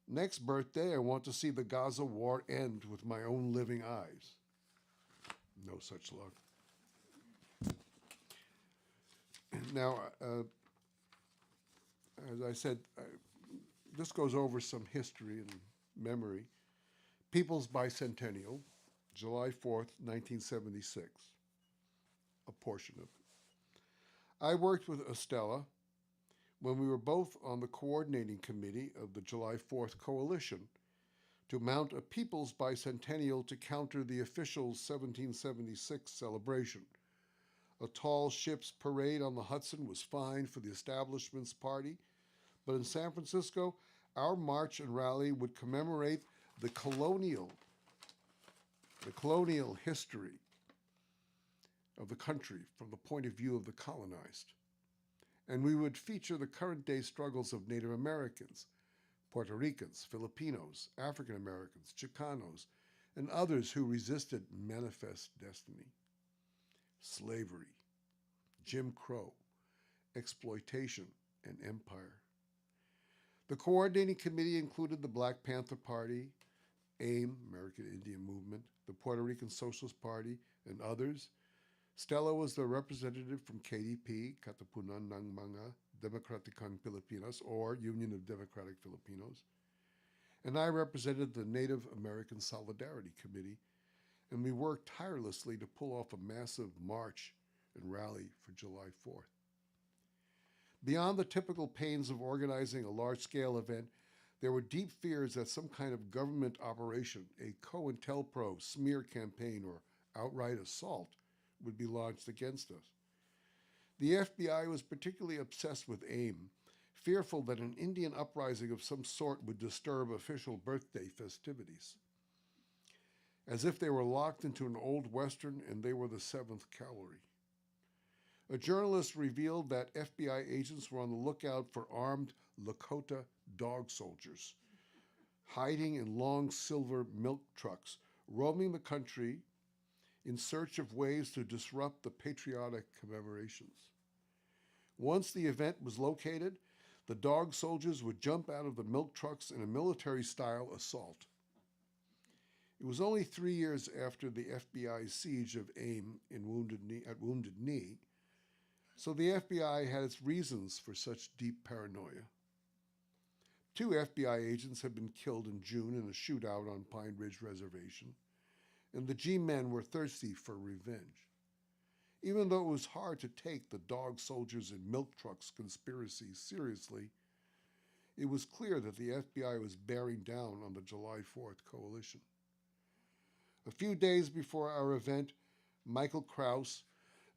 Next birthday, I want to see the Gaza war end with my own living eyes. No such luck. Now, as I said, this goes over some history and memory. People's Bicentennial, July 4th, 1976, a portion of it. I worked with Estella when we were both on the coordinating committee of the July 4th Coalition to mount a People's Bicentennial to counter the official 1776 celebration. A tall ship's parade on the Hudson was fine for the establishment's party, but in San Francisco, our march and rally would commemorate the colonial history of the country from the point of view of the colonized. And we would feature the current day struggles of Native Americans, Puerto Ricans, Filipinos, African Americans, Chicanos, and others who resisted manifest destiny. Slavery, Jim Crow, exploitation, and empire. The coordinating committee included the Black Panther Party, AIM, American Indian Movement, the Puerto Rican Socialist Party, and others. Stella was the representative from KDP, Katipunan ng Mga Demokratikang Pilipinas, or Union of Democratic Filipinos. And I represented the Native American Solidarity Committee, and we worked tirelessly to pull off a massive march and rally for July 4th. Beyond the typical pains of organizing a large-scale event, there were deep fears that some kind of government operation, a COINTELPRO smear campaign, or outright assault would be launched against us. The FBI was particularly obsessed with AIM, fearful that an Indian uprising of some sort would disturb official birthday festivities. As if they were locked into an old Western and they were the 7th Cavalry. A journalist revealed that FBI agents were on the lookout for armed Lakota dog soldiers, hiding in long silver milk trucks, roaming the country in search of ways to disrupt the patriotic commemorations. Once the event was located, the dog soldiers would jump out of the milk trucks in a military-style assault. It was only 3 years after the FBI's siege of AIM at Wounded Knee, so the FBI had its reasons for such deep paranoia. 2 FBI agents had been killed in June in a shootout on Pine Ridge Reservation, and the G-men were thirsty for revenge. Even though it was hard to take the dog soldiers and milk trucks conspiracy seriously, it was clear that the FBI was bearing down on the July 4th coalition. A few days before our event, Michael Krause,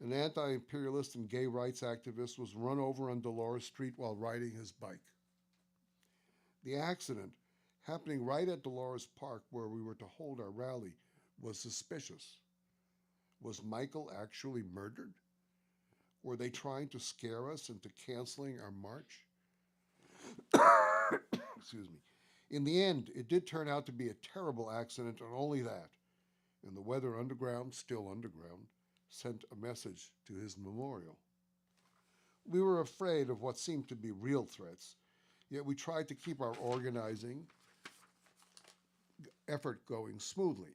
an anti-imperialist and gay rights activist, was run over on Dolores Street while riding his bike. The accident, happening right at Dolores Park where we were to hold our rally, was suspicious. Was Michael actually murdered? Were they trying to scare us into canceling our march? Excuse me. In the end, it did turn out to be a terrible accident, and only that. And the Weather Underground, still underground, sent a message to his memorial. We were afraid of what seemed to be real threats, yet we tried to keep our organizing effort going smoothly.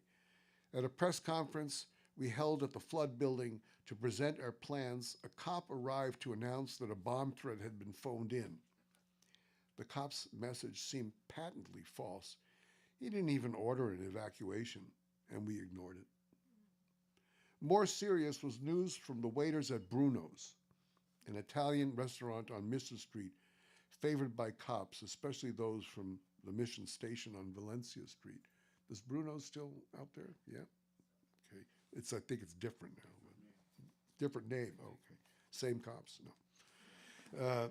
At a press conference we held at the Flood Building to present our plans, a cop arrived to announce that a bomb threat had been phoned in. The cop's message seemed patently false. He didn't even order an evacuation, and we ignored it. More serious was news from the waiters at Bruno's, an Italian restaurant on Mission Street, favored by cops, especially those from the Mission Station on Valencia Street. Is Bruno's still out there? Yeah? Okay. I think it's different now. Different name, okay. Same cops, no.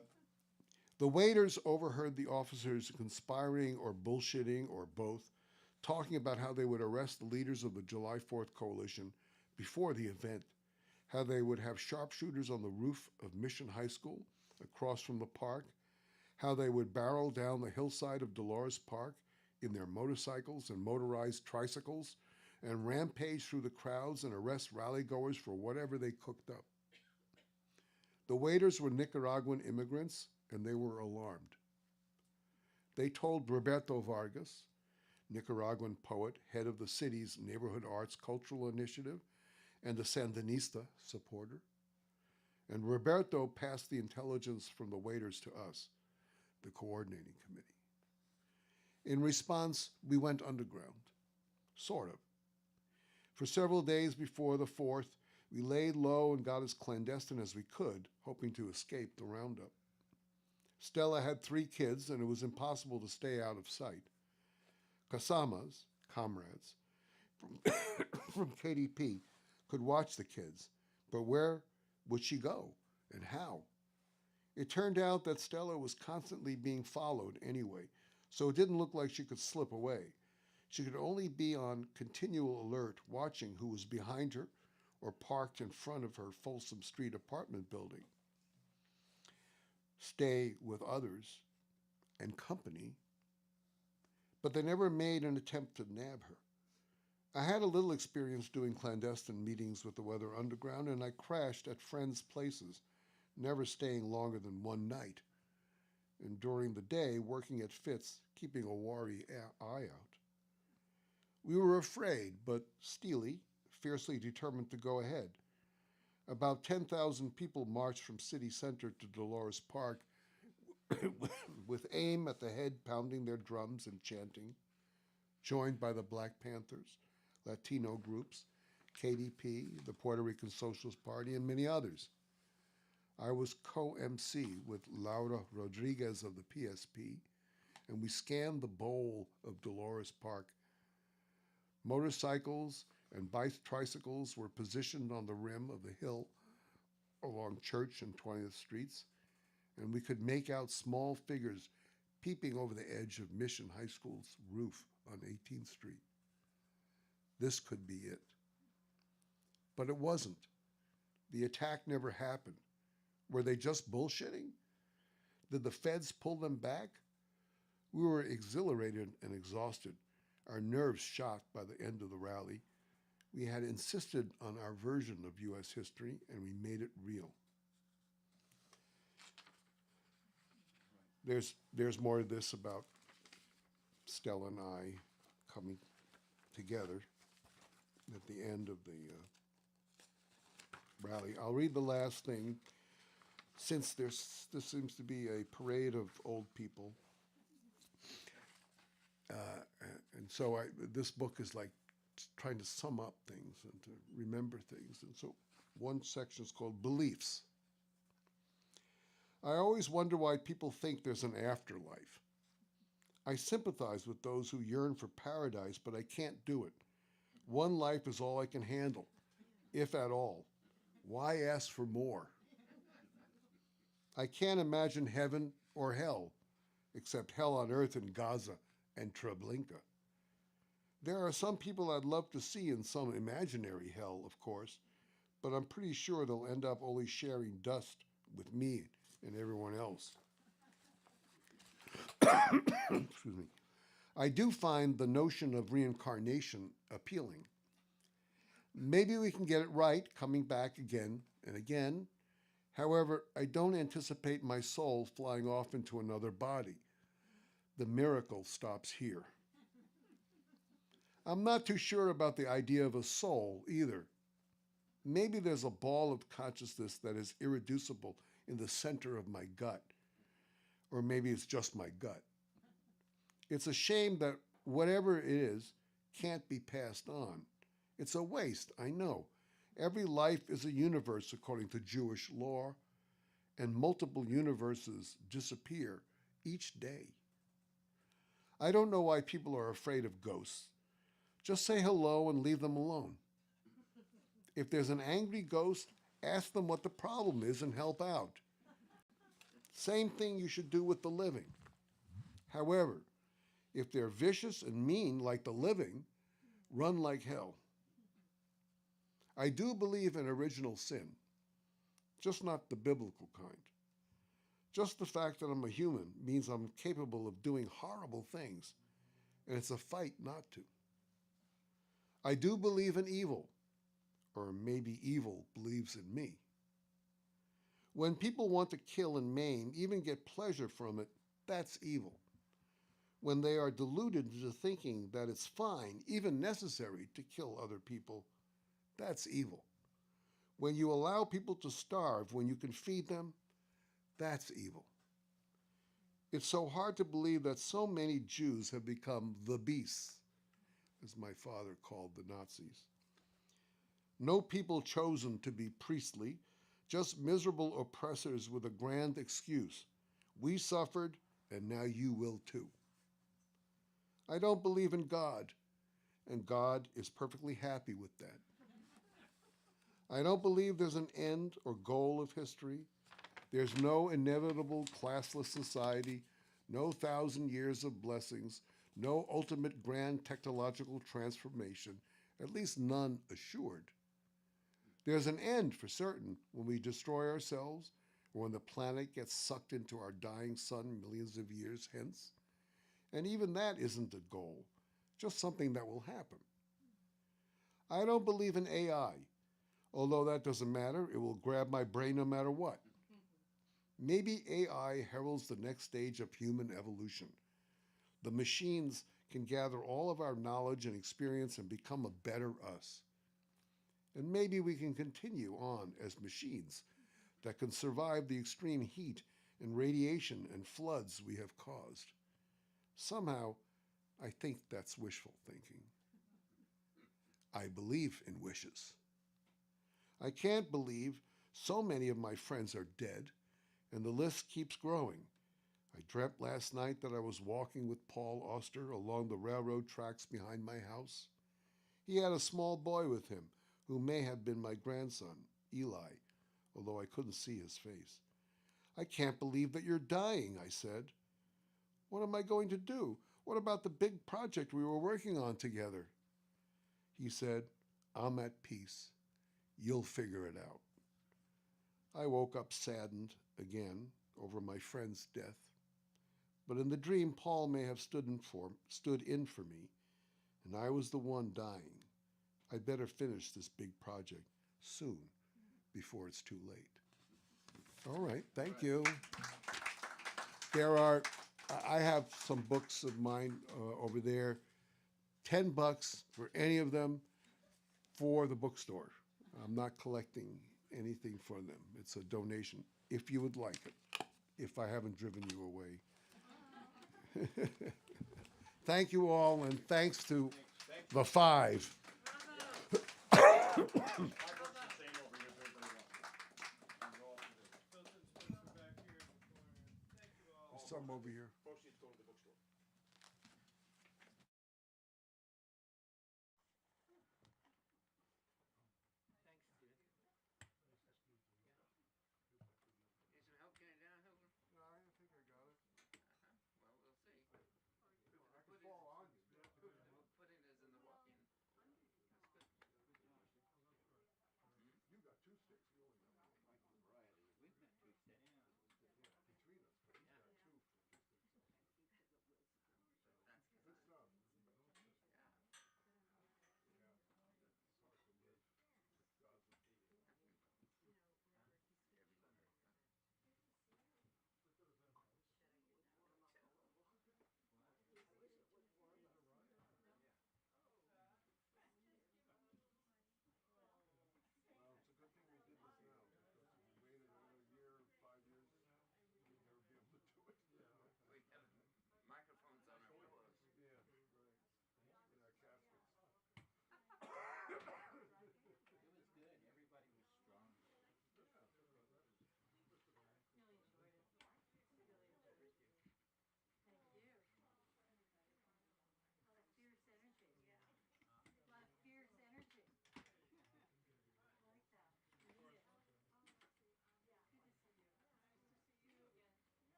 The waiters overheard the officers conspiring or bullshitting or both, talking about how they would arrest the leaders of the July 4th coalition before the event, how they would have sharpshooters on the roof of Mission High School across from the park, how they would barrel down the hillside of Dolores Park in their motorcycles and motorized tricycles and rampage through the crowds and arrest rally-goers for whatever they cooked up. The waiters were Nicaraguan immigrants, and they were alarmed. They told Roberto Vargas, Nicaraguan poet, head of the city's Neighborhood Arts Cultural Initiative, and a Sandinista supporter. And Roberto passed the intelligence from the waiters to us, the coordinating committee. In response, we went underground, sort of. For several days before the 4th, we laid low and got as clandestine as we could, hoping to escape the roundup. Stella had 3 kids, and it was impossible to stay out of sight. Kasamas, comrades, from KDP, could watch the kids, but where would she go, and how? It turned out that Stella was constantly being followed anyway, so it didn't look like she could slip away. She could only be on continual alert, watching who was behind her or parked in front of her Folsom Street apartment building. Stay with others and company but they never made an attempt to nab her. I had a little experience doing clandestine meetings with the Weather Underground, and I crashed at friends' places, never staying longer than one night, and during the day working at Fitz, keeping a wary eye out. We were afraid, but steely, fiercely determined to go ahead. About 10,000 people marched from city center to Dolores Park with AIM at the head pounding their drums and chanting, joined by the Black Panthers, Latino groups, KDP, the Puerto Rican Socialist Party, and many others. I was co-MC with Laura Rodriguez of the PSP, and we scanned the bowl of Dolores Park. Motorcycles and tricycles were positioned on the rim of the hill along Church and 20th Streets, and we could make out small figures peeping over the edge of Mission High School's roof on 18th Street. This could be it. But it wasn't. The attack never happened. Were they just bullshitting? Did the feds pull them back? We were exhilarated and exhausted, our nerves shot by the end of the rally. We had insisted on our version of U.S. history, and we made it real. There's more of this about Stella and I coming together at the end of the rally. I'll read the last thing, since this seems to be a parade of old people. And so this book is like trying to sum up things and to remember things. And so one section is called Beliefs. I always wonder why people think there's an afterlife. I sympathize with those who yearn for paradise, but I can't do it. One life is all I can handle, if at all. Why ask for more? I can't imagine heaven or hell, except hell on earth in Gaza and Treblinka. There are some people I'd love to see in some imaginary hell, of course, but I'm pretty sure they'll end up only sharing dust with me and everyone else. Excuse me. I do find the notion of reincarnation appealing. Maybe we can get it right, coming back again and again. However, I don't anticipate my soul flying off into another body. The miracle stops here. I'm not too sure about the idea of a soul either. Maybe there's a ball of consciousness that is irreducible in the center of my gut. Or maybe it's just my gut. It's a shame that whatever it is can't be passed on. It's a waste, I know. Every life is a universe according to Jewish law, and multiple universes disappear each day. I don't know why people are afraid of ghosts. Just say hello and leave them alone. If there's an angry ghost, ask them what the problem is and help out. Same thing you should do with the living. However, if they're vicious and mean like the living, run like hell. I do believe in original sin, just not the biblical kind. Just the fact that I'm a human means I'm capable of doing horrible things, and it's a fight not to. I do believe in evil, or maybe evil believes in me. When people want to kill and maim, even get pleasure from it, that's evil. When they are deluded into thinking that it's fine, even necessary, to kill other people, that's evil. When you allow people to starve when you can feed them, that's evil. It's so hard to believe that so many Jews have become the beasts, as my father called the Nazis. No people chosen to be priestly, just miserable oppressors with a grand excuse. We suffered, and now you will too. I don't believe in God, and God is perfectly happy with that. I don't believe there's an end or goal of history. There's no inevitable classless society, no 1,000 years of blessings, no ultimate grand technological transformation, at least none assured. There's an end for certain when we destroy ourselves or when the planet gets sucked into our dying sun millions of years hence. And even that isn't a goal, just something that will happen. I don't believe in AI, although that doesn't matter. It will grab my brain no matter what. Maybe AI heralds the next stage of human evolution. The machines can gather all of our knowledge and experience and become a better us. And maybe we can continue on as machines that can survive the extreme heat and radiation and floods we have caused. Somehow, I think that's wishful thinking. I believe in wishes. I can't believe so many of my friends are dead, and the list keeps growing. I dreamt last night that I was walking with Paul Auster along the railroad tracks behind my house. He had a small boy with him who may have been my grandson, Eli, although I couldn't see his face. I can't believe that you're dying, I said. What am I going to do? What about the big project we were working on together? He said, I'm at peace. You'll figure it out. I woke up saddened again over my friend's death. But in the dream, Paul may have stood in for me, and I was the one dying. I'd better finish this big project soon before it's too late. All right, thank you. I have some books of mine over there. $10 for any of them for the bookstore. I'm not collecting anything for them. It's a donation, if you would like it, if I haven't driven you away. Thank you all, and thanks to the five. Some over here.